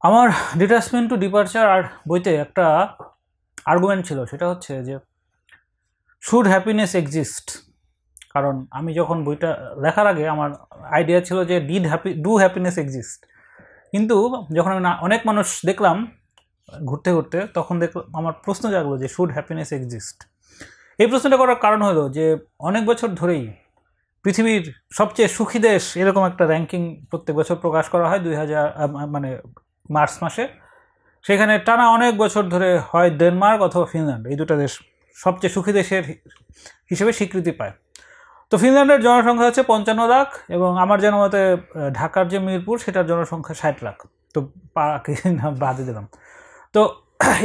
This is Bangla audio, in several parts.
আমার ডিটাচমেন্ট টু ডিপারচার আর বইতে একটা আর্গুমেন্ট ছিল, সেটা হচ্ছে যে শুড হ্যাপিনেস এক্সিস্ট। কারণ আমি যখন বইটা লেখার আগে আমার আইডিয়া ছিল যে ডু হ্যাপিনেস এক্সিস্ট, কিন্তু যখন আমি অনেক মানুষ দেখলাম ঘুরতে ঘুরতে, তখন দেখলাম আমার প্রশ্ন জাগলো যে শুড হ্যাপিনেস এক্সিস্ট। এই প্রশ্নটা করার কারণ হলো যে অনেক বছর ধরেই পৃথিবীর সবচেয়ে সুখী দেশ এরকম একটা র্যাঙ্কিং প্রত্যেক বছর প্রকাশ করা হয় 2000 মানে মার্চ মাসে। সেখানে টানা অনেক বছর ধরে হয় ডেনমার্ক অথবা ফিনল্যান্ড, এই দুটো দেশ সবচেয়ে সুখী দেশের হিসেবে স্বীকৃতি পায়। তো ফিনল্যান্ডের জনসংখ্যা হচ্ছে 55 লাখ, এবং আমার জানা মতে ঢাকার যে মিরপুর সেটার জনসংখ্যা 60 লাখ। তো বাদে দিলাম। তো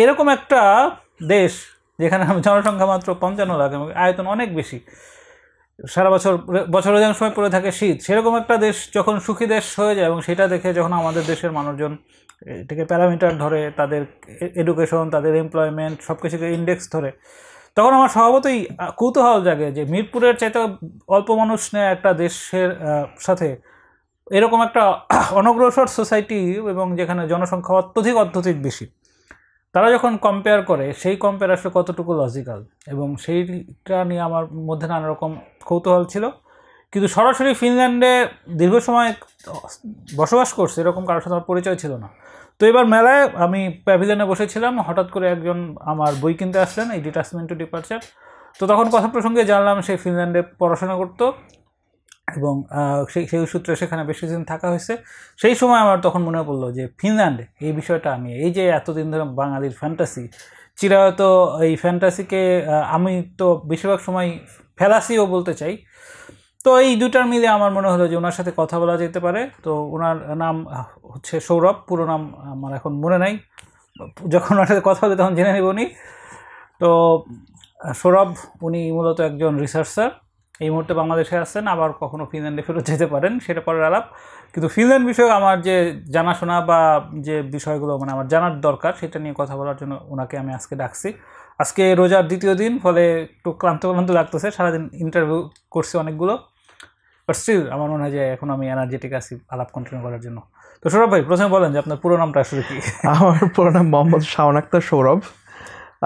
এরকম একটা দেশ যেখানে জনসংখ্যা মাত্র 55 লাখ এবং আয়তন অনেক বেশি, সারা বছর অধিকাংশ সময় পড়ে থাকে শীত, সেরকম একটা দেশ যখন সুখী দেশ হয়ে যায়, এবং সেটা দেখে যখন আমাদের দেশের মানুষজন এটাকে প্যারামিটার ধরে, তাদের এডুকেশন, তাদের এমপ্লয়মেন্ট সব কিছুকে ইন্ডেক্স ধরে, তখন আমার স্বভাবতই কৌতূহল জাগে যে মিরপুরের চাইতে অল্প মানুষ নেয় একটা দেশের সাথে এরকম একটা অনগ্রসর সোসাইটি, এবং যেখানে জনসংখ্যা অত্যধিক বেশি, তারা যখন কম্পেয়ার করে সেই কম্পেয়ার আসলে কতটুকু লজিক্যাল, এবং সেইটা নিয়ে আমার মধ্যে নানা রকম কৌতূহল ছিল। কিন্তু সরাসরি ফিনল্যান্ডে দীর্ঘ সময় বসবাস করছে এরকম কারোর সাথে আমার পরিচয় ছিল না। তো এবার মেলায় আমি প্যাভিলিয়নে বসেছিলাম, হঠাৎ করে একজন আমার বই কিনতে আসলেন, এই ডিটাচমেন্ট টু ডিপারচার। তো তখন কথা প্রসঙ্গে জানলাম সে ফিনল্যান্ডে পড়াশোনা করতো, এবং সেই সূত্রে সেখানে বেশি দিন থাকা হয়েছে। সেই সময় আমার তখন মনে পড়লো যে ফিনল্যান্ড, এই বিষয়টা আমি এই যে এতদিন ধরে বাঙালির ফ্যান্টাসি, চিরায়ত এই ফ্যান্টাসিকে আমি তো বেশিরভাগ সময় ফ্যালাসিও বলতে চাই। তো এই দুটার মিলে আমার মনে হলো যে ওনার সাথে কথা বলা যেতে পারে। তো ওনার নাম হচ্ছে সৌরভ, পুরো নাম আমার এখন মনে নাই, যখন ওনার সাথে কথা বলে তখন জেনে নেব উনি। তো সৌরভ, উনি মূলত একজন রিসার্চার, এই মুহূর্তে বাংলাদেশে আসছেন, আবার কখনো ফিনল্যান্ডে ফেরত যেতে পারেন, সেটা পরের আলাপ। কিন্তু ফিনল্যান্ড বিষয়ে আমার যে জানাশোনা বা যে বিষয়গুলো মানে আমার জানার দরকার, সেটা নিয়ে কথা বলার জন্য ওনাকে আমি আজকে ডাকছি। আজকে রোজার দ্বিতীয় দিন, ফলে একটু ক্লান্ত লাগতেছে, সারাদিন ইন্টারভিউ করছি অনেকগুলো, বাট স্টিল আমার মনে হয় যে এখন আমি এনার্জেটিক আছি আলাপ কন্টিনিউ করার জন্য। তো সৌরভ ভাই, প্রথমে বলেন যে আপনার পুরো নামটা আসলে কি? আমার পুরো নাম মোহাম্মদ শাওন আক্তার সৌরভ,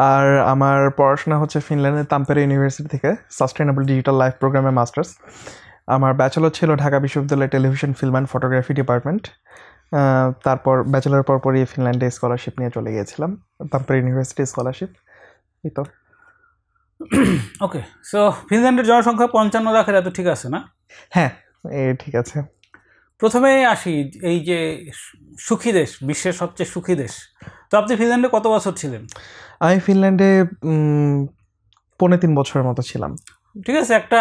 আর আমার পড়াশোনা হচ্ছে ফিনল্যান্ডের তাম্পেরে ইউনিভার্সিটি থেকে সাস্টেনেবল ডিজিটাল লাইফ প্রোগ্রামে মাস্টার্স। আমার ব্যাচেলর ছিল ঢাকা বিশ্ববিদ্যালয় television film and photography department. তারপর ব্যাচেলর পরপরই ফিনল্যান্ডে স্কলারশিপ নিয়ে চলে গিয়েছিলাম, তাম্পেরে ইউনিভার্সিটি স্কলারশিপ। এই তো। ওকে, সো ফিনল্যান্ডের জনসংখ্যা 55 লাখের, এত ঠিক আছে না? হ্যাঁ, ঠিক আছে। প্রথমে আসি, এই যে সুখী দেশ, বিশ্বের সবচেয়ে সুখী দেশ, তো আপনি ফিনল্যান্ডে কত বছর ছিলেন? আমি ফিনল্যান্ডে 3.5 বছরের মতো ছিলাম। ঠিক আছে, একটা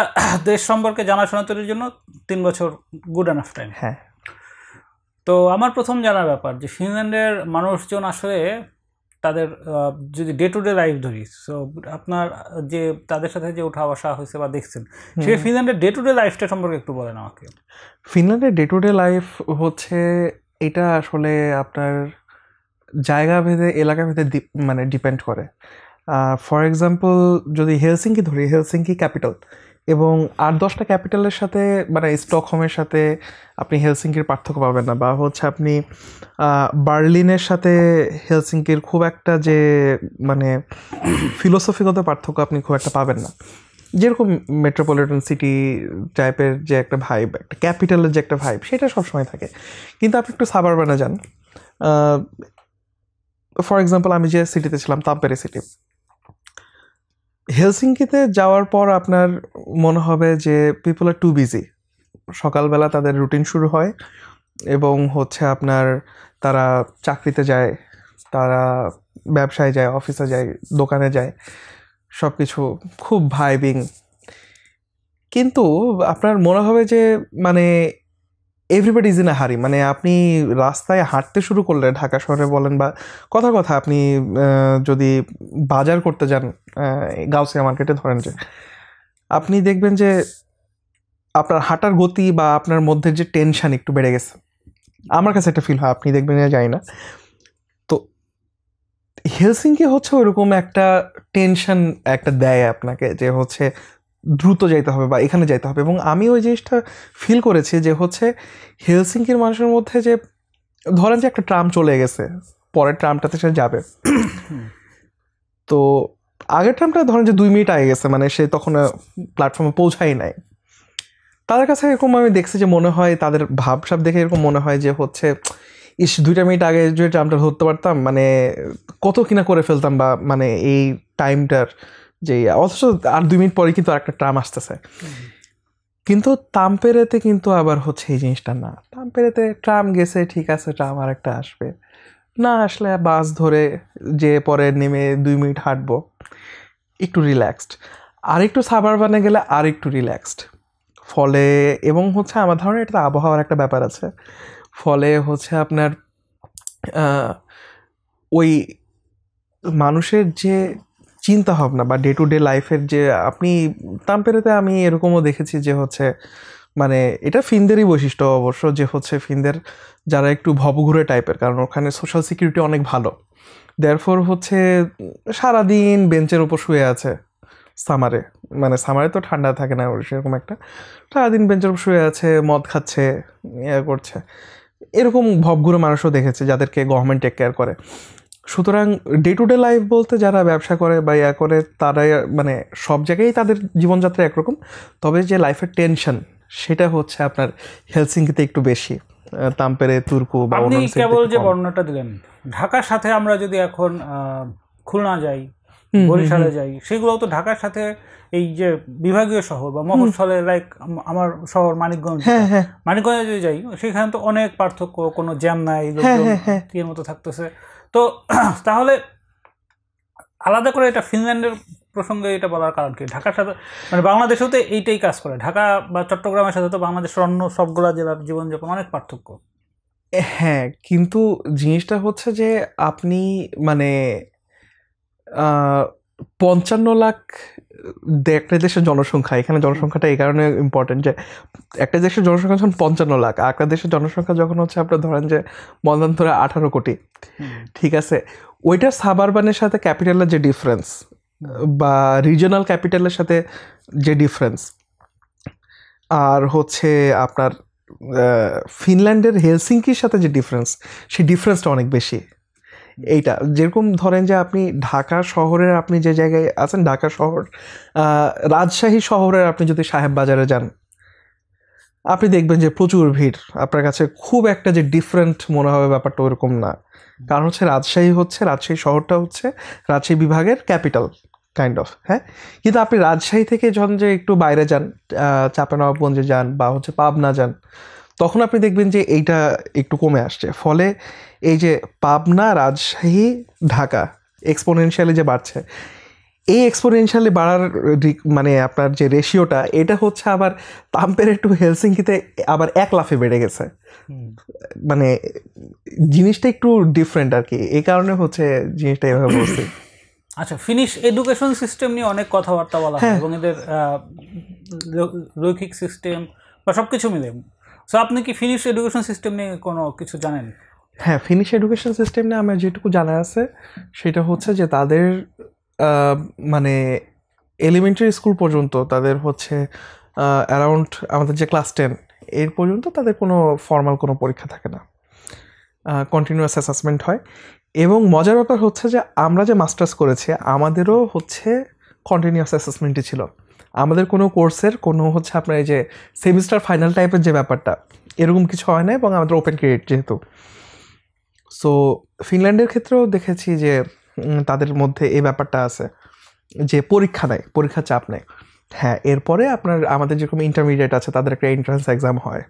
দেশ সম্পর্কে জানাশোনা তৈরির জন্য 3 বছর গুড এনাফ টাইম। হ্যাঁ। তো আমার প্রথম জানার ব্যাপার যে ফিনল্যান্ডের মানুষজন আসলে তাদের যদি ডে টু ডে লাইফ ধরি, সো আপনার যে তাদের সাথে যে ওঠা বসা হয়েছে বা দেখছেন, সেই ফিনল্যান্ডের ডে টু ডে লাইফটা সম্পর্কে একটু বলেন আমাকে। ফিনল্যান্ডের ডে টু ডে লাইফ হচ্ছে, এটা আসলে আপনার জায়গা ভেদে, এলাকা ভেদে মানে ডিপেন্ড করে। ফর এক্সাম্পল যদি হেলসিঙ্কি ধরি, হেলসিঙ্কি ক্যাপিটাল, এবং 8-10টা ক্যাপিটালের সাথে মানে স্টকহোমের সাথে আপনি হেলসিঙ্কির পার্থক্য পাবেন না, বা হচ্ছে আপনি বার্লিনের সাথে হেলসিঙ্কির খুব একটা যে মানে ফিলোসফিগত পার্থক্য আপনি খুব একটা পাবেন না। যেরকম মেট্রোপলিটন সিটি টাইপের যে একটা ভাইব, একটা ক্যাপিটালের যে একটা ভাইব, সেটা সবসময় থাকে। কিন্তু আপনি একটু সাবারবানে যান, ফর এক্সাম্পল আমি যে সিটিতে ছিলাম, তাম্পেরে সিটি, হেলসিঙ্কিতে যাওয়ার পর আপনার মনে হবে যে পিপল আর টু বিজি। সকালবেলা তাদের রুটিন শুরু হয়, এবং হচ্ছে আপনার তারা চাকরিতে যায়, তারা ব্যবসায় যায়, অফিসে যায়, দোকানে যায়, সব কিছু খুব ভাইবিং। কিন্তু আপনার মনে হবে যে মানে এভরিবডি ইজ ইন আ হারি। মানে আপনি রাস্তায় হাঁটতে শুরু করলে, ঢাকা শহরে বলেন বা কথা আপনি যদি বাজার করতে যান গাউসিয়া মার্কেটে ধরেন, যে আপনি দেখবেন যে আপনার হাঁটার গতি বা আপনার মধ্যে যে টেনশন একটু বেড়ে গেছে। আমার কাছে একটা ফিল হয়, আপনি দেখবেন যাই না। তো হেলসিঙ্কি হচ্ছে ওইরকম একটা টেনশন একটা দেয় আপনাকে, যে হচ্ছে দ্রুত যাইতে হবে বা এখানে যাইতে হবে। এবং আমি ওই জিনিসটা ফিল করেছি যে হচ্ছে হেলসিঙ্কির মানুষের মধ্যে যে ধরেন যে একটা ট্রাম চলে গেছে, পরের ট্রামটাতে সে যাবে, তো আগের ট্রামটা ধরেন যে 2 মিনিট আগে গেছে, মানে সে তখন প্ল্যাটফর্মে পৌঁছাই নাই। তাদের কাছে এরকম আমি দেখছি যে মনে হয়, তাদের ভাবসাব দেখে এরকম মনে হয় যে হচ্ছে, 2টা মিনিট আগে যদি ট্রামটা ধরতে পারতাম, মানে কত কিনা করে ফেলতাম, বা মানে এই টাইমটার যে, অথচ আর 2 মিনিট পরে কিন্তু আরেকটা ট্রাম আসতেছে। কিন্তু তাম্পেরেতে কিন্তু আবার হচ্ছে এই জিনিসটা না। তাম্পেরেতে ট্রাম গেছে, ঠিক আছে, ট্রাম আর একটা আসবে, না আসলে বাস ধরে যে পরে নেমে 2 মিনিট হাঁটবো, একটু রিল্যাক্সড। আর একটু সাবারবানে গেলে আর একটু রিল্যাক্সড। ফলে এবং হচ্ছে আমার ধারণা এটা আবহাওয়ার একটা ব্যাপার আছে। ফলে হচ্ছে আপনার ওই মানুষের যে চিন্তা ভাবনা বা ডে টু ডে লাইফের যে, আপনি তাম্পেরেতে আমি এরকমও দেখেছি যে হচ্ছে, মানে এটা ফিনদেরই বৈশিষ্ট্য অবশ্য, যে হচ্ছে ফিনদের যারা একটু ভবঘুরে টাইপের, কারণ ওখানে সোশ্যাল সিকিউরিটি অনেক ভালো, দেয়ারফর হচ্ছে সারাদিন বেঞ্চের উপর শুয়ে আছে সামারে, মানে সামারে তো ঠান্ডা থাকে না সেরকম একটা, সারাদিন বেঞ্চের উপর শুয়ে আছে, মদ খাচ্ছে, ইয়ে করছে, এরকম ভবঘুরে মানুষও দেখেছে যাদেরকে গভর্নমেন্ট টেক কেয়ার করে। সুতরাং ডে টু ডে লাইফ বলতে যারা ব্যবসা করে বা ইয়া করে, তারা মানে সব জায়গায় তাদের জীবনযাত্রা একরকম, তবে যে লাইফের টেনশন সেটা হচ্ছে আপনার হেলসিঙ্কিতে একটু বেশি, তাম্পেরে, তুর্কু বা আপনি অন্যান্য কেবল যে বর্ণনাটা দিলেন, ঢাকার সাথে আমরা যদি এখন খুলনা যাই, বরিশালে যাই, সেগুলোও তো ঢাকার সাথে এই যে বিভাগীয় শহর বা মফস্বলে, লাইক আমার শহর মানিকগঞ্জ, মানিকগঞ্জে যদি যাই, সেখানে তো অনেক পার্থক্য, কোনো জ্যাম নাই, লোকজন টিয়ের মতো থাকতেছে। তো তাহলে আলাদা করে এটা ফিনল্যান্ডের প্রসঙ্গে এটা বলার কারণ কি? ঢাকার সাথে মানে বাংলাদেশেও তো এইটাই কাজ করে, ঢাকা বা চট্টগ্রামের সাথে তো বাংলাদেশের অন্য সবগুলা জেলার জীবনযাপন অনেক পার্থক্য। হ্যাঁ, কিন্তু জিনিসটা হচ্ছে যে আপনি মানে 55 লাখ একটা দেশের জনসংখ্যা, এখানে জনসংখ্যাটা এই কারণে ইম্পর্টেন্ট যে একটা দেশের জনসংখ্যা যখন 55 লাখ, আর একটা দেশের জনসংখ্যা যখন হচ্ছে আপনার ধরেন যে মন্দান্তরে 18 কোটি, ঠিক আছে, ওইটার সাবারবানের সাথে ক্যাপিটালের যে ডিফারেন্স বা রিজিওনাল ক্যাপিটালের সাথে যে ডিফারেন্স, আর হচ্ছে আপনার ফিনল্যান্ডের হেলসিঙ্কির সাথে যে ডিফারেন্স, সেই ডিফারেন্সটা অনেক বেশি। এইটা যেরকম ধরেন যে আপনি ঢাকা শহরের, আপনি যে জায়গায় আছেন ঢাকা শহর, রাজশাহী শহরের আপনি যদি সাহেব বাজারে যান, আপনি দেখবেন যে প্রচুর ভিড়, আপনার কাছে খুব একটা যে ডিফারেন্ট মনে হবে ব্যাপারটা ওরকম না। কারণ হচ্ছে রাজশাহী শহরটা হচ্ছে রাজশাহী বিভাগের ক্যাপিটাল কাইন্ড অফ, হ্যাঁ। কিন্তু আপনি রাজশাহী থেকে যখন যে একটু বাইরে যান, চাঁপানবাবগঞ্জে যান বা হচ্ছে পাবনা যান, তখন আপনি দেখবেন যে এইটা একটু কমে আসছে। ফলে এই যে পাবনা, রাজশাহী, ঢাকা এক্সপোনেনশিয়ালি যে বাড়ছে, এই এক্সপোনেনশিয়ালি বাড়ার মানে আপনার যে রেশিওটা, এটা হচ্ছে আবার তাম্পের একটু হেলসিঙ্কিতে আবার 1 লাফে বেড়ে গেছে। মানে জিনিসটা একটু ডিফারেন্ট আর কি, এই কারণে হচ্ছে জিনিসটা এভাবে বলছি। আচ্ছা, ফিনিশ এডুকেশন সিস্টেম নিয়ে অনেক কথাবার্তা বলা হয় এবং এদের রৈখিক সিস্টেম বা সব কিছু মিলে। সো আপনি কি ফিনিশ এডুকেশন সিস্টেম নিয়ে কোনো কিছু জানেন? হ্যাঁ, ফিনিশ এডুকেশন সিস্টেম নিয়ে আমার যেটুকু জানা আছে সেটা হচ্ছে যে তাদের মানে এলিমেন্টারি স্কুল পর্যন্ত তাদের হচ্ছে অ্যারাউন্ড আমাদের যে ক্লাস 10 এর পর্যন্ত তাদের কোনো ফর্মাল কোনো পরীক্ষা থাকে না, কন্টিনিউয়াস অ্যাসেসমেন্ট হয়। এবং মজার ব্যাপার হচ্ছে যে আমরা যে মাস্টার্স করেছি আমাদেরও হচ্ছে কন্টিনিউয়াস অ্যাসেসমেন্টই ছিল। আমাদের কোনো কোর্সের কোনো হচ্ছে আপনার এই যে সেমিস্টার ফাইনাল টাইপের যে ব্যাপারটা, এরকম কিছু হয় না, এবং আমাদের ওপেন ক্রেডিট যেহেতু। সো ফিনল্যান্ডের ক্ষেত্রেও দেখেছি যে তাদের মধ্যে এই ব্যাপারটা আছে যে পরীক্ষা নেয়, পরীক্ষার চাপ নেয়। হ্যাঁ, এরপরে আপনার আমাদের যেরকম ইন্টারমিডিয়েট আছে, তাদের একটা এন্ট্রান্স এক্সাম হয়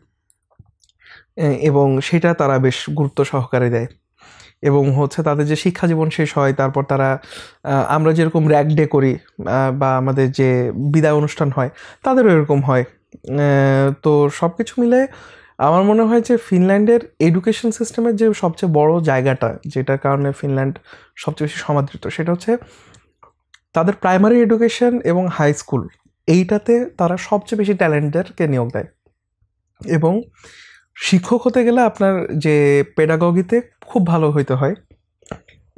এবং সেটা তারা বেশ গুরুত্ব সহকারে দেয়। এবং হচ্ছে তাদের যে শিক্ষা জীবন শেষ হয়, তারপর তারা আমরা যেরকম র্যাক ডে করি বা আমাদের যে বিদায় অনুষ্ঠান হয়, তাদেরও এরকম হয়। তো সব কিছু মিলে আমার মনে হয় যে ফিনল্যান্ডের এডুকেশন সিস্টেমের যে সবচেয়ে বড় জায়গাটা, যেটার কারণে ফিনল্যান্ড সবচেয়ে বেশি সমাদৃত, সেটা হচ্ছে তাদের প্রাইমারি এডুকেশন এবং হাই স্কুল, এইটাতে তারা সবচেয়ে বেশি ট্যালেন্টেরকে নিয়োগ দেয়। এবং শিক্ষক হতে গেলে আপনার যে পেডাগগিতে খুব ভালো হইতে হয়,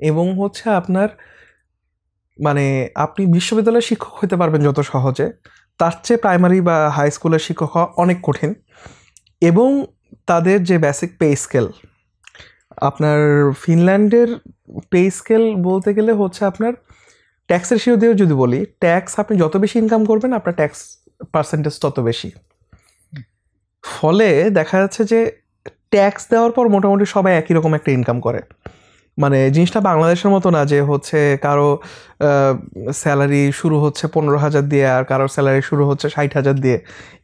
এবং হচ্ছে আপনার মানে আপনি বিশ্ববিদ্যালয়ের শিক্ষক হতে পারবেন যত সহজে, তার চেয়ে প্রাইমারি বা হাই স্কুলের শিক্ষক হওয়া অনেক কঠিন। এবং তাদের যে বেসিক পে স্কেল, আপনার ফিনল্যান্ডের পে স্কেল বলতে গেলে হচ্ছে আপনার ট্যাক্স রেশিও দিয়েও যদি বলি, ট্যাক্স আপনি যত বেশি ইনকাম করবেন আপনার ট্যাক্স পার্সেন্টেজ তত বেশি। ফলে দেখা যাচ্ছে যে ট্যাক্স দেওয়ার পর মোটামুটি সবাই একই রকম একটা ইনকাম করে। মানে জিনিসটা বাংলাদেশের মতো না যে হচ্ছে কারো স্যালারি শুরু হচ্ছে 15,000 দিয়ে আর কারোর স্যালারি শুরু হচ্ছে 60,000 দিয়ে,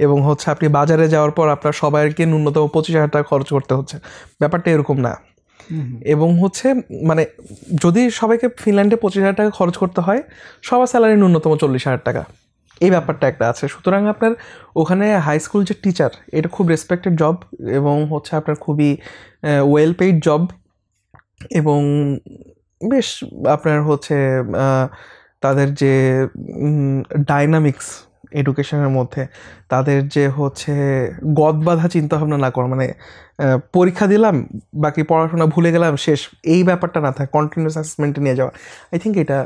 এবং হচ্ছে আপনি বাজারে যাওয়ার পর আপনার সবাইকে ন্যূনতম 25,000 টাকা খরচ করতে হচ্ছে, ব্যাপারটা এরকম না। এবং হচ্ছে মানে যদি সবাইকে ফিনল্যান্ডে 25,000 টাকা খরচ করতে হয়, সবার স্যালারি ন্যূনতম 40,000 টাকা, এই ব্যাপারটা একটা আছে। সুতরাং আপনার ওখানে হাই স্কুল যে টিচার, এটা খুব রেসপেক্টেড জব এবং হচ্ছে আপনার খুবই ওয়েল পেইড জব, এবং বেশ আপনার হচ্ছে তাদের যে ডাইনামিক্স এডুকেশনের মধ্যে, তাদের যে হচ্ছে গদবাঁধা চিন্তাভাবনা না করা, মানে পরীক্ষা দিলাম বাকি পড়াশোনা ভুলে গেলাম শেষ, এই ব্যাপারটা না থাকে, কন্টিনিউয়াস অ্যাসেসমেন্টে নিয়ে যাওয়া, আই থিঙ্ক এটা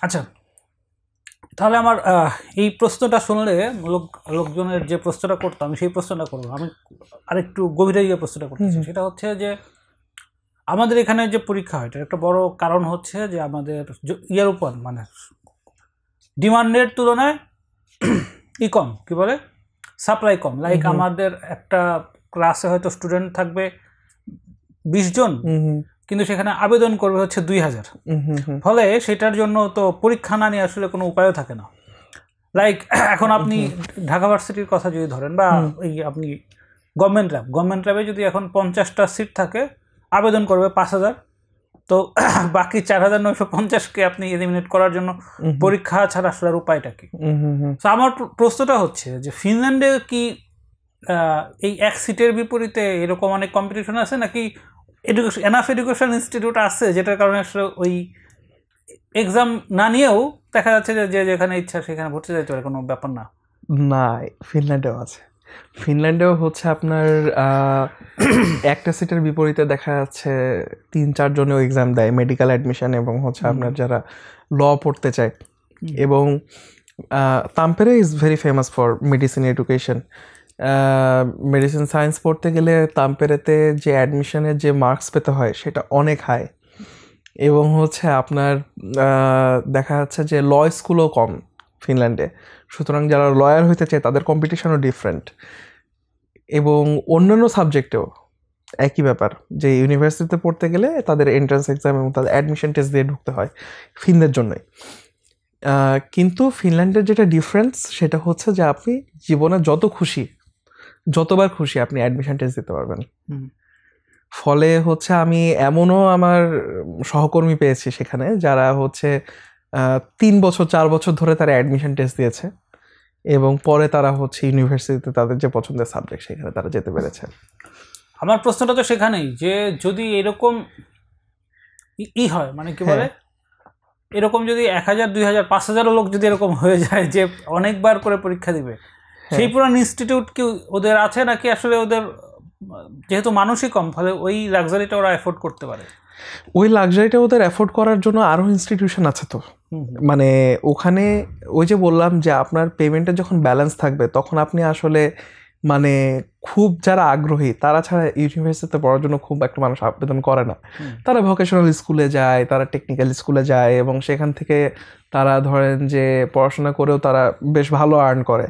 আচ্ছা। তাহলে আমার এই প্রশ্নটা শুনলে লোকজনের যে প্রশ্নটা করতাম সেই প্রশ্নটা করবো। আমি আরেকটু গভীরে গিয়ে প্রশ্নটা করতেছি, সেটা হচ্ছে যে আমাদের এখানে যে পরীক্ষা হয় এটার একটা বড় কারণ হচ্ছে যে আমাদের ইয়ের উপর মানে ডিমান্ডের তুলনায় কম, কি বলে সাপ্লাই কম। লাইক আমাদের একটা ক্লাসে হয়তো স্টুডেন্ট থাকবে 20 জন, কিন্তু সেখানে আবেদন করবে হচ্ছে 2,000। ফলে সেটার জন্য তো পরীক্ষা না নিয়ে আসলে কোনো উপায়ও থাকে না। লাইক এখন আপনি ঢাকা ভার্সিটির কথা যদি ধরেন, বা এই আপনি গভর্নমেন্ট ল্যাবে যদি এখন 50টা সিট থাকে, আবেদন করবে 5,000, তো বাকি 4,950কে আপনি এলিমিনেট করার জন্য পরীক্ষা ছাড়া আসলে উপায়টা কি? তো আমার প্রশ্নটা হচ্ছে যে ফিনল্যান্ডে কি এই এক সিটের বিপরীতে এরকম অনেক কম্পিটিশন আছে, নাকি এনাফ এডুকেশন ইনস্টিটিউট আছে যেটার কারণে আসলে ওই এক্সাম না নিয়েও দেখা যাচ্ছে যে যেখানে ইচ্ছা সেখানে ভর্তি যাইতে পারে, কোনো ব্যাপার না? না, ফিনল্যান্ডেও আছে। ফিনল্যান্ডেও হচ্ছে আপনার একটা সিটের বিপরীতে দেখা যাচ্ছে 3-4 জনেও এক্সাম দেয়, মেডিকেল অ্যাডমিশন এবং হচ্ছে আপনার যারা ল পড়তে চায়। এবং Tampere is very famous for medicine education. Medicine science পড়তে গেলে তাম্পেরেতে যে অ্যাডমিশনের যে মার্কস পেতে হয় সেটা অনেক হাই, এবং হচ্ছে আপনার দেখা যাচ্ছে যে ল স্কুলও কম ফিনল্যান্ডে। সুতরাং যারা লয়ার হইতে চায় তাদের কম্পিটিশনও ডিফারেন্ট, এবং অন্যান্য সাবজেক্টেও একই ব্যাপার, যে ইউনিভার্সিটিতে পড়তে গেলে তাদের এন্ট্রান্স এক্সাম এবং তাদের অ্যাডমিশন টেস্ট দিয়ে ঢুকতে হয় ফিনদের জন্যই। কিন্তু ফিনল্যান্ডের যেটা ডিফারেন্স সেটা হচ্ছে যে আপনি জীবনে যতবার খুশি আপনি অ্যাডমিশন টেস্ট দিতে পারবেন। ফলে হচ্ছে আমি এমনও আমার সহকর্মী পেয়েছি সেখানে যারা হচ্ছে 3 বছর 4 বছর ধরে তারা অ্যাডমিশন টেস্ট দিয়েছে, এবং পরে তারা হচ্ছে ইউনিভার্সিটিতে তাদের যে পছন্দের সাবজেক্ট সেখানে তারা যেতে পেরেছে। আমার প্রশ্নটা তো সেখানেই, যে যদি এরকম হয়, মানে কি বলে, এরকম যদি 1,000, 2,000, 5,000 লোক যদি এরকম হয়ে যায় যে অনেকবার করে পরীক্ষা দিবে, সেই পুরান ইনস্টিটিউট কি ওদের আছে, নাকি আসলে ওদের যেহেতু মানুষই কম ফলে ওই লাক্সারিটা ওরা অ্যাফোর্ড করতে পারে? ওই লাক্সারিটা ওদের অ্যাফোর্ড করার জন্য আরও ইনস্টিটিউশন আছে তো। মানে ওখানে ওই যে বললাম যে আপনার পেমেন্টের যখন ব্যালেন্স থাকবে তখন আপনি আসলে মানে খুব যারা আগ্রহী তারা ছাড়া ইউনিভার্সিটিতে পড়ার জন্য খুব একটা মানুষ আবেদন করে না। তারা ভোকেশনাল স্কুলে যায়, তারা টেকনিক্যাল স্কুলে যায়, এবং সেখান থেকে তারা ধরেন যে পড়াশোনা করেও তারা বেশ ভালো আর্ন করে।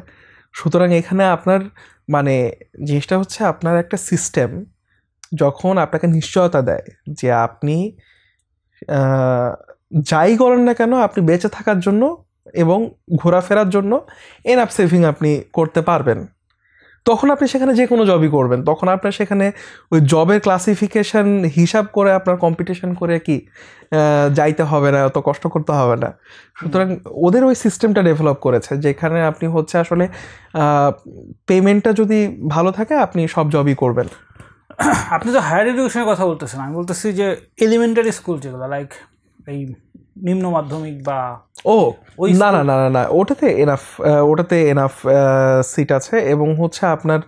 সুতরাং এখানে আপনার মানে জিনিসটা হচ্ছে আপনার একটা সিস্টেম যখন আপনাকে নিশ্চয়তা দেয় যে আপনি যাই করেন না কেন আপনি বেঁচে থাকার জন্য এবং ঘোরাফেরার জন্য এনাফ সেভিং আপনি করতে পারবেন, তখন আপনি সেখানে যে কোনো জবই করবেন। তখন আপনার সেখানে ওই জবের ক্লাসিফিকেশন হিসাব করে আপনার কম্পিটিশন করে কি যাইতে হবে না, অত কষ্ট করতে হবে না। সুতরাং ওদের ওই সিস্টেমটা ডেভেলপ করেছে যেখানে আপনি হচ্ছে আসলে পেমেন্টটা যদি ভালো থাকে আপনি সব জবই করবেন। আপনি তো হায়ার এডুকেশনের কথা বলতেছেন, আমি বলতেছি যে এলিমেন্টারি স্কুল যেগুলো লাইক এই নিম্ন মাধ্যমিক বা না না না না ওটাতে এনাফ সিট আছে। এবং হচ্ছে আপনার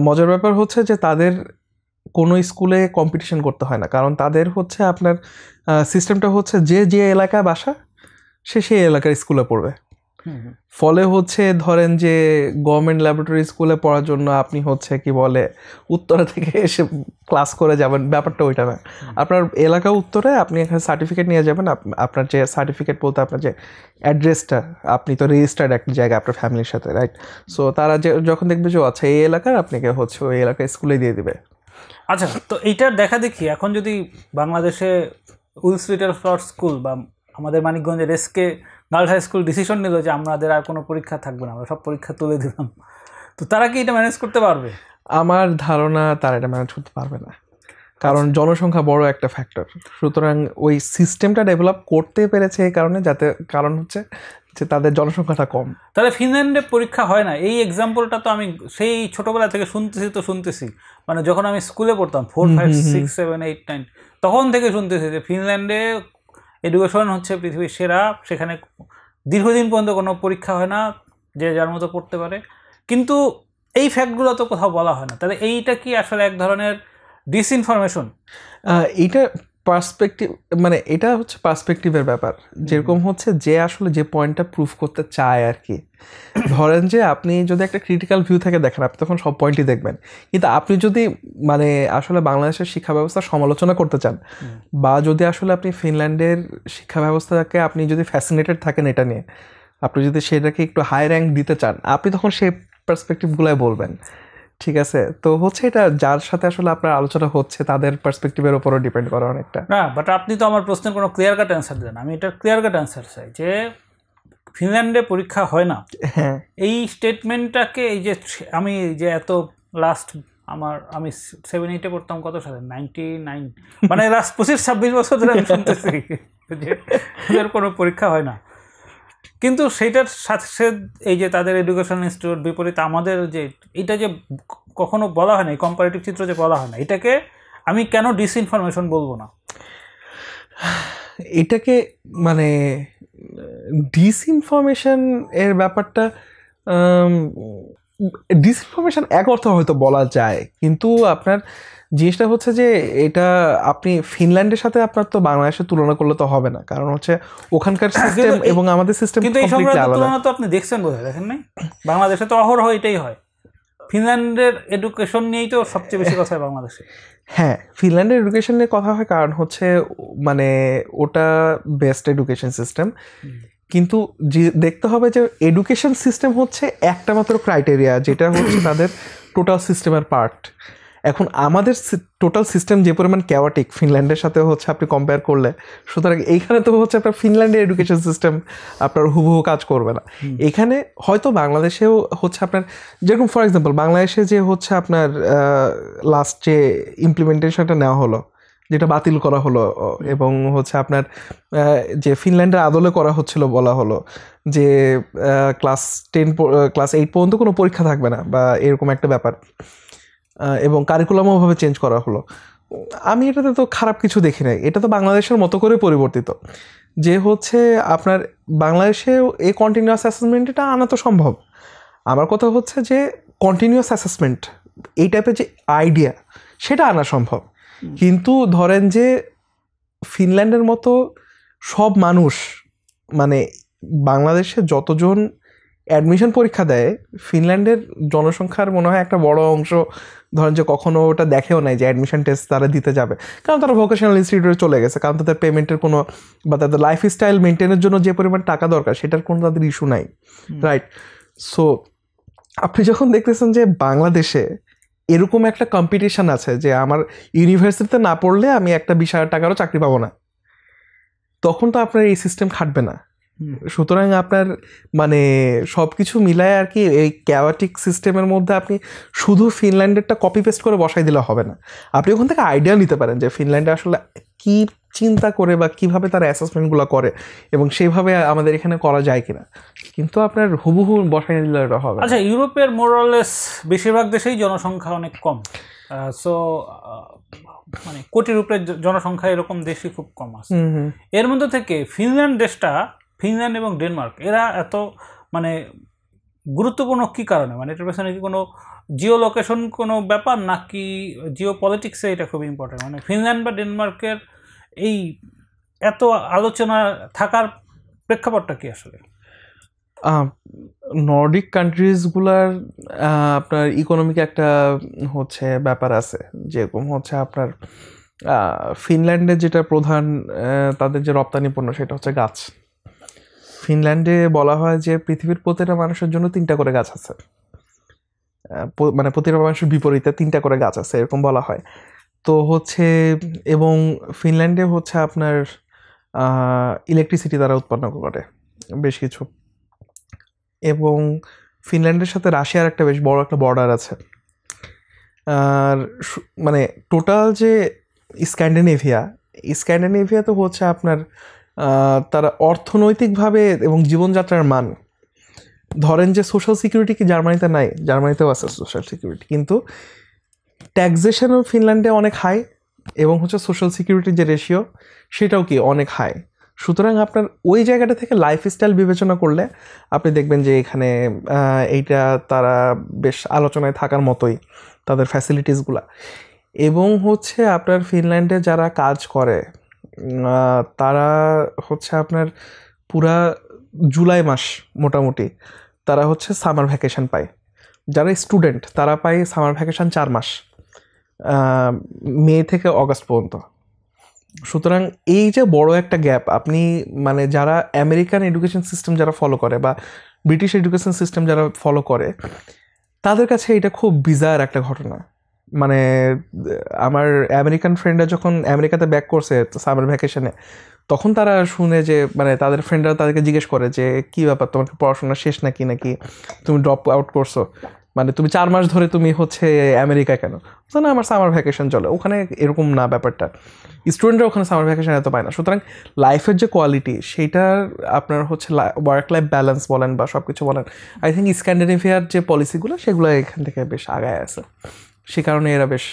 মজার ব্যাপার হচ্ছে যে তাদের কোনো স্কুলে কম্পিটিশন করতে হয় না, কারণ তাদের হচ্ছে আপনার সিস্টেমটা হচ্ছে যে এলাকায় বাসা সে সেই এলাকার স্কুলে পড়বে। ফলে হচ্ছে ধরেন যে গভর্নমেন্ট ল্যাবরেটরি স্কুলে পড়ার জন্য আপনি হচ্ছে কি বলে উত্তরা থেকে এসে ক্লাস করে যাবেন, ব্যাপারটা ওইটা না। আপনার এলাকা উত্তরে আপনি এখানে সার্টিফিকেট নিয়ে যাবেন, আপনার যে সার্টিফিকেট বলতে আপনার যে অ্যাড্রেসটা, আপনি তো রেজিস্টার্ড একটা জায়গায় আপনার ফ্যামিলির সাথে, রাইট? সো তারা যে যখন দেখবে যে আচ্ছা এই এলাকার, আপনাকে হচ্ছে ওই এলাকার স্কুলে দিয়ে দিবে। আচ্ছা, তো এইটার দেখা দেখি এখন যদি বাংলাদেশে উইলস লিটল ফ্লাওয়ার স্কুল বা আমাদের মানিকগঞ্জের SK girls high school decision নিল যে আমাদের আর কোনো পরীক্ষা থাকবে না, আমরা সব পরীক্ষা তুলে দিলাম, তো তারা কি এটা ম্যানেজ করতে পারবে? আমার ধারণা তারা এটা ম্যানেজ করতে পারবে না, কারণ জনসংখ্যা বড় একটা ফ্যাক্টর। সুতরাং ওই সিস্টেমটা ডেভেলপ করতে পেরেছে এই কারণে, কারণ হচ্ছে যে তাদের জনসংখ্যাটা কম। তাহলে ফিনল্যান্ডে পরীক্ষা হয় না, এই এক্সাম্পলটা তো আমি সেই ছোটবেলা থেকে শুনতেছি, মানে যখন আমি স্কুলে পড়তাম 4, 5, 6, 7, 8, 9 তখন থেকে শুনতেছি যে ফিনল্যান্ডে এডুকেশন হচ্ছে পৃথিবীর সেরা, সেখানে দীর্ঘদিন পর্যন্ত কোনো পরীক্ষা হয় না, যে যার মতো পড়তে পারে। কিন্তু এই ফ্যাক্টগুলো তো কোথাও বলা হয় না, তাহলে এইটা কি আসলে এক ধরনের ডিসইনফরমেশন? এইটা পার্সপেক্টিভ, মানে এটা হচ্ছে পার্সপেক্টিভের ব্যাপার। যেরকম হচ্ছে যে আসলে যে পয়েন্টটা প্রুফ করতে চায় আর কি। ধরেন যে আপনি যদি একটা ক্রিটিক্যাল ভিউ থেকে দেখেন, আপনি তখন সব পয়েন্টই দেখবেন। কিন্তু আপনি যদি মানে আসলে বাংলাদেশের শিক্ষা ব্যবস্থার সমালোচনা করতে চান, বা যদি আসলে আপনি ফিনল্যান্ডের শিক্ষা ব্যবস্থাকে আপনি যদি ফ্যাসিনেটেড থাকেন এটা নিয়ে, আপনি যদি সেটাকে একটু হাই র্যাঙ্ক দিতে চান, আপনি তখন সেই পার্সপেক্টিভগুলাই বলবেন। ঠিক আছে, তো হচ্ছে এটা যার সাথে আসলে আপনার আলোচনা হচ্ছে তাদের পার্সপেক্টিভের উপরও ডিপেন্ড করে অনেকটা। না, বাট আপনি তো আমার প্রশ্নের কোনো ক্লিয়ার কাট অ্যান্সার দেন, আমি এটা ক্লিয়ার কাট অ্যান্সার চাই যে ফিনল্যান্ডে পরীক্ষা হয় না। হ্যাঁ, এই স্টেটমেন্টটাকে, এই যে আমি যে এত লাস্ট আমি 7-8 পড়তাম, কত সালে, 99, মানে লাস্ট 25-26 বছর ধরে আমি শুনতেছি যে এদের কোনো পরীক্ষা হয় না। কিন্তু সেইটার সাথে এই যে তাদের এডুকেশন ইনস্টিটিউট বিপরীত আমাদের যে এটা যে কখনো বলা হয় না, এই কম্পারেটিভ চিত্র যে বলা হয় না, এটাকে আমি কেন ডিসইনফরমেশন বলবো না? এটাকে মানে ডিসইনফরমেশন এর ব্যাপারটা, ডিসইনফরমেশন এক অর্থে হয়তো বলা যায়, কিন্তু আপনার জিনিসটা হচ্ছে যে এটা আপনি ফিনল্যান্ডের সাথে আপনার তো বাংলাদেশের তুলনা করলে তো হবে না, কারণ হচ্ছে ওখানকার সিস্টেম এবং আমাদের সিস্টেম কিন্তু এই সংক্রান্ত তুলনা তো আপনি দেখছেন বোধহয়, দেখেন নাই? বাংলাদেশে তো অহরহ এটাই হয়, ফিনল্যান্ডের এডুকেশন নিয়েই তো সবচেয়ে বেশি কথা হয় বাংলাদেশে। হ্যাঁ, ফিনল্যান্ডের এডুকেশন নিয়ে কথা হয়, কারণ হচ্ছে মানে ওটা বেস্ট এডুকেশন সিস্টেম। কিন্তু যে দেখতে হবে যে এডুকেশন সিস্টেম হচ্ছে একটা মাত্র ক্রাইটেরিয়া, যেটা হচ্ছে তাদের টোটাল সিস্টেমের পার্ট। এখন আমাদের টোটাল সিস্টেম যে পরিমাণ ক্যাওয়াটিক ফিনল্যান্ডের সাথে হচ্ছে আপনি কম্পেয়ার করলে, সুতরাং এইখানে তো হচ্ছে আপনার ফিনল্যান্ডের এডুকেশন সিস্টেম আপনার হুবহু কাজ করবে না। এখানে হয়তো বাংলাদেশেও হচ্ছে আপনার, যেরকম ফর এক্সাম্পল বাংলাদেশে যে হচ্ছে আপনার লাস্ট যে ইমপ্লিমেন্টেশনটা নেওয়া হলো, যেটা বাতিল করা হলো, এবং হচ্ছে আপনার যে ফিনল্যান্ডের আদলে করা হচ্ছিল, বলা হলো যে ক্লাস 8 পর্যন্ত কোনো পরীক্ষা থাকবে না বা এরকম একটা ব্যাপার, এবং কারিকুলামও ওভাবে চেঞ্জ করা হলো। আমি এটাতে তো খারাপ কিছু দেখি নাই, এটা তো বাংলাদেশের মতো করে পরিবর্তিত, যে হচ্ছে আপনার বাংলাদেশেও এই কন্টিনিউয়াস অ্যাসেসমেন্ট এটা আনা তো সম্ভব। আমার কথা হচ্ছে যে কন্টিনিউয়াস অ্যাসেসমেন্ট এই টাইপের যে আইডিয়া, সেটা আনা সম্ভব। কিন্তু ধরেন যে ফিনল্যান্ডের মতো সব মানুষ, মানে বাংলাদেশে যতজন অ্যাডমিশন পরীক্ষা দেয়, ফিনল্যান্ডের জনসংখ্যার মনে হয় একটা বড় অংশ ধরেন যে কখনো ওটা দেখেও নাই যে অ্যাডমিশন টেস্ট তারা দিতে যাবে, কারণ তারা ভোকেশনাল ইনস্টিটিউটে চলে গেছে, কারণ তাদের পেমেন্টের কোনো বা তাদের লাইফস্টাইল মেনটেনের জন্য যে পরিমাণ টাকা দরকার সেটার কোনো তাদের ইস্যু নাই, রাইট? সো আপনি যখন দেখতেছেন যে বাংলাদেশে এরকম একটা কম্পিটিশান আছে যে আমার ইউনিভার্সিটিতে না পড়লে আমি একটা 20,000 টাকারও চাকরি পাবো না, তখন তো আপনার এই সিস্টেম খাটবে না। সুতরাং আপনার মানে সব কিছু মিলায় আর কি, এই ক্যাওয়াটিক সিস্টেমের মধ্যে আপনি শুধু ফিনল্যান্ডেরটা কপি পেস্ট করে বসাই দিলে হবে না। আপনি ওখান থেকে আইডিয়া নিতে পারেন যে ফিনল্যান্ডে আসলে কি চিন্তা করে বা কিভাবে তারা অ্যাসেসমেন্টগুলো করে, এবং সেইভাবে আমাদের এখানে করা যায় কিনা, কিন্তু আপনার হুবহু বসাই দিলে এটা হবে। আচ্ছা, ইউরোপের মোরালেস বেশিরভাগ দেশেই জনসংখ্যা অনেক কম, সো মানে কোটির উপরে জনসংখ্যা এরকম দেশই খুব কম আছে। এর মধ্যে থেকে ফিনল্যান্ড এবং ডেনমার্ক এরা এত মানে গুরুত্বপূর্ণ কি কারণে, মানে এটার পেছনে কি কোনো জিও লোকেশন কোনো ব্যাপার, নাকি জিও পলিটিক্সে এটা খুব ইম্পর্টেন্ট? মানে ফিনল্যান্ড বা ডেনমার্কের এই এত আলোচনা থাকার প্রেক্ষাপটটা কি আসলে? নর্ডিক কান্ট্রিজগুলার আপনার ইকোনমিক একটা হচ্ছে ব্যাপার আছে, যেরকম হচ্ছে আপনার ফিনল্যান্ডের যেটা প্রধান তাদের যে রপ্তানি পণ্য সেটা হচ্ছে গাছ। ফিনল্যান্ডে বলা হয় যে পৃথিবীর প্রতিটা মানুষের জন্য 3টা করে গাছ আছে, মানে প্রতিটা মানুষের বিপরীতে 3টা করে গাছ আছে এরকম বলা হয়। তো হচ্ছে এবং ফিনল্যান্ডে হচ্ছে আপনার ইলেকট্রিসিটি তারা উৎপন্ন করে বেশ কিছু, এবং ফিনল্যান্ডের সাথে রাশিয়ার একটা বেশ বড় একটা বর্ডার আছে। আর মানে টোটাল যে স্ক্যান্ডিনেভিয়া তো হচ্ছে আপনার তারা অর্থনৈতিকভাবে এবং জীবনযাত্রার মান, ধরেন যে সোশ্যাল সিকিউরিটি কি জার্মানিতে নাই, জার্মানিতেও আছে সোশ্যাল সিকিউরিটি, কিন্তু ট্যাক্সেশনও ফিনল্যান্ডে অনেক হাই এবং হচ্ছে সোশ্যাল সিকিউরিটির যে রেশিও সেটাও কি অনেক হাই। সুতরাং আপনার ওই জায়গাটা থেকে লাইফস্টাইল বিবেচনা করলে আপনি দেখবেন যে এখানে এইটা তারা বেশ আলোচনায় থাকার মতোই তাদের ফ্যাসিলিটিসগুলা। এবং হচ্ছে আপনার ফিনল্যান্ডে যারা কাজ করে তারা হচ্ছে আপনার পুরা জুলাই মাস মোটামুটি তারা হচ্ছে সামার ভ্যাকেশন পায়। যারা স্টুডেন্ট তারা পায় সামার ভ্যাকেশন 4 মাস, মে থেকে অগাস্ট পর্যন্ত। সুতরাং এই যে বড় একটা গ্যাপ, আপনি মানে যারা আমেরিকান এডুকেশন সিস্টেম যারা ফলো করে বা ব্রিটিশ এডুকেশন সিস্টেম যারা ফলো করে তাদের কাছে এটা খুব বিজার একটা ঘটনা। মানে আমার আমেরিকান ফ্রেন্ডরা যখন আমেরিকাতে ব্যাক করছে সামার ভ্যাকেশনে, তখন তারা শুনে যে মানে তাদের ফ্রেন্ডরা তাদেরকে জিজ্ঞেস করে যে কী ব্যাপার, তোমার পড়াশোনা শেষ নাকি, নাকি তুমি ড্রপ আউট করছো, মানে তুমি 4 মাস ধরে তুমি হচ্ছে আমেরিকায় কেন? না, আমার সামার ভ্যাকেশন চলে। ওখানে এরকম না ব্যাপারটা, স্টুডেন্টরা ওখানে সামার ভ্যাকেশন এত পায় না। সুতরাং লাইফের যে কোয়ালিটি সেইটার আপনার হচ্ছে ওয়ার্ক লাইফ ব্যালেন্স বলেন বা সব কিছু বলেন, আই থিঙ্ক স্ক্যান্ডিনেভিয়ার যে পলিসিগুলো সেগুলো এখান থেকে বেশ আগায় আছে, সে কারণে এরা বেশ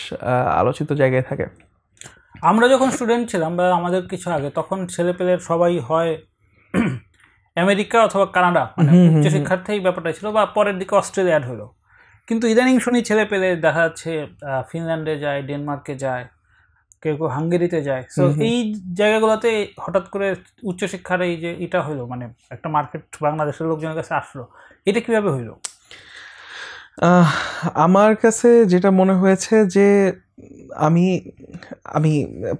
আলোচিত জায়গায় থাকে। আমরা যখন স্টুডেন্ট ছিলাম বা আমাদের কিছু আগে, তখন ছেলেপেলের সবাই হয় আমেরিকা অথবা কানাডা, মানে উচ্চশিক্ষার্থী এই ব্যাপারটা ছিল, বা পরের দিকে অস্ট্রেলিয়া অ্যাড হলো। কিন্তু ইদানিং শুনি ছেলেপেলে দেখা যাচ্ছে ফিনল্যান্ডে যায়, ডেনমার্কে যায়, কেউ কেউ হাঙ্গেরিতে যায়। সো এই জায়গাগুলোতে হঠাৎ করে উচ্চশিক্ষার এই যে এটা হলো, মানে একটা মার্কেট বাংলাদেশের লোকজনের কাছে আসলো, এটা কিভাবে হইলো? আমার কাছে যেটা মনে হয়েছে যে আমি আমি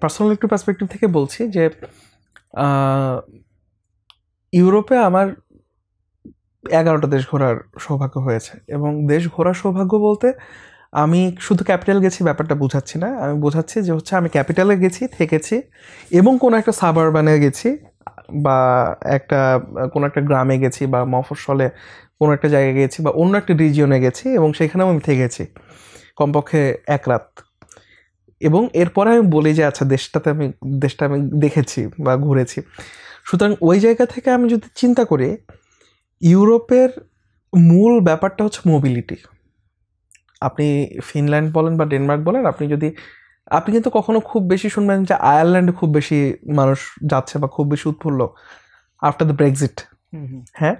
পার্সোনাল একটু পার্সপেক্টিভ থেকে বলছি যে ইউরোপে আমার 11টা দেশ ঘোরার সৌভাগ্য হয়েছে। এবং দেশ ঘোরার সৌভাগ্য বলতে আমি শুধু ক্যাপিটাল গেছি ব্যাপারটা বোঝাচ্ছি না, আমি বোঝাচ্ছি যে হচ্ছে আমি ক্যাপিটালে গেছি, থেকেছি, এবং কোনো একটা সাবারবানে গেছি বা কোনো একটা গ্রামে গেছি বা মফস্বলে কোনো একটা জায়গায় গেছি বা অন্য একটা রিজিয়নে গেছি এবং সেখানেও আমি থেকেছি কমপক্ষে 1 রাত। এবং এরপরে আমি বলি যে আচ্ছা দেশটা আমি দেখেছি বা ঘুরেছি। সুতরাং ওই জায়গা থেকে আমি যদি চিন্তা করি, ইউরোপের মূল ব্যাপারটা হচ্ছে মোবিলিটি। আপনি ফিনল্যান্ড বলেন বা ডেনমার্ক বলেন, আপনি কিন্তু কখনো খুব বেশি শুনবেন যে আয়ারল্যান্ডে খুব বেশি মানুষ যাচ্ছে বা খুব বেশি উৎফুল্ল আফটার দ্য ব্রেক্সিট। হ্যাঁ,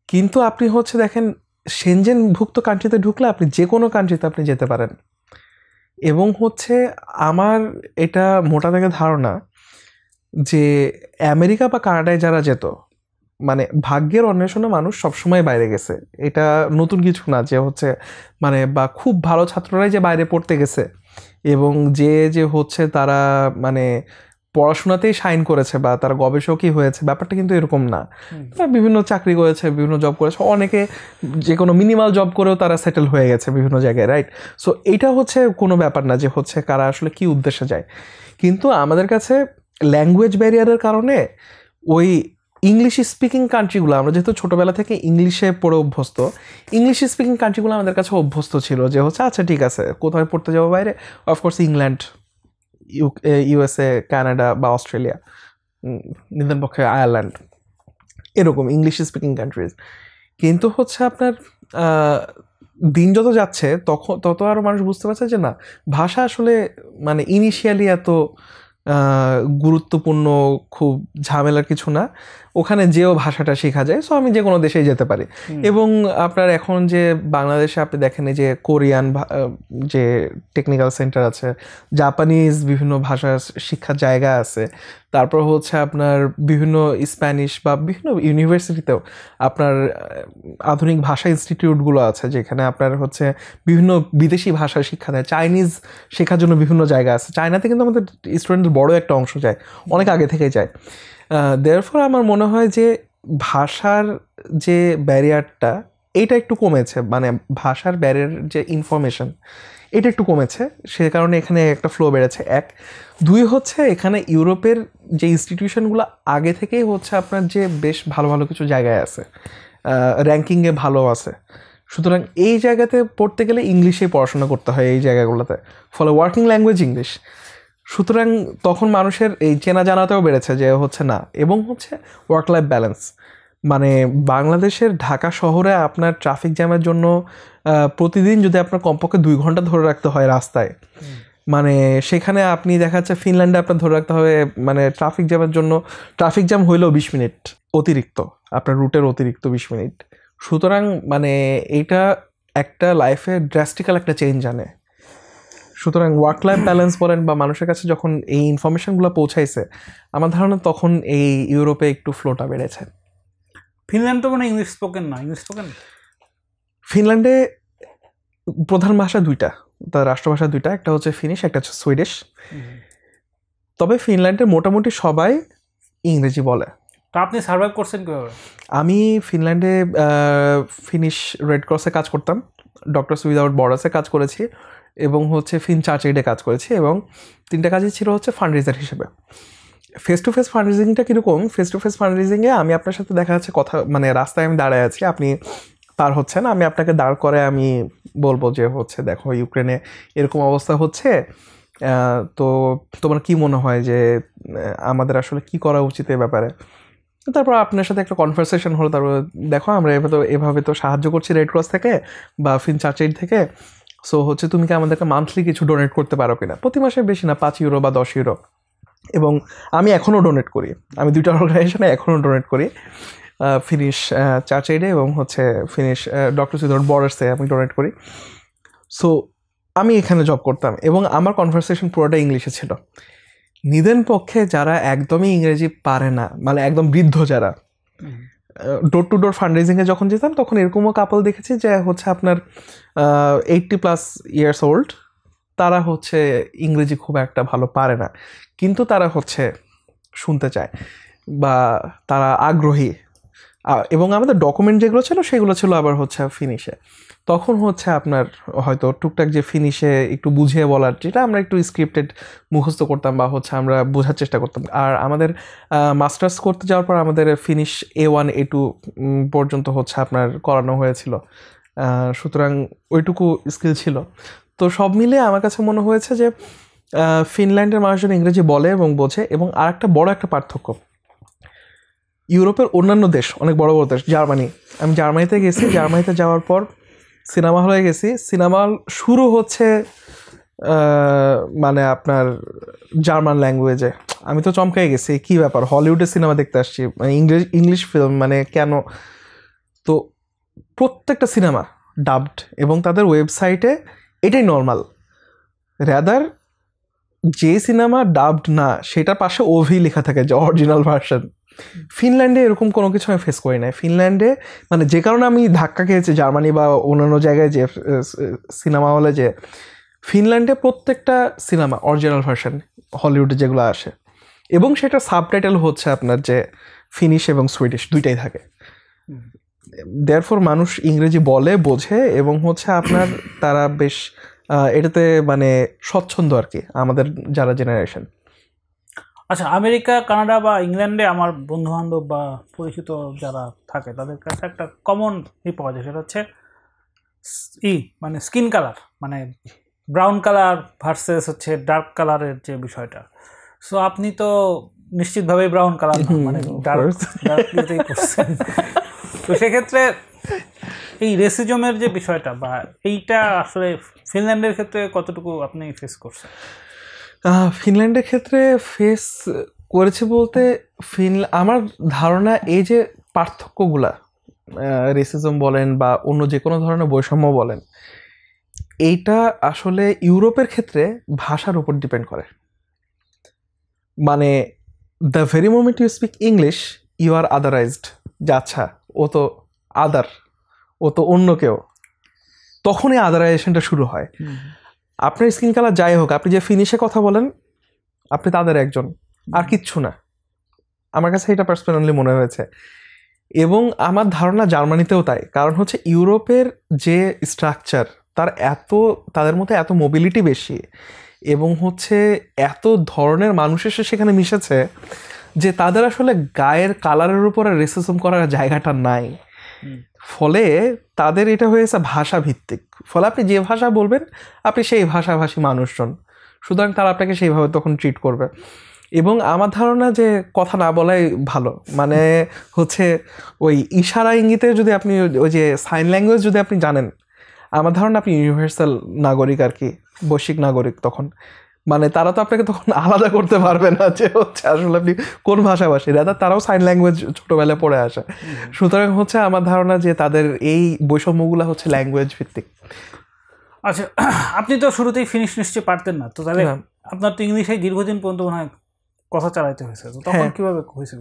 কিন্তু আপনি হচ্ছে দেখেন সেনজেনভুক্ত কান্ট্রিতে ঢুকলে আপনি যে কোনো কান্ট্রিতে আপনি যেতে পারেন। এবং হচ্ছে আমার এটা মোটা দাগে ধারণা যে আমেরিকা বা কানাডায় যারা যেত, মানে ভাগ্যের অন্বেষণে মানুষ সবসময় বাইরে গেছে, এটা নতুন কিছু না যে হচ্ছে মানে বা খুব ভালো ছাত্ররাই যে বাইরে পড়তে গেছে এবং যে হচ্ছে তারা মানে পড়াশোনাতেই শাইন করেছে বা তারা গবেষকই হয়েছে, ব্যাপারটা কিন্তু এরকম না। তারা বিভিন্ন চাকরি করেছে, বিভিন্ন জব করেছে, অনেকে যে কোনো মিনিমাল জব করেও তারা সেটেল হয়ে গেছে বিভিন্ন জায়গায়, রাইট? সো এইটা হচ্ছে কোনো ব্যাপার না যে হচ্ছে কারা আসলে কি উদ্দেশ্যে যায়। কিন্তু আমাদের কাছে ল্যাঙ্গুয়েজ ব্যারিয়ারের কারণে ওই ইংলিশ স্পিকিং কান্ট্রিগুলো, আমরা যেহেতু ছোটোবেলা থেকে ইংলিশে পড়ে অভ্যস্ত, ইংলিশ স্পিকিং কান্ট্রিগুলো আমাদের কাছে অভ্যস্ত ছিল যে হচ্ছে আচ্ছা ঠিক আছে, কোথায় পড়তে যাবো বাইরে, অফকোর্স ইংল্যান্ড, ইউএসএ, কানাডা বা অস্ট্রেলিয়া, নিম্নপক্ষে আয়ারল্যান্ড, এরকম ইংলিশ স্পিকিং কান্ট্রিজ। কিন্তু হচ্ছে আপনার দিন যত যাচ্ছে তত আরও মানুষ বুঝতে পারছে যে না, ভাষা আসলে মানে ইনিশিয়ালি এত গুরুত্বপূর্ণ, খুব ঝামেলার কিছু না, ওখানে যেও ভাষাটা শেখা যায়। সো আমি যে কোনো দেশেই যেতে পারি। এবং আপনার এখন যে বাংলাদেশে আপনি দেখেন যে কোরিয়ান যে টেকনিক্যাল সেন্টার আছে, জাপানিজ বিভিন্ন ভাষা শিক্ষার জায়গা আছে, তারপর হচ্ছে আপনার বিভিন্ন স্প্যানিশ বা বিভিন্ন ইউনিভার্সিটিতেও আপনার আধুনিক ভাষা ইনস্টিটিউটগুলো আছে, যেখানে আপনার হচ্ছে বিভিন্ন বিদেশি ভাষা শিক্ষা দেয়। চাইনিজ শেখার জন্য বিভিন্ন জায়গা আছে। চায়নাতে কিন্তু আমাদের স্টুডেন্টের বড় একটা অংশ যায়, অনেক আগে থেকেই যায়। দেয়ারফর আমার মনে হয় যে ভাষার যে ব্যারিয়ারটা, এটা একটু কমেছে, মানে ভাষার ব্যারিয়ার যে ইনফরমেশন, এটা একটু কমেছে। সে কারণে এখানে একটা ফ্লো বেড়েছে। এক, দুই হচ্ছে এখানে ইউরোপের যে ইনস্টিটিউশনগুলো আগে থেকেই হচ্ছে আপনার যে বেশ ভালো ভালো কিছু জায়গায় আছে, র্যাঙ্কিংয়ে ভালো আছে। সুতরাং এই জায়গাতে পড়তে গেলে ইংলিশেই পড়াশোনা করতে হয় এই জায়গাগুলোতে, ফলে ওয়ার্কিং ল্যাঙ্গুয়েজ ইংলিশ। সুতরাং তখন মানুষের এই চেনা জানাতেও বেড়েছে যে হচ্ছে না। এবং হচ্ছে ওয়ার্ক লাইফ ব্যালেন্স, মানে বাংলাদেশের ঢাকা শহরে আপনার ট্রাফিক জ্যামের জন্য প্রতিদিন যদি আপনার কমপক্ষে 2 ঘন্টা ধরে রাখতে হয় রাস্তায়, মানে সেখানে আপনি দেখা যাচ্ছে ফিনল্যান্ডে আপনার ধরে রাখতে হবে মানে ট্রাফিক জ্যামের জন্য, ট্রাফিক জ্যাম হইলেও 20 মিনিট অতিরিক্ত, আপনার রুটের অতিরিক্ত 20 মিনিট। সুতরাং মানে এটা একটা লাইফে ড্রাস্টিক্যাল একটা চেঞ্জ আনে। সুতরাং ওয়ার্ক লাইফ ব্যালেন্স বলেন বা মানুষের কাছে যখন এই ইনফরমেশনগুলো পৌঁছাইছে, আমার ধারণা তখন এই ইউরোপে একটু ফ্লোটা বেড়েছে। ফিনল্যান্ড তো মানে ইংলিশ স্পোকেন না, ইংলিশ স্পোকেন। ফিনল্যান্ডে প্রধান ভাষা 2টা, তার রাষ্ট্রভাষা 2টা, একটা হচ্ছে ফিনিশ, একটা হচ্ছে সুইডিশ। তবে ফিনল্যান্ডের মোটামুটি সবাই ইংরেজি বলে। তো আপনি সার্ভাইভ করছেন কীভাবে? আমি ফিনল্যান্ডে ফিনিশ রেড ক্রসে কাজ করতাম, ডক্টরস উইদাউট বর্ডার্সে কাজ করেছি, এবং হচ্ছে ফিন চার্চ এইডে কাজ করেছি, এবং 3টা কাজই ছিল হচ্ছে ফান্ডরেজার হিসেবে। ফেস টু ফেস ফান্ডরেজিংটা কীরকম? ফেস টু ফেস ফান্ডরেজিংয়ে আমি আপনার সাথে দেখা যাচ্ছে কথা, মানে রাস্তায় আমি দাঁড়ায় আছি, আপনি পার হচ্ছেন, আমি আপনাকে দাঁড় করে আমি বলবো যে হচ্ছে দেখো ইউক্রেনে এরকম অবস্থা হচ্ছে, তো তোমার কি মনে হয় যে আমাদের আসলে কি করা উচিত এ ব্যাপারে। তারপর আপনার সাথে একটা কনভারসেশন হলো, তারপর দেখো আমরা এভাবে তো সাহায্য করছি রেড ক্রস থেকে বা ফিন চার্চ এইড থেকে, সো হচ্ছে তুমি কি আমাদেরকে মান্থলি কিছু ডোনেট করতে পারো কিনা, প্রতি মাসে বেশি না, 5 ইউরো বা 10 ইউরো। এবং আমি এখনও ডোনেট করি, আমি 2টা অর্গানাইজেশনে এখনও ডোনেট করি, ফিনিশ চার্চ এইডে এবং হচ্ছে ফিনিশ ডক্টরস উইদাউট বর্ডার্সে আমি ডোনেট করি। সো আমি এখানে জব করতাম এবং আমার কনভারসেশন পুরোটা ইংলিশে ছিল। নিদেন পক্ষে যারা একদমই ইংরেজি পারে না, মানে একদম বৃদ্ধ যারা, ডোর টু ডোর ফান্ডরেজিংয়ে যখন যেতাম তখন এরকমও কাপল দেখেছি যে হচ্ছে আপনার 80+ ইয়ার্স ওল্ড, তারা হচ্ছে ইংরেজি খুব একটা ভালো পারে না, কিন্তু তারা হচ্ছে শুনতে চায় বা তারা আগ্রহী। এবং আমাদের ডকুমেন্ট যেগুলো ছিল সেগুলো ছিল আবার হচ্ছে ফিনিশে। তখন হচ্ছে আপনার হয়তো টুকটাক যে ফিনিশে একটু বুঝিয়ে বলার, যেটা আমরা একটু স্ক্রিপ্টেড মুখস্থ করতাম বা হচ্ছে আমরা বোঝার চেষ্টা করতাম। আর আমাদের মাস্টার্স করতে যাওয়ার পর আমাদের ফিনিশ A1 A2 পর্যন্ত হচ্ছে আপনার করানো হয়েছিল, সুতরাং ওইটুকু স্কিল ছিল। তো সব মিলে আমার কাছে মনে হয়েছে যে ফিনল্যান্ডের মানুষজন ইংরেজি বলে এবং বোঝে। এবং আর একটা বড় একটা পার্থক্য, ইউরোপের অন্যান্য দেশ, অনেক বড় বড় দেশ, জার্মানি, আমি জার্মানিতে গেছি, জার্মানিতে যাওয়ার পর সিনেমা হলে গেছি, সিনেমা শুরু হচ্ছে মানে আপনার জার্মান ল্যাঙ্গুয়েজে। আমি তো চমকাই গেছি, কী ব্যাপার, হলিউডের সিনেমা দেখতে আসছি, মানে ইংলিশ ফিল্ম, মানে কেন? তো প্রত্যেকটা সিনেমা ডাবড, এবং তাদের ওয়েবসাইটে এটাই নর্মাল। রাদার যে সিনেমা ডাবড না সেটার পাশে ওভি লেখা থাকে, যে অরিজিনাল ভার্সন। ফিনল্যান্ডে এরকম কোনো কিছু আমি ফেস করি নাই। ফিনল্যান্ডে মানে যে কারণে আমি ধাক্কা খেয়েছি জার্মানি বা অন্যান্য জায়গায় যে সিনেমা হলে, যে ফিনল্যান্ডে প্রত্যেকটা সিনেমা অরিজিনাল ভার্সন হলিউডে যেগুলো আসে, এবং সেটা সাবটাইটেল হচ্ছে আপনার যে ফিনিশ এবং সুইডিশ দুইটাই থাকে। দেয়ারফর মানুষ ইংরেজি বলে, বোঝে, এবং হচ্ছে আপনার তারা বেশ এটাতে মানে স্বচ্ছন্দ আর কি, আমাদের যারা জেনারেশন। আচ্ছা, আমেরিকা, কানাডা বা ইংল্যান্ডে আমার বন্ধু বান্ধব বা পরিচিত যারা থাকে তাদের কাছে একটা কমন পাওয়া যায়, সেটা হচ্ছে মানে স্কিন কালার, মানে ব্রাউন কালার ভার্সেস হচ্ছে ডার্ক কালারের যে বিষয়টা। সো আপনি তো নিশ্চিতভাবেই ব্রাউন কালার, মানে ডার্কই করছেন। তো সেক্ষেত্রে এই রেসিজমের যে বিষয়টা বা এইটা আসলে ফিনল্যান্ডের ক্ষেত্রে কতটুকু আপনি ফেস করছেন? ফিনল্যান্ডের ক্ষেত্রে ফেস করেছে বলতে আমার ধারণা এই যে পার্থক্যগুলা, রেসিজম বলেন বা অন্য যে কোনো ধরনের বৈষম্য বলেন, এইটা আসলে ইউরোপের ক্ষেত্রে ভাষার উপর ডিপেন্ড করে। মানে the very moment you speak English you are otherized, যে আচ্ছা ও তো আদার, ও তো অন্য কেউ, তখনই আদারাইজেশনটা শুরু হয়। আপনার স্কিন কালার যাই হোক, আপনি যে ফিনিশে কথা বলেন আপনি তাদের একজন, আর কিচ্ছু না। আমার কাছে এটা পার্সোনালি মনে হয়েছে, এবং আমার ধারণা জার্মানিতেও তাই। কারণ হচ্ছে ইউরোপের যে স্ট্রাকচার, তাদের মধ্যে এত মোবিলিটি বেশি, এবং হচ্ছে এত ধরনের মানুষ এসে সেখানে মিশেছে যে তাদের আসলে গায়ের কালারের উপর রেসিজম করার জায়গাটা নাই। ফলে তাদের এটা হয়েছে ভাষা ভিত্তিক। ফলে আপনি যে ভাষা বলবেন আপনি সেই ভাষাভাষী মানুষজন, সুতরাং তারা আপনাকে সেইভাবে তখন ট্রিট করবে। এবং আমার ধারণা যে কথা না বলাই ভালো, মানে হচ্ছে ওই ইশারা ইঙ্গিতে যদি আপনি ওই যে সাইন ল্যাঙ্গুয়েজ যদি আপনি জানেন, আমার ধারণা আপনি ইউনিভার্সাল নাগরিক আর কি, বৈশ্বিক নাগরিক। তখন মানে তারা তো আপনাকে তখন আলাদা করতে পারবে না যে হচ্ছে আসলে আপনি কোন ভাষাভাষী, তারাও সাইন ল্যাঙ্গুয়েজ ছোটবেলায় পড়ে আসে। সুতরাং হচ্ছে আমার ধারণা যে তাদের এই বৈষম্যগুলো হচ্ছে ল্যাঙ্গুয়েজ ভিত্তিক। আচ্ছা, আপনি তো শুরুতেই ফিনিশ নিশ্চয়ই পারতেন না, তো তাহলে আপনার তো ইংলিশে দীর্ঘদিন পর্যন্ত মনে হয় কথা চালাইতে হয়েছে, তো তখন কিভাবে হয়েছিল?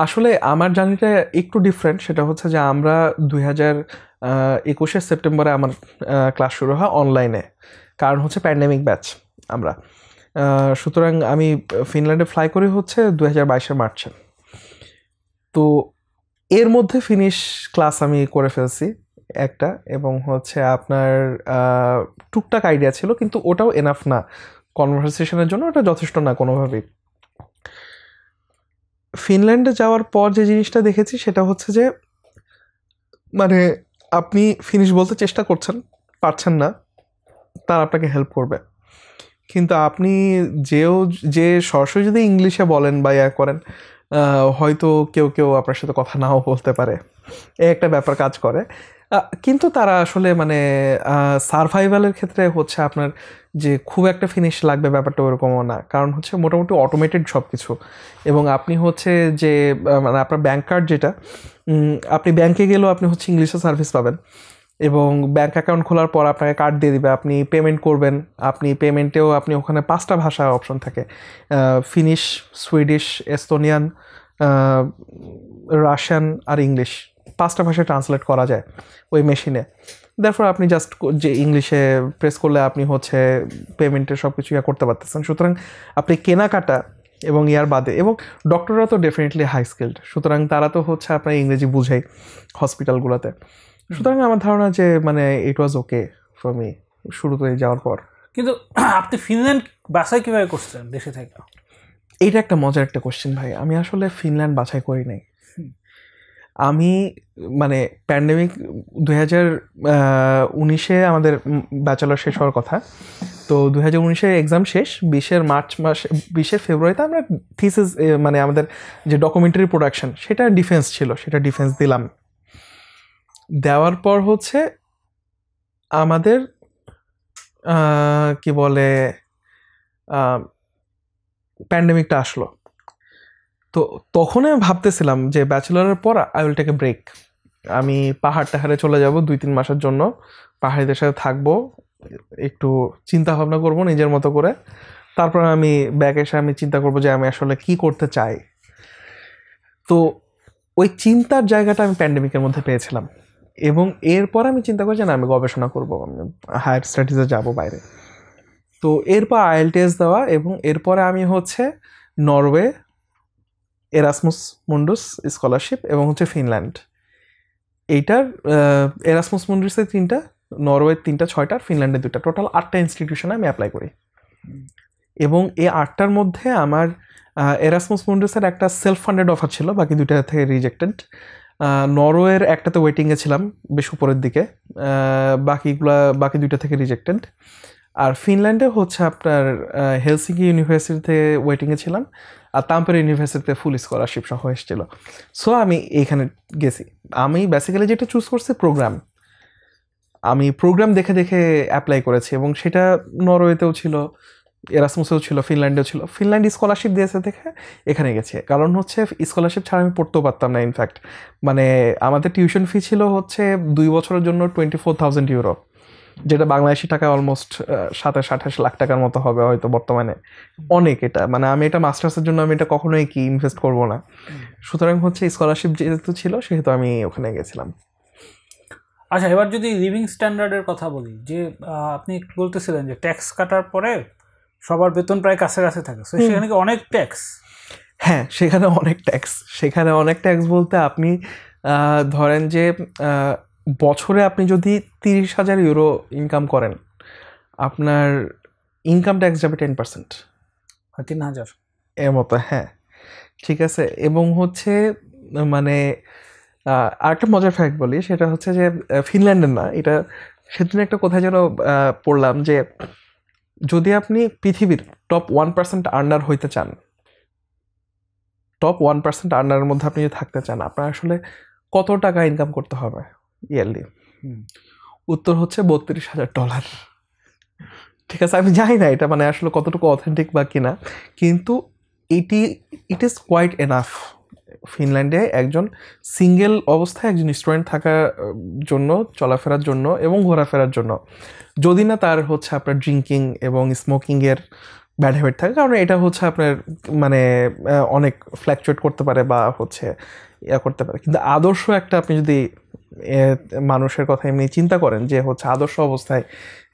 আসলে আমার জার্নিটা একটু ডিফারেন্ট। সেটা হচ্ছে যে আমরা 2021 সেপ্টেম্বরে আমার ক্লাস শুরু হয় অনলাইনে, কারণ হচ্ছে প্যান্ডেমিক ব্যাচ আমরা। সুতরাং আমি ফিনল্যান্ডে ফ্লাই করি হচ্ছে 2022 মার্চে। তো এর মধ্যে ফিনিশ ক্লাস আমি করে ফেলছি একটা, এবং হচ্ছে আপনার টুকটাক আইডিয়া ছিল, কিন্তু ওটাও এনাফ না কনভারসেশনের জন্য, ওটা যথেষ্ট না কোনোভাবেই। ফিনল্যান্ডে যাওয়ার পর যে জিনিসটা দেখেছি সেটা হচ্ছে যে মানে আপনি ফিনিশ বলতে চেষ্টা করছেন, পারছেন না, তারা আপনাকে হেল্প করবে। কিন্তু আপনি যে সরাসরি যদি ইংলিশে বলেন বা ইয়া করেন, হয়তো কেউ আপনার সাথে কথা নাও বলতে পারে, এই একটা ব্যাপার কাজ করে। কিন্তু তারা আসলে মানে সারভাইভালের ক্ষেত্রে হচ্ছে আপনার যে খুব একটা ফিনিশ লাগবে ব্যাপারটা ওরকমও না, কারণ হচ্ছে মোটামুটি অটোমেটেড সব কিছু। এবং আপনি হচ্ছে যে মানে আপনার ব্যাংক কার্ড যেটা, আপনি ব্যাংকে গেলেও আপনি হচ্ছে ইংলিশে সার্ভিস পাবেন, এবং ব্যাংক অ্যাকাউন্ট খোলার পর আপনাকে কার্ড দিয়ে দিবে, আপনি পেমেন্ট করবেন। আপনি পেমেন্টেও আপনি ওখানে 5টা ভাষা অপশন থাকে, ফিনিশ, সুইডিশ, এস্তোনিয়ান, রাশিয়ান আর ইংলিশ, 5টা ভাষায় ট্রান্সলেট করা যায় ওই মেশিনে। তারপর আপনি জাস্ট যে ইংলিশে প্রেস করলে আপনি হচ্ছে পেমেন্টের সব কিছু করতে পারতেছেন। সুতরাং আপনি কেনাকাটা এবং ইয়ার বাদে, এবং ডক্টররা তো ডেফিনেটলি হাই স্কিল্ড, সুতরাং তারা তো হচ্ছে আপনার ইংরেজি বুঝেই হসপিটালগুলোতে। সুতরাং আমার ধারণা যে মানে ইট ওয়াজ ওকে ফর মি শুরুতে যাওয়ার পর। কিন্তু আপনি ফিনল্যান্ড বাছাই কীভাবে করছেন দেশে থেকে? এইটা একটা মজার একটা কোশ্চেন ভাই। আমি আসলে ফিনল্যান্ড বাছাই করি নাই। আমি মানে প্যান্ডেমিক 2019 আমাদের ব্যাচেলর শেষ হওয়ার কথা, তো 2019 এক্সাম শেষ, 20 ফেব্রুয়ারিতে আমরা থিসিস মানে আমাদের যে ডকুমেন্টারি প্রোডাকশন সেটা ডিফেন্স ছিল, সেটা ডিফেন্স দিলাম। দেওয়ার পর হচ্ছে আমাদের কি বলে প্যান্ডেমিকটা আসলো। তো তখন আমি ভাবতেছিলাম যে ব্যাচেলরের পর I will take a break, আমি টাহাড়ে চলে যাব 2-3 মাসের জন্য, পাহাড়িদের সাথে থাকবো, একটু চিন্তা ভাবনা করব নিজের মতো করে, তারপর আমি ব্যাক এসে আমি চিন্তা করব যে আমি আসলে কি করতে চাই। তো ওই চিন্তার জায়গাটা আমি প্যান্ডেমিকের মধ্যে পেয়েছিলাম, এবং এরপর আমি চিন্তা করছি না আমি গবেষণা করব, আমি হায়ার স্টাডিজে যাব বাইরে। তো এরপর IELTS দেওয়া, এবং এরপরে আমি হচ্ছে নরওয়ে, এরাসমুস মুন্ডুস স্কলারশিপ, এবং হচ্ছে ফিনল্যান্ড। এইটার এরাসমুস মুন্ডুসের 3টা, নরওয়ের 3টা, 6টা, ফিনল্যান্ডের 2টা, টোটাল 8টা ইনস্টিটিউশনে আমি অ্যাপ্লাই করি। এবং এই 8টার মধ্যে আমার এরাসমুস মুন্ডুসের একটা সেলফ ফান্ডেড অফার ছিল, বাকি 2টা থেকে রিজেক্টেড। নরওয়ের একটাতে ওয়েটিংয়ে ছিলাম বেশ উপরের দিকে, বাকি 2টা থেকে রিজেক্টেড। আর ফিনল্যান্ডে হচ্ছে আপনার হেলসিঙ্কি ইউনিভার্সিটিতে ওয়েটিংয়ে ছিলাম, আর তাম্পেরে ইউনিভার্সিটিতে ফুল স্কলারশিপ সহ এসেছিল। সো আমি এইখানে গেছি। আমি বেসিক্যালি যেটা চুজ করছি প্রোগ্রাম, আমি প্রোগ্রাম দেখে দেখে অ্যাপ্লাই করেছি, এবং সেটা নরওয়েতেও ছিল, এরাসমাসেও ছিল, ফিনল্যান্ডেও ছিল। ফিনল্যান্ড স্কলারশিপ দিয়েছে দেখে এখানে গেছে, কারণ হচ্ছে স্কলারশিপ ছাড়া আমি পড়তেও পারতাম না। ইনফ্যাক্ট মানে আমাদের টিউশন ফি ছিল হচ্ছে 2 বছরের জন্য 24,000 ইউরো, যেটা বাংলাদেশি টাকায় অলমোস্ট 27-28 লাখ টাকার মতো হবে হয়তো বর্তমানে। অনেক এটা, মানে আমি এটা মাস্টার্সের জন্য আমি এটা কখনোই কি ইনভেস্ট করবো না। সুতরাং হচ্ছে স্কলারশিপ যেহেতু ছিল সেহেতু আমি ওখানে গেছিলাম। আচ্ছা, এবার যদি লিভিং স্ট্যান্ডার্ডের কথা বলি, যে আপনি বলতেছিলেন যে ট্যাক্স কাটার পরে সবার বেতন প্রায় কাছাকাছি থাকে, তো সেখানে কি অনেক ট্যাক্স? হ্যাঁ, সেখানে অনেক ট্যাক্স। সেখানে অনেক ট্যাক্স বলতে আপনি ধরেন যে বছরে আপনি যদি 30,000 ইউরো ইনকাম করেন, আপনার ইনকাম ট্যাক্স যাবে 10%। 3,000 এর মতো, হ্যাঁ, ঠিক আছে। এবং হচ্ছে মানে আরেকটা মজার ফ্যাক্ট বলি, সেটা হচ্ছে যে ফিনল্যান্ডের না, এটা সেদিন একটা কোথায় যেন পড়লাম যে যদি আপনি পৃথিবীর টপ 1% আর্নার হইতে চান, টপ 1% আর্নারের মধ্যে আপনি যদি থাকতে চান, আপনার আসলে কত টাকা ইনকাম করতে হবে ইয়ারলি? উত্তর হচ্ছে $32,000। ঠিক আছে, আমি জানি না এটা মানে আসলে কতটুকু অথেন্টিক বা কিনা, কিন্তু ইট ইজ কোয়াইট এনাফ ফিনল্যান্ডে একজন সিঙ্গেল অবস্থায় একজন স্টুডেন্ট থাকার জন্য, চলাফেরার জন্য এবং ঘোরাফেরার জন্য, যদি না তার হচ্ছে আপনার ড্রিঙ্কিং এবং স্মোকিংয়ের ব্যাড হ্যাবিট থাকে। কারণ এটা হচ্ছে আপনার মানে অনেক ফ্ল্যাকচুয়েট করতে পারে বা হচ্ছে ইয়া করতে পারে। কিন্তু আদর্শ একটা আপনি যদি মানুষের কথা এমনি চিন্তা করেন যে হচ্ছে আদর্শ অবস্থায়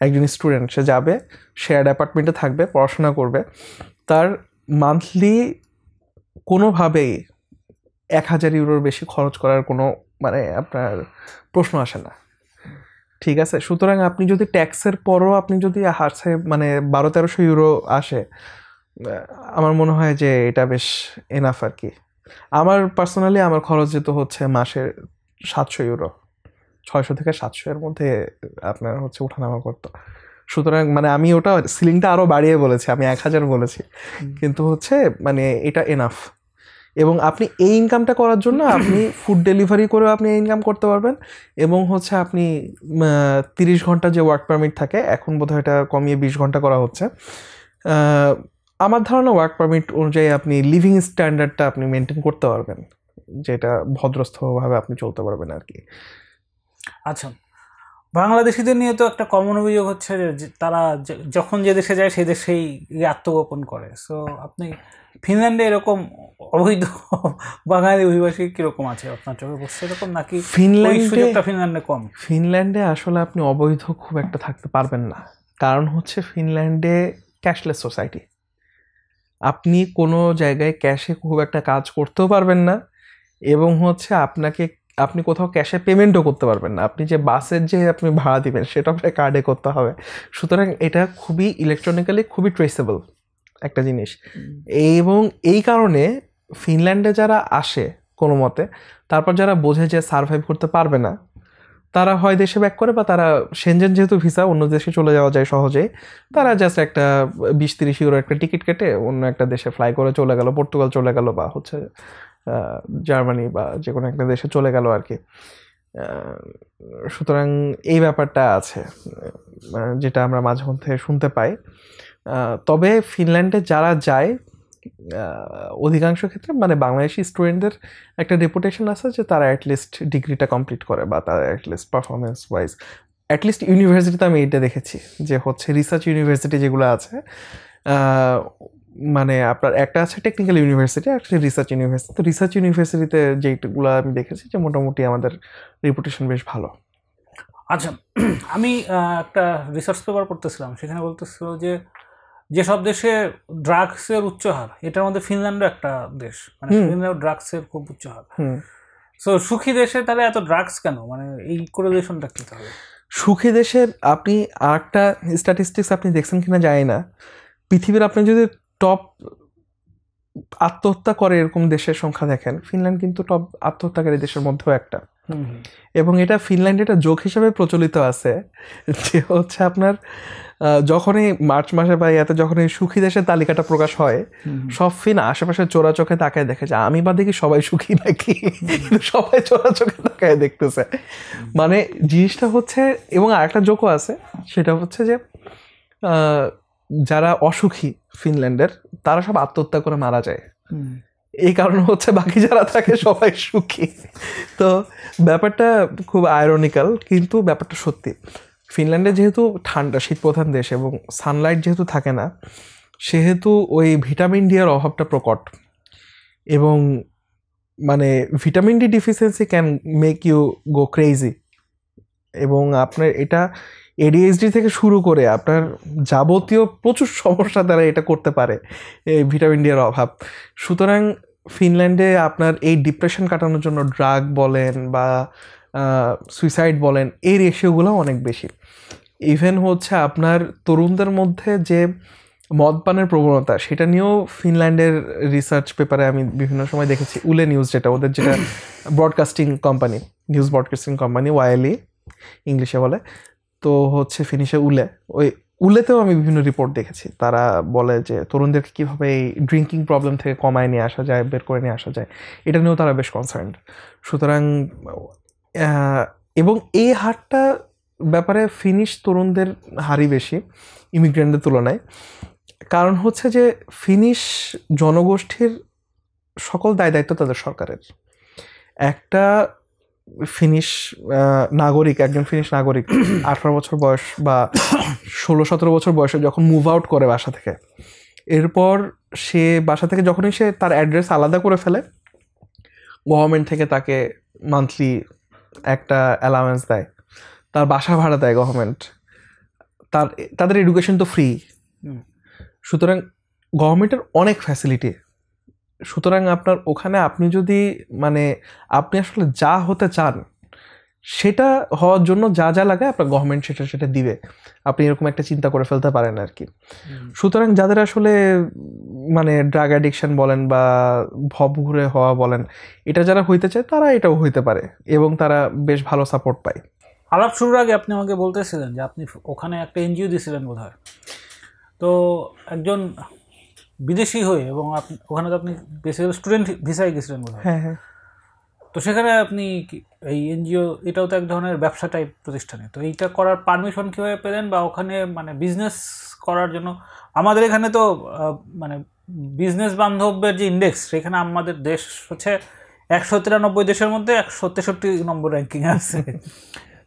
একজন স্টুডেন্ট সে যাবে, শেয়ার্ড অ্যাপার্টমেন্টে থাকবে, পড়াশোনা করবে, তার মান্থলি কোনোভাবেই 1,000 ইউরোর বেশি খরচ করার কোনো মানে আপনার প্রশ্ন আসে না। ঠিক আছে, সুতরাং আপনি যদি ট্যাক্সের পরও আপনি যদি হারছে মানে 1200-1300 ইউরো আসে, আমার মনে হয় যে এটা বেশ এনাফ আর কি। আমার পার্সোনালি আমার খরচ যেত হচ্ছে মাসে 700 ইউরো, 600 থেকে 700 এর মধ্যে আপনার হচ্ছে ওঠানামা করতো। সুতরাং মানে আমি ওটা সিলিংটা আরও বাড়িয়ে বলেছি, আমি 1,000 বলেছি, কিন্তু হচ্ছে মানে এটা এনাফ। এবং আপনি এই ইনকামটা করার জন্য আপনি ফুড ডেলিভারি করেও আপনি ইনকাম করতে পারবেন। এবং হচ্ছে আপনি 30 ঘন্টা যে ওয়ার্ক পারমিট থাকে, এখন বোধহয় এটা কমিয়ে 20 ঘন্টা করা হচ্ছে। আমার ধারণা ওয়ার্ক পারমিট অনুযায়ী আপনি লিভিং স্ট্যান্ডার্ডটা আপনি মেনটেন করতে পারবেন, যেটা ভদ্রস্থভাবে আপনি চলতে পারবেন আর কি। আচ্ছা, বাংলাদেশিদের নিয়ে তো একটা কমন অভিযোগ হচ্ছে যে তারা যখন যে দেশে যায় সেই দেশেই আত্মগোপন করে। সো আপনি ফিনল্যান্ডে এরকম অবৈধ বাঙালি অভিবাসী কিরকম আছে আপনার চোখে পড়ছে এরকম, নাকি ফিনল্যান্ডে কম? ফিনল্যান্ডে আসলে আপনি অবৈধ খুব একটা থাকতে পারবেন না, কারণ হচ্ছে ফিনল্যান্ডে ক্যাশলেস সোসাইটি। আপনি কোনো জায়গায় ক্যাশে খুব একটা কাজ করতেও পারবেন না, এবং হচ্ছে আপনি কোথাও ক্যাশে পেমেন্টও করতে পারবেন না। আপনি যে বাসের যে আপনি ভাড়া দিবেন সেটা আপনার কার্ডে করতে হবে। সুতরাং এটা খুবই ইলেকট্রনিক্যালি খুবই ট্রেসেবল একটা জিনিস। এবং এই কারণে ফিনল্যান্ডে যারা আসে কোনো মতে, তারপর যারা বোঝে যে সার্ভাইভ করতে পারবে না, তারা হয় দেশে ব্যাক করে, বা তারা সেনজেন যেহেতু ভিসা অন্য দেশে চলে যাওয়া যায় সহজেই, তারা জাস্ট একটা 20-30 ইউরো একটা টিকিট কেটে অন্য একটা দেশে ফ্লাই করে চলে গেল, পর্তুগাল চলে গেল, বা হচ্ছে জার্মানি বা যে কোনো একটা দেশে চলে গেল আর কি। সুতরাং এই ব্যাপারটা আছে যেটা আমরা মাঝে মধ্যে শুনতে পাই। তবে ফিনল্যান্ডে যারা যায় অধিকাংশ ক্ষেত্রে মানে বাংলাদেশি স্টুডেন্টদের একটা রেপুটেশন আছে যে তারা অ্যাটলিস্ট ডিগ্রিটা কমপ্লিট করে, বা তারা অ্যাটলিস্ট পারফরমেন্স ওয়াইজ অ্যাটলিস্ট ইউনিভার্সিটিতে আমি এটা দেখেছি যে হচ্ছে রিসার্চ ইউনিভার্সিটি যেগুলো আছে, মানে আপনার একটা আছে টেকনিক্যাল ইউনিভার্সিটি, একটা রিসার্চ ইউনিভার্সিটি। তো রিসার্চ ইউনিভার্সিটিতে যেগুলো আমি দেখেছি যে মোটামুটি আমাদের রেপুটেশন বেশ ভালো। আচ্ছা, আমি একটা রিসার্চ পেপার পড়তেছিলাম, সেখানে বলতেছিল যে যেসব দেশে ড্রাগসের উচ্চ হার, এটার মধ্যে ফিনল্যান্ডও একটা দেশ, মানে ফিনল্যান্ড ড্রাগসের খুব উচ্চ হার। সো সুখী দেশে তাহলে এত ড্রাগস কেন, মানে এই কোরিলেশনটা কি? তাহলে সুখী দেশের আপনি আরেকটা স্ট্যাটিস্টিক্স আপনি দেখছেন কিনা জানি না, পৃথিবীর আপনি যদি টপ আত্মহত্যা করে এরকম দেশের সংখ্যা দেখেন, ফিনল্যান্ড কিন্তু টপ আত্মহত্যাকারী দেশের মধ্যেও একটা। এবং এটা ফিনল্যান্ডে একটা জোক হিসাবে প্রচলিত আছে যে হচ্ছে আপনার যখনই মার্চ মাসে বা ইয়াতে যখন এই সুখী দেশের তালিকাটা প্রকাশ হয়, সব ফিন আশেপাশে চোরা চোখে তাকায় দেখে যে আমি বা দেখি সবাই সুখী নাকি, সবাই চোরা চোখে তাকায় দেখতেছে। মানে জিনিসটা হচ্ছে, এবং আরেকটা জোকও আছে, সেটা হচ্ছে যে যারা অসুখী ফিনল্যান্ডের তারা সব আত্মহত্যা করে মারা যায়। এই কারণে হচ্ছে বাকি যারা থাকে সবাই সুখী। তো ব্যাপারটা খুব আয়রনিক্যাল, কিন্তু ব্যাপারটা সত্যি। ফিনল্যান্ডে যেহেতু ঠান্ডা শীতপ্রধান দেশ এবং সানলাইট যেহেতু থাকে না, সেহেতু ওই ভিটামিন ডি এর অভাবটা প্রকট। এবং মানে vitamin D deficiency can make you go crazy. এবং আপনার এটা এডিএইচডি থেকে শুরু করে আপনার যাবতীয় প্রচুর সমস্যা দ্বারা এটা করতে পারে এই ভিটামিন ডি এর অভাব। সুতরাং ফিনল্যান্ডে আপনার এই ডিপ্রেশন কাটানোর জন্য ড্রাগ বলেন বা সুইসাইড বলেন, এই রেশিওগুলো অনেক বেশি। ইভেন হচ্ছে আপনার তরুণদের মধ্যে যে মদপানের প্রবণতা, সেটা নিয়েও ফিনল্যান্ডের রিসার্চ পেপারে আমি বিভিন্ন সময় দেখেছি। উলে নিউজ, যেটা ওদের যেটা broadcasting company, news broadcasting company, YLE ইংলিশে বলে, তো হচ্ছে ফিনিশে উলে, ওই উলেতেও আমি বিভিন্ন রিপোর্ট দেখেছি। তারা বলে যে তরুণদেরকে কীভাবে এই ড্রিঙ্কিং প্রবলেম থেকে কমায় নিয়ে আসা যায়, বের করে নিয়ে আসা যায়, এটা নিয়েও তারা বেশ কনসার্নড। সুতরাং এবং এই হারটা ব্যাপারে ফিনিশ তরুণদের হারই বেশি ইমিগ্রেন্টদের তুলনায়। কারণ হচ্ছে যে ফিনিশ জনগোষ্ঠীর সকল দায় দায়িত্ব তাদের সরকারের। একটা ফিনিশ নাগরিক, একজন ফিনিশ নাগরিক 18 বছর বয়স বা 16-17 বছর বয়সে যখন মুভ আউট করে বাসা থেকে, এরপর সে বাসা থেকে যখনই সে তার অ্যাড্রেস আলাদা করে ফেলে, গভর্নমেন্ট থেকে তাকে মান্থলি একটা অ্যালাওয়েন্স দেয়, তার বাসা ভাড়া দেয় গভর্নমেন্ট, তাদের এডুকেশন তো ফ্রি। সুতরাং গভর্নমেন্টের অনেক ফ্যাসিলিটি। সুতরাং আপনার ওখানে আপনি যদি মানে আপনি আসলে যা হতে চান সেটা হওয়ার জন্য যা যা লাগে আপনার গভর্নমেন্ট সেটা দিবে। আপনি এরকম একটা চিন্তা করে ফেলতে পারেন আর কি। সুতরাং যাদের আসলে মানে ড্রাগ অ্যাডিকশন বলেন বা ভবঘুরে হওয়া বলেন, এটা যারা হইতে চায় তারা এটাও হইতে পারে এবং তারা বেশ ভালো সাপোর্ট পায়। আলাপ শুরুর আগে আপনি আমাকে বলতেছিলেন যে আপনি ওখানে একটা এনজিও দিয়েছিলেন বোধহয়। তো একজন বিদেশি হয়ে, এবং আপনি ওখানে তো আপনি বেসিক্যালি স্টুডেন্ট ভিসায় গেছিলেন বোধহয়। হ্যাঁ হ্যাঁ। তো সেখানে আপনি এই এনজিও, এটাও তো এক ধরনের ব্যবসা টাইপ প্রতিষ্ঠানে, তো এইটা করার পারমিশন কীভাবে পেলেন? বা ওখানে মানে বিজনেস করার জন্য, আমাদের এখানে তো মানে বিজনেস বান্ধবের যে ইন্ডেক্স, সেখানে আমাদের দেশ হচ্ছে 193 দেশের মধ্যে 163 নম্বর র্যাঙ্কিংয়ে আছে।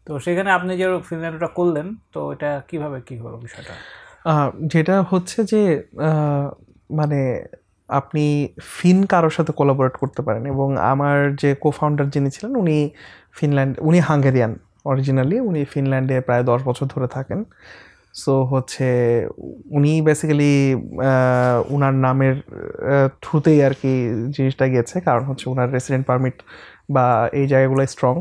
তো সেখানে আপনি যে ফিনল্যান্ডটা করলেন, তো এটা কিভাবে কী হলো বিষয়টা? যেটা হচ্ছে যে মানে আপনি কারোর সাথে কোলাবোরেট করতে পারেন। এবং আমার যে কোফাউন্ডার যিনি ছিলেন, উনি হাঙ্গেরিয়ান অরিজিনালি, উনি ফিনল্যান্ডে প্রায় 10 বছর ধরে থাকেন। সো হচ্ছে উনি বেসিক্যালি উনার নামের থ্রুতেই আর কি জিনিসটা গেছে, কারণ হচ্ছে উনার রেসিডেন্ট পারমিট বা এই জায়গাগুলো স্ট্রং।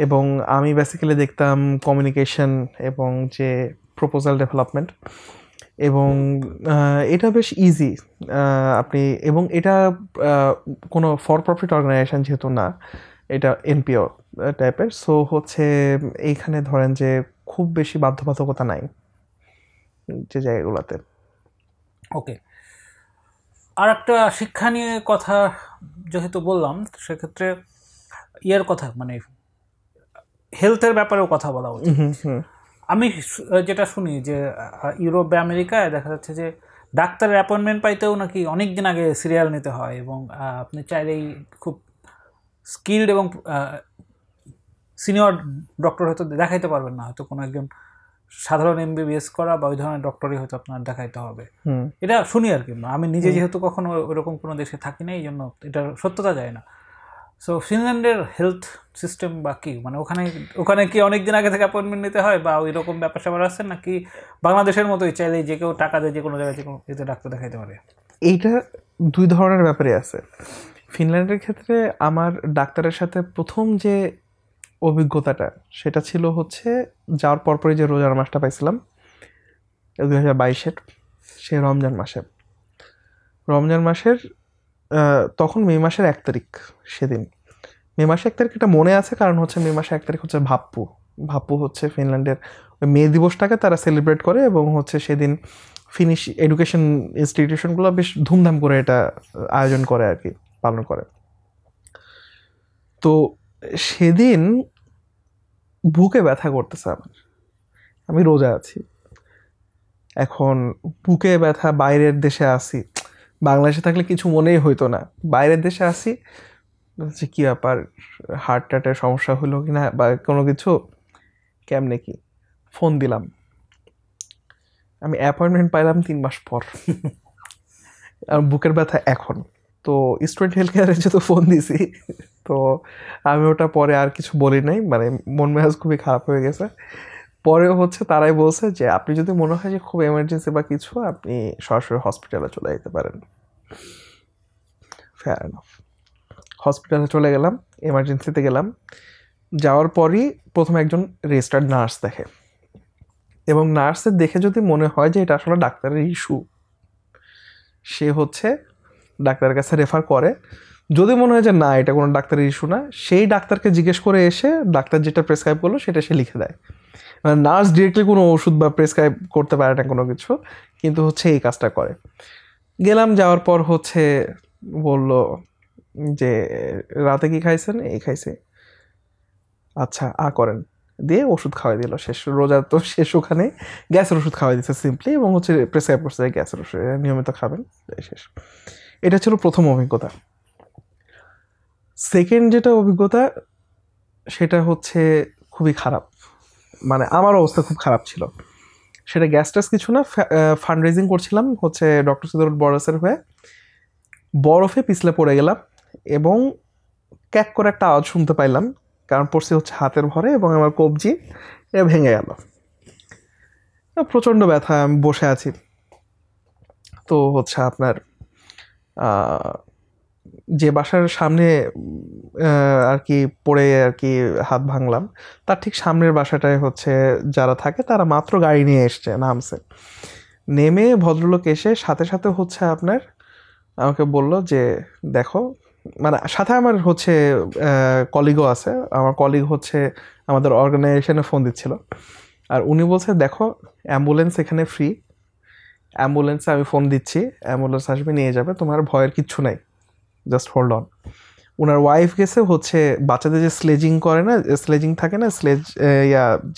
এবং আমি বেসিক্যালি দেখতাম কমিউনিকেশন এবং যে প্রপোজাল ডেভেলপমেন্ট, এবং এটা বেশ ইজি আপনি। এবং এটা কোনো ফর প্রফিট অর্গানাইজেশন যেহেতু না, এটা এনপিও টাইপের। সো হচ্ছে এইখানে ধরেন যে খুব বেশি বাধ্যবাধকতা নাই যে জায়গাগুলোতে। ওকে, আর একটা শিক্ষা নিয়ে কথা যেহেতু বললাম, সেক্ষেত্রে ইয়ের কথা, মানে হেলথের ব্যাপারেও কথা বলা উচিত। আমি যেটা শুনি যে ইউরোপ বা আমেরিকায় দেখা যাচ্ছে যে ডাক্তারের অ্যাপয়েন্টমেন্ট পাইতেও নাকি অনেক দিন আগে সিরিয়াল নিতে হয়, এবং আপনি চাইলেই খুব স্কিলড এবং সিনিয়র ডক্টর হয়তো দেখাইতে পারবেন না, হয়তো কোনো একজন সাধারণ এমবিবিএস করা বা ওই ধরনের ডক্টরই হয়তো আপনার দেখাইতে হবে। এটা শুনি আর কি। আমি নিজে যেহেতু কখনো ওইরকম কোনো দেশে থাকি না, এই জন্য এটার সত্যতা যায় না। সো ফিনল্যান্ডের হেলথ সিস্টেম বা কি, মানে ওখানে কি অনেক দিন আগে থেকে অ্যাপয়েন্টমেন্ট নিতে হয় বা ওই রকম ব্যাপার স্যাপার আছে, নাকি বাংলাদেশের মতোই চাইলেই যে কেউ টাকা দিয়ে যে কোনো জায়গায় যে কোনো ডাক্তার দেখাইতে পারে? এইটা দুই ধরনের ব্যাপারে আছে। ফিনল্যান্ডের ক্ষেত্রে আমার ডাক্তারের সাথে প্রথম যে অভিজ্ঞতাটা সেটা ছিল হচ্ছে যাওয়ার পরপরই যে রোজার মাসটা পাইছিলাম 2022-এর, সে রমজান মাসের তখন মে মাসের 1 তারিখ। সেদিন মে মাসে 1 তারিখ এটা মনে আছে, কারণ হচ্ছে মে মাসে 1 তারিখ হচ্ছে ভাপ্পু হচ্ছে ফিনল্যান্ডের ওই মে দিবসটাকে তারা সেলিব্রেট করে, এবং হচ্ছে সেদিন ফিনিশ এডুকেশন ইনস্টিটিউশনগুলো বেশ ধুমধাম করে এটা আয়োজন করে আর কি, পালন করে। তো সেদিন বুকে ব্যথা করতেছে আমার, আমি রোজা আছি, এখন বুকে ব্যথা, বাইরের দেশে আসি, বাংলাদেশে থাকলে কিছু মনেই হইতো না, বাইরের দেশে আসি যে কী ব্যাপার, হার্ট অ্যাটাকের সমস্যা হলো কি না বা কোনো কিছু, কেমনে কি। ফোন দিলাম, আমি অ্যাপয়েন্টমেন্ট পাইলাম 3 মাস পর, আর বুকের ব্যথা এখন। তো স্টুডেন্ট হেলথ কেয়ারে যেহেতু ফোন দিছি, তো আমি ওটা পরে আর কিছু বলি নাই, মানে মন মেজাজ খুবই খারাপ হয়ে গেছে। পরে হচ্ছে তারাই বলছে যে আপনি যদি মনে হয় যে খুব এমার্জেন্সি বা কিছু, আপনি সরাসরি হসপিটালে চলে যেতে পারেন। ফেয়ার এনাফ, হসপিটালে চলে গেলাম, এমার্জেন্সিতে গেলাম। যাওয়ার পরই প্রথমে একজন রেজিস্টার্ড নার্স দেখে, এবং নার্সের দেখে যদি মনে হয় যে এটা আসলে ডাক্তারের ইস্যু, সে হচ্ছে ডাক্তারের কাছে রেফার করে। যদি মনে হয় যে না এটা কোনো ডাক্তারের ইস্যু না, সেই ডাক্তারকে জিজ্ঞেস করে এসে ডাক্তার যেটা প্রেসক্রাইব করলো সেটা সে লিখে দেয়। মানে নার্স ডিরেক্টলি কোনো ওষুধ বা প্রেসক্রাইব করতে পারে না কোনো কিছু, কিন্তু হচ্ছে এই কাজটা করে। গেলাম, যাওয়ার পর হচ্ছে বলল যে রাতে কি খাইছেন, এই খাইছে, আচ্ছা করেন, দিয়ে ওষুধ খাওয়াই দিল। শেষ, রোজা তো শেষ, ওখানে গ্যাসের ওষুধ খাওয়াই দিচ্ছে সিম্পলি, এবং হচ্ছে প্রেসক্রাইব করছে গ্যাসের ওষুধ নিয়মিত খাবেন, শেষ। এটা ছিল প্রথম অভিজ্ঞতা। সেকেন্ড যেটা অভিজ্ঞতা, সেটা হচ্ছে খুবই খারাপ, মানে আমার অবস্থা খুব খারাপ ছিল। সেটা গ্যাস ট্যাস কিছু না, ফান্ড রেজিং করছিলাম হচ্ছে ডক্টর সিদ্ধার্থ বরাসের হয়ে, বরফে পিছলে পড়ে গেলাম এবং ক্যাক করে একটা আওয়াজ শুনতে পাইলাম, কারণ পড়ছি হচ্ছে হাতের ভরে, এবং আমার কবজি ভেঙে গেল। প্রচণ্ড ব্যথা, আমি বসে আছি। তো হচ্ছে আপনার যে বাসার সামনে আর কি পড়ে আর কি হাত ভাঙলাম, তার ঠিক সামনের বাসাটায় হচ্ছে যারা থাকে তারা মাত্র গাড়ি নিয়ে এসছে, নামছে, নেমে ভদ্রলোক এসে সাথে সাথে হচ্ছে আপনার আমাকে বলল যে দেখো, মানে সাথে আমার হচ্ছে কলিগও আছে, আমার কলিগ হচ্ছে আমাদের অর্গানাইজেশনে ফোন দিচ্ছিল, আর উনি বলছে দেখো অ্যাম্বুলেন্স এখানে ফ্রি, অ্যাম্বুলেন্সে আমি ফোন দিচ্ছি, অ্যাম্বুলেন্স আসবে নিয়ে যাবে, তোমার ভয়ের কিচ্ছু নাই, just hold on. Owner wife গেছে হচ্ছে বাচ্চাদের যে স্লেজিং করে না, স্লেজিং থাকে না, স্লেজ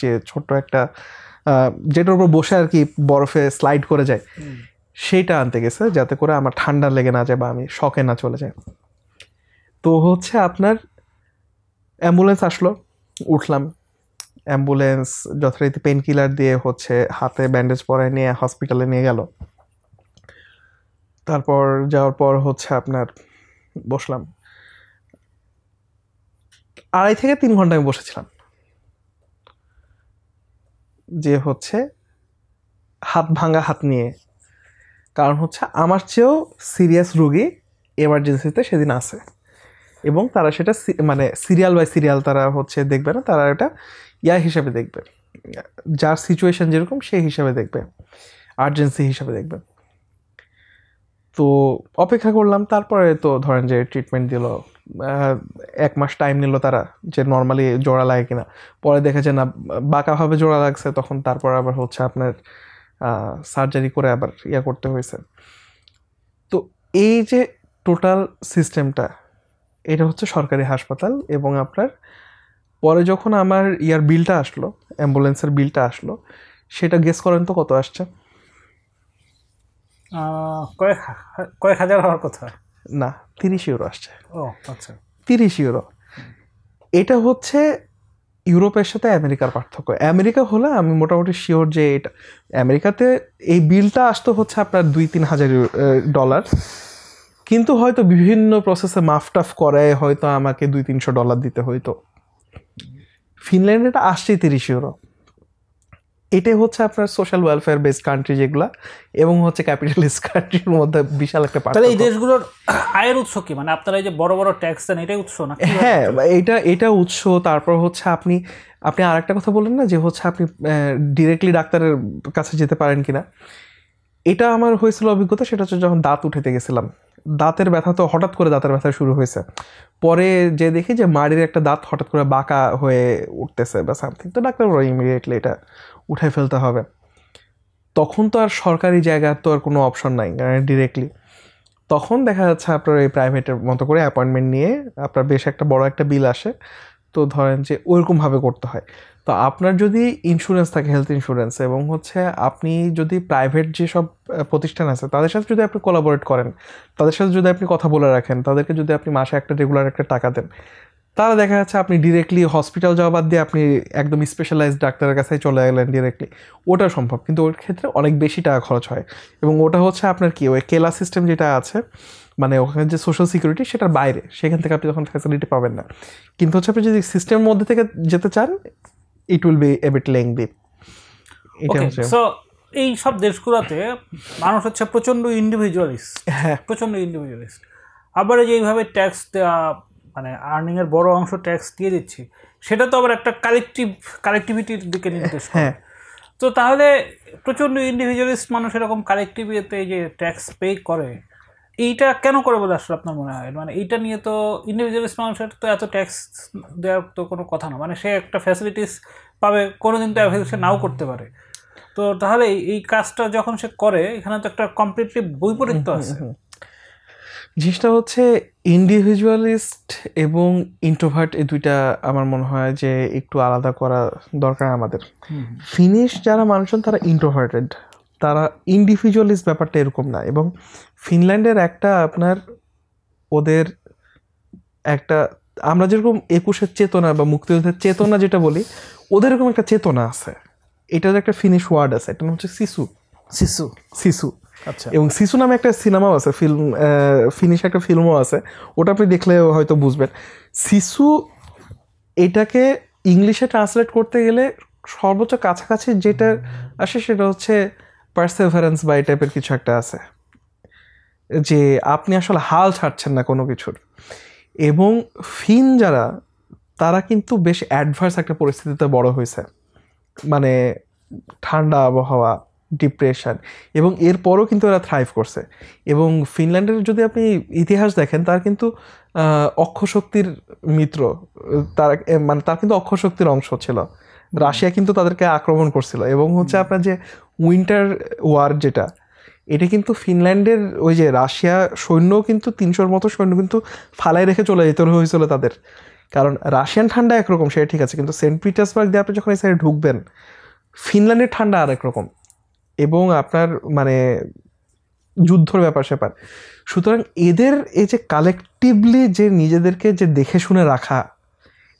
যে ছোট্ট একটা যেটার উপর বসে আর কি বরফে স্লাইড করে যায়, সেইটা আনতে গেছে, যাতে করে আমার ঠান্ডা লেগে না যায় বা আমি শকে না চলে যায়। তো হচ্ছে আপনার অ্যাম্বুলেন্স আসলো, উঠলাম, অ্যাম্বুলেন্স যথারীতি পেন কিলার দিয়ে হচ্ছে হাতে ব্যান্ডেজ পরায় নিয়ে হসপিটালে নিয়ে গেল। তারপর যাওয়ার পর হচ্ছে আপনার বসলাম, 2.5 থেকে 3 ঘন্টা আমি বসেছিলাম, যে হচ্ছে হাত ভাঙা হাত নিয়ে। কারণ হচ্ছে আমার চেয়েও সিরিয়াস রোগী এমার্জেন্সিতে সেদিন আছে, এবং তারা সেটা মানে সিরিয়াল বাই সিরিয়াল তারা হচ্ছে দেখবে না, তারা এটা হিসাবে দেখবে, যার সিচুয়েশন যেরকম সেই হিসাবে দেখবে, আর্জেন্সি হিসাবে দেখবে। তো অপেক্ষা করলাম, তারপরে তো ধরেন যে ট্রিটমেন্ট দিল, 1 মাস টাইম নিল তারা, যে নর্মালি জোড়া লাগে কিনা, পরে দেখে যে না বাঁকাভাবে জোড়া লাগছে, তখন তারপর আবার হচ্ছে আপনার সার্জারি করে আবার করতে হয়েছে। তো এই যে টোটাল সিস্টেমটা, এটা হচ্ছে সরকারি হাসপাতাল। এবং আপনার পরে যখন আমার বিলটা আসলো, অ্যাম্বুলেন্সের বিলটা আসলো, সেটা গেস করেন তো কত আসছে? কয়েক হাজার হওয়ার কথা না, 30 ইউরো আসছে। ও আচ্ছা, 30 ইউরো। এটা হচ্ছে ইউরোপের সাথে আমেরিকার পার্থক্য। আমেরিকা হলে আমি মোটামুটি শিওর যে এটা আমেরিকাতে এই বিলটা আসতো হচ্ছে আপনার 2-3 হাজার ডলার, কিন্তু হয়তো বিভিন্ন প্রসেসে মাফটাফ করায় হয়তো আমাকে $200-300 দিতে হইতো। ফিনল্যান্ডে এটা আসছে 30 ইউরো। এটাই হচ্ছে আপনার সোশ্যাল ওয়েলফেয়ার বেসড কান্ট্রি যেগুলা, এবং হচ্ছে ক্যাপিটালিস্ট কান্ট্রির মধ্যে বিশাল একটা তাহলে পার্থক্য। এই দেশগুলোর আয়ের উৎস কি, মানে আপনারা এই যে বড় বড় ট্যাক্স দেন এটাই উৎস না? হ্যাঁ, এটা উৎস। তারপর হচ্ছে আপনি আরেকটা কথা বললেন না যে হচ্ছে আপনি ডিরেক্টলি ডাক্তারের কাছে যেতে পারেন কিনা, এটা আমার হয়েছিল অভিজ্ঞতা। সেটা হচ্ছে যখন দাঁত উঠাতে গেছিলাম, দাঁতের ব্যথা, তো হঠাৎ করে দাঁতের ব্যথা শুরু হয়েছে, পরে যে দেখি যে মাড়ির একটা দাঁত হঠাৎ করে বাঁকা হয়ে উঠতেছে বা সামথিং, তো ডাক্তার বলে ইমিডিয়েটলি এটা উঠাই ফেলতে হবে। তখন তো আর সরকারি জায়গার তো আর কোনো অপশন নাই ডিরেক্টলি, তখন দেখা যাচ্ছে আপনার এই প্রাইভেটের মতো করে অ্যাপয়েন্টমেন্ট নিয়ে আপনার বেশ একটা বড় একটা বিল আসে। তো ধরেন যে ওইরকমভাবে করতে হয়। তো আপনার যদি ইন্স্যুরেন্স থাকে, হেলথ ইন্স্যুরেন্স, এবং হচ্ছে আপনি যদি প্রাইভেট যেসব প্রতিষ্ঠান আছে তাদের সাথে যদি আপনি কোলাবোরেট করেন, তাদের সাথে যদি আপনি কথা বলে রাখেন, তাদেরকে যদি আপনি মাসে একটা রেগুলার একটা টাকা দেন, তাহলে দেখা যাচ্ছে আপনি ডিরেক্টলি হসপিটাল যাওয়া বাদ দিয়ে আপনি একদম স্পেশালাইজড ডাক্তারের কাছে চলে গেলেন ডিরেক্টলি। ওটা সম্ভব, কিন্তু ওর ক্ষেত্রে অনেক বেশি টাকা খরচ হয়। এবং ওটা হচ্ছে আপনার কি ওই কেলা সিস্টেম যেটা আছে, মানে ওখানে যে সোশ্যাল সিকিউরিটি, সেটার বাইরে, সেখান থেকে আপনি তখন ফ্যাসিলিটি পাবেন না। কিন্তু হচ্ছে আপনি যদি সিস্টেমের মধ্যে থেকে যেতে চান, it will be a bit lengthy. এটা হচ্ছে সো এই সব দেশগুলোতে মানুষ হচ্ছে প্রচণ্ড ইন্ডিভিজুয়ালিস্ট, হ্যাঁ প্রচণ্ড ইন্ডিভিজুয়ালিস্ট। আবার এই যে এইভাবে ট্যাক্স দেওয়া, মানে আর্নিংয়ের বড় অংশ ট্যাক্স দিয়ে দিচ্ছি, সেটা তো আবার একটা কালেকটিভিটির দিকে নির্দেশ করে। হ্যাঁ। তো তাহলে প্রচণ্ড ইন্ডিভিজুয়ালিস্ট মানুষ এরকম কালেকটিভিতে যে ট্যাক্স পে করে, এইটা কেন করে বলে আসলে আপনার মনে হয়? মানে এইটা নিয়ে তো ইন্ডিভিজুয়ালিস্ট মানুষের তো এত ট্যাক্স দেওয়ার তো কোনো কথা না। মানে সে একটা ফ্যাসিলিটিস পাবে, কোনোদিন তো অ্যাভেল সে নাও করতে পারে। তো তাহলে এই কাজটা যখন সে করে, এখানে তো একটা কমপ্লিটলি বৈপরীত্য আছে। জিনিসটা হচ্ছে ইন্ডিভিজুয়ালিস্ট এবং ইন্ট্রোভার্ট, এই দুইটা আমার মনে হয় যে একটু আলাদা করা দরকার আমাদের। ফিনিশ যারা মানুষজন তারা ইন্ট্রোভার্টেড, তারা ইন্ডিভিজুয়ালিস্ট ব্যাপারটা এরকম না। এবং ফিনল্যান্ডের একটা আপনার ওদের একটা, আমরা যেরকম 21-এর চেতনা বা মুক্তিযুদ্ধের চেতনা যেটা বলি, ওদের এরকম একটা চেতনা আছে। এটার একটা ফিনিশ ওয়ার্ড আছে, এটা হচ্ছে সিসু। সিসু। আচ্ছা। এবং সিসু নামে একটা সিনেমাও আছে, ফিল্ম, ফিনিশ একটা ফিল্মও আছে, ওটা আপনি দেখলে হয়তো বুঝবেন। সিসু এটাকে ইংলিশে ট্রান্সলেট করতে গেলে সর্বোচ্চ কাছাকাছি যেটা আসে সেটা হচ্ছে পারসেভারেন্স বা এই টাইপের কিছু একটা আছে, যে আপনি আসলে হাল ছাড়ছেন না কোনো কিছুর। এবং ফিন যারা, তারা কিন্তু বেশ অ্যাডভার্স একটা পরিস্থিতিতে বড় হয়েছে, মানে ঠান্ডা আবহাওয়া, ডিপ্রেশন, এবং এরপরও কিন্তু এরা থ্রাইভ করছে। এবং ফিনল্যান্ডের যদি আপনি ইতিহাস দেখেন, তার কিন্তু অক্ষশক্তির মিত্র, তার মানে তার কিন্তু অক্ষশক্তির অংশ ছিল। রাশিয়া কিন্তু তাদেরকে আক্রমণ করছিল, এবং হচ্ছে আপনার যে উইন্টার ওয়ার যেটা, এটা কিন্তু ফিনল্যান্ডের ওই যে রাশিয়া সৈন্য কিন্তু 300-র মতো সৈন্য কিন্তু ফালাই রেখে চলে যেতে হয়েছিল তাদের। কারণ রাশিয়ান ঠান্ডা একরকম, সেটা ঠিক আছে, কিন্তু সেন্ট পিটার্সবার্গ দিয়ে আপনি যখন এই সাইডে ঢুকবেন, ফিনল্যান্ডের ঠান্ডা আর একরকম, এবং আপনার মানে যুদ্ধর ব্যাপার স্যাপার। সুতরাং এদের এই যে কালেকটিভলি যে নিজেদেরকে যে দেখে শুনে রাখা,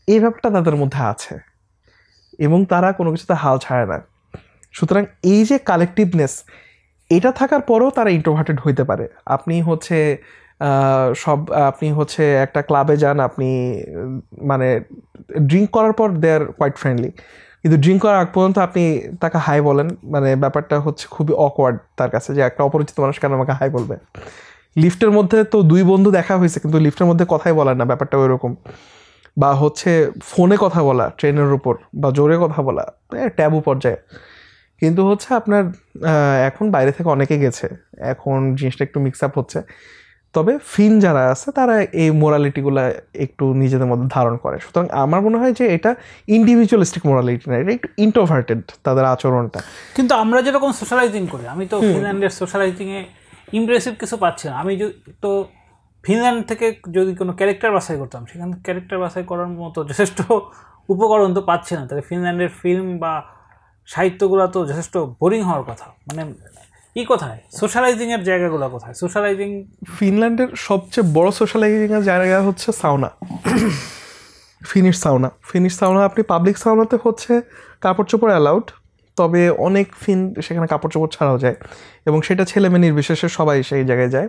এই ব্যাপারটা তাদের মধ্যে আছে, এবং তারা কোনো কিছুতে হাল ছাড়ে না। সুতরাং এই যে কালেকটিভনেস, এটা থাকার পরেও তারা ইন্ট্রোভার্টেড হইতে পারে। আপনি হচ্ছে আপনি হচ্ছে একটা ক্লাবে যান, আপনি মানে ড্রিঙ্ক করার পর দে আর কোয়াইট ফ্রেন্ডলি, কিন্তু ড্রিঙ্ক করার আগ পর্যন্ত আপনি তাকে হাই বলেন, মানে ব্যাপারটা হচ্ছে খুবই অকওয়ার্ড তার কাছে, যে একটা অপরিচিত মানুষ কেন আমাকে হাই বলবে। লিফটের মধ্যে তো দুই বন্ধু দেখা হয়েছে, কিন্তু লিফটের মধ্যে কথাই বলার না, ব্যাপারটা ওই রকম। বা হচ্ছে ফোনে কথা বলা ট্রেনের উপর, বা জোরে কথা বলা, ট্যাবু পর্যায়ে। কিন্তু হচ্ছে আপনার এখন বাইরে থেকে অনেকে গেছে, এখন জিনিসটা একটু মিক্স আপ হচ্ছে। তবে ফিন যারা আছে তারা এই মোরালিটিগুলো একটু নিজেদের মধ্যে ধারণ করে। সুতরাং আমার মনে হয় যে এটা ইন্ডিভিজুয়ালিস্টিক মোরালিটি না, এটা একটু ইন্ট্রোভার্টেড তাদের আচরণটা। কিন্তু আমরা যেরকম সোশ্যালাইজিং করি, আমি তো ফিনল্যান্ডের সোশ্যালাইজিংয়ে ইমপ্রেসিভ কিছু পাচ্ছি না। আমি তো ফিনল্যান্ড থেকে যদি কোনো ক্যারেক্টার বাছাই করতাম, সেখানে ক্যারেক্টার বাছাই করার মতো যথেষ্ট উপকরণ তো পাচ্ছি না। তাহলে ফিনল্যান্ডের ফিল্ম বা সাহিত্যগুলো তো যথেষ্ট বোরিং হওয়ার কথা। মানে কোথায় সোশ্যালাইজিংয়ের জায়গাগুলো, কোথায় সোশ্যালাইজিং? ফিনল্যান্ডের সবচেয়ে বড় সোশ্যালাইজিংয়ের জায়গা হচ্ছে সাউনা, ফিনিশ সাউনা। আপনি পাবলিক সাউনাতে হচ্ছে কাপড় চোপড় অ্যালাউড, তবে অনেক ফিন সেখানে কাপড় চোপড় ছাড়াও যায়, এবং সেটা ছেলে মেয়ে নির্বিশেষে সবাই সেই জায়গায় যায়।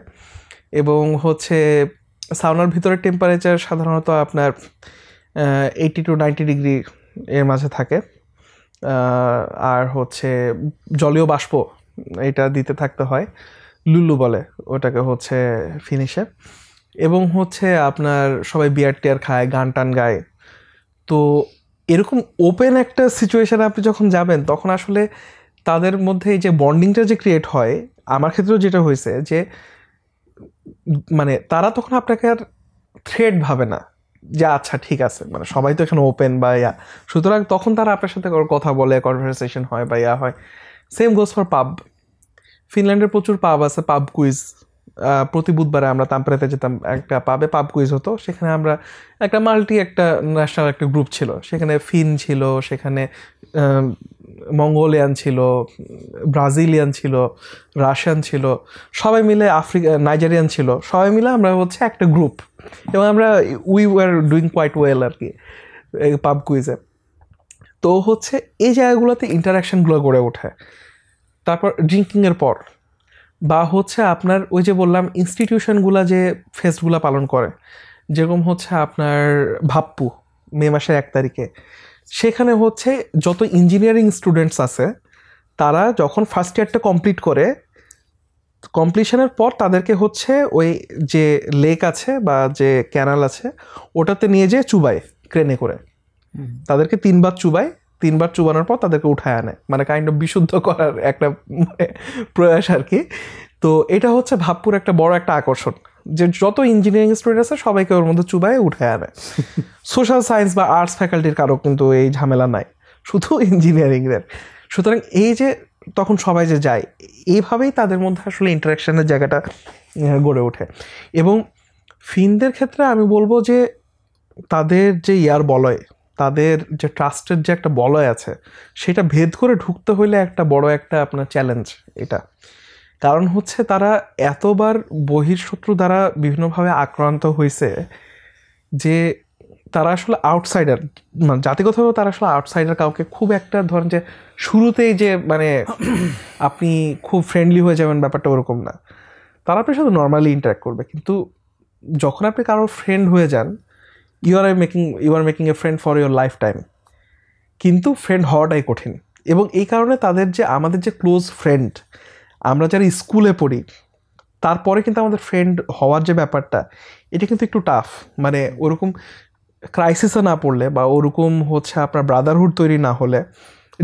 এবং হচ্ছে সাউনার ভিতরের টেম্পারেচার সাধারণত আপনার 80 to 90 ডিগ্রি এর মাঝে থাকে। আর হচ্ছে জলীয় বাষ্প এটা দিতে থাকতে হয়, লুলু বলে ওটাকে হচ্ছে ফিনিশে। এবং হচ্ছে আপনার সবাই বিয়ার টিয়ার খায়, গান টান গায়। তো এরকম ওপেন একটা সিচুয়েশানে আপনি যখন যাবেন, তখন আসলে তাদের মধ্যে এই যে বন্ডিংটা যে ক্রিয়েট হয়, আমার ক্ষেত্রেও যেটা হয়েছে যে মানে তারা তখন আপনাকে আর থ্রেড ভাবে না, যে আচ্ছা ঠিক আছে, মানে সবাই তো এখানে ওপেন বা ইয়া, সুতরাং তখন তারা আপনার সাথে কথা বলে, কনভারসেশন হয় বা ইয়া হয়। সেম গোজ ফর পাব। ফিনল্যান্ডের প্রচুর পাব আছে, পাব কুইজ, প্রতি বুধবারে আমরা তাম্পারেতে যেতাম, একটা পাব কুইজ হতো, সেখানে আমরা একটা একটা ন্যাশনাল একটা গ্রুপ ছিল, সেখানে ফিন ছিল, সেখানে মঙ্গোলিয়ান ছিল, ব্রাজিলিয়ান ছিল, রাশিয়ান ছিল, সবাই মিলে নাইজেরিয়ান ছিল, সবাই মিলে আমরা হচ্ছে একটা গ্রুপ, এবং আমরা we were doing quite well আর কি পাব কুইজে। তো হচ্ছে এই জায়গাগুলোতে ইন্টারাকশনগুলো গড়ে ওঠে। তারপর ড্রিঙ্কিংয়ের পর বা হচ্ছে আপনার ওই যে বললাম ইনস্টিটিউশনগুলো যে ফেস্টগুলো পালন করে, যেরকম হচ্ছে আপনার ভাপ্পু মে মাসের 1 তারিখে, সেখানে হচ্ছে যত ইঞ্জিনিয়ারিং স্টুডেন্টস আছে তারা যখন ফার্স্ট ইয়ারটা কমপ্লিট করে, কমপ্লিশনের পর তাদেরকে হচ্ছে ওই যে লেক আছে বা যে ক্যানাল আছে ওটাতে নিয়ে যেয়ে চুবায় ক্রেনে করে, তাদেরকে 3 বার চুবায়, 3 বার চুবানোর পর তাদেরকে উঠায় আনে, মানে কাইন্ড অফ বিশুদ্ধ করার একটা প্রয়াস আর কি। তো এটা হচ্ছে ভাবপুর একটা বড় একটা আকর্ষণ, যে যত ইঞ্জিনিয়ারিং স্টুডেন্ট আছে সবাইকে ওর মধ্যে চুবায় উঠায় আনে। সোশ্যাল সায়েন্স বা আর্টস ফ্যাকাল্টির কারো কিন্তু এই ঝামেলা নাই, শুধু ইঞ্জিনিয়ারিংদের। সুতরাং এই যে তখন সবাই যে যায়, এইভাবেই তাদের মধ্যে আসলে ইন্টারাকশনের জায়গাটা গড়ে ওঠে। এবং ফিনদের ক্ষেত্রে আমি বলবো যে তাদের যে বলয়, তাদের যে ট্রাস্টের যে একটা বলয় আছে, সেটা ভেদ করে ঢুকতে হইলে একটা বড় একটা আপনার চ্যালেঞ্জ এটা। কারণ হচ্ছে তারা এতবার বহিঃশত্রু দ্বারা বিভিন্নভাবে আক্রান্ত হয়েছে যে তারা আসলে আউটসাইডার, মানে জাতিগতভাবে তারা আসলে আউটসাইডার, কাউকে খুব একটা ধরেন যে শুরুতেই যে মানে আপনি খুব ফ্রেন্ডলি হয়ে যাবেন ব্যাপারটা ওরকম না। তারা আপনার সাথে নর্মালি ইন্টারাক্ট করবে, কিন্তু যখন আপনি কারোর ফ্রেন্ড হয়ে যান, you are making a friend for your lifetime. কিন্তু ফ্রেন্ড হওয়াটাই কঠিন, এবং এই কারণে তাদের যে আমাদের যে ক্লোজ ফ্রেন্ড, আমরা যারা স্কুলে পড়ি তারপরে কিন্তু আমাদের ফ্রেন্ড হওয়ার যে ব্যাপারটা, এটা কিন্তু একটু টাফ। মানে ওরকম ক্রাইসিসে না পড়লে বা ওরকম হচ্ছে আপনার ব্রাদারহুড তৈরি না হলে,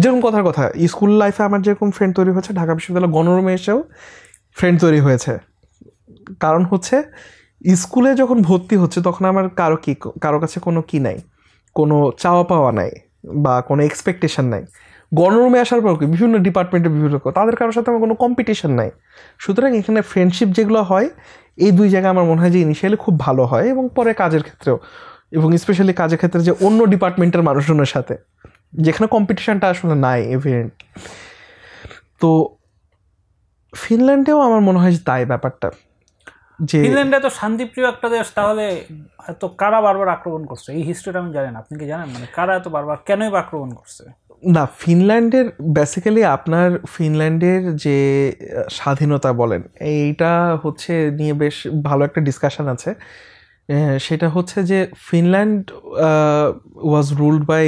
যেরকম কথার কথা স্কুল লাইফে আমার যেরকম ফ্রেন্ড তৈরি হয়েছে, ঢাকা বিশ্ববিদ্যালয় গণরুমে এসেও ফ্রেন্ড তৈরি হয়েছে। কারণ হচ্ছে স্কুলে যখন ভর্তি হচ্ছে তখন আমার কারো কাছে কোনো কি নাই, কোনো চাওয়া পাওয়া নাই বা কোনো এক্সপেকটেশন নাই। গণরুমে আসার পর কি বিভিন্ন ডিপার্টমেন্টে বিভিন্ন তাদের কারোর সাথে আমার কোনো কম্পিটিশন নাই। সুতরাং এখানে ফ্রেন্ডশিপ যেগুলো হয় এই 2 জায়গায় আমার মনে হয় যে ইনিশিয়ালি খুব ভালো হয়, এবং পরে কাজের ক্ষেত্রেও, এবং স্পেশালি কাজের ক্ষেত্রে যে অন্য ডিপার্টমেন্টের মানুষজনের সাথে, যেখানে কম্পিটিশনটা আসলে নাই এভিডেন্ট। তো ফিনল্যান্ডেও আমার মনে হয় যে তাই ব্যাপারটা, যে ফিনল্যান্ডে তো শান্তিপ্রিয় একটা দেশ, তাহলে এত কারা বারবার আক্রমণ করছে এই হিস্ট্রিটা আমি জানি না, আপনি কি জানেন? মানে কারা এত বারবার কেনই বা আক্রমণ করছে? না, ফিনল্যান্ডের বেসিক্যালি আপনার ফিনল্যান্ডের যে স্বাধীনতা বলেন, এইটা হচ্ছে নিয়ে বেশ ভালো একটা ডিসকাশন আছে। সেটা হচ্ছে যে Finland was ruled by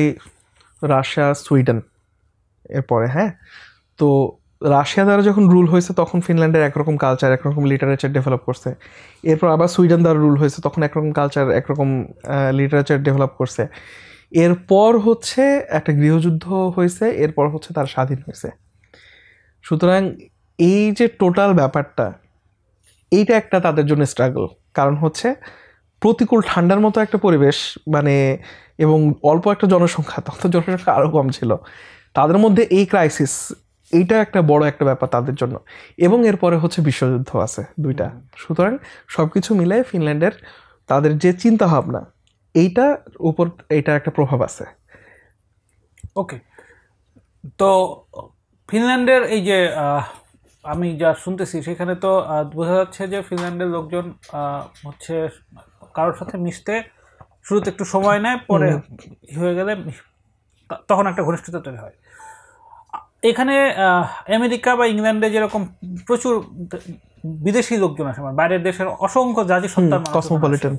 Russia, Sweden এরপরে। হ্যাঁ, তো রাশিয়া দ্বারা যখন রুল হয়েছে তখন ফিনল্যান্ডের একরকম কালচার, একরকম লিটারেচার ডেভেলপ করছে। এরপর আবার সুইডেন দ্বারা রুল হয়েছে, তখন একরকম কালচার, একরকম লিটারেচার ডেভেলপ করছে। এরপর হচ্ছে একটা গৃহযুদ্ধ হয়েছে, এরপর হচ্ছে তার স্বাধীন হয়েছে। সুতরাং এই যে টোটাল ব্যাপারটা, এইটা একটা তাদের জন্য স্ট্রাগল। কারণ হচ্ছে প্রতিকূল ঠান্ডার মতো একটা পরিবেশ, মানে এবং অল্প একটা জনসংখ্যা, তখন জনসংখ্যা আরও কম ছিল, তাদের মধ্যে এই ক্রাইসিস, এইটা একটা বড় একটা ব্যাপার তাদের জন্য। এবং এরপরে হচ্ছে বিশ্বযুদ্ধ আছে 2টা। সুতরাং সব কিছু মিলে ফিনল্যান্ডের তাদের যে চিন্তা ভাবনা, এইটার উপর এইটার একটা প্রভাব আছে। ওকে, তো ফিনল্যান্ডের এই যে আমি যা শুনতেছি সেখানে তো বোঝা যাচ্ছে যে ফিনল্যান্ডের লোকজন হচ্ছে কারোর সাথে মিশতে শুরুতে একটু সময় নেয়, পরে হয়ে গেলে তখন একটা ঘনিষ্ঠতা তৈরি হয়। এখানে আমেরিকা বা ইংল্যান্ডে যেরকম প্রচুর বিদেশি লোকজন আসে, মানে বাইরের দেশের অসংখ্য জাতি সত্তার কসমোপলিটন,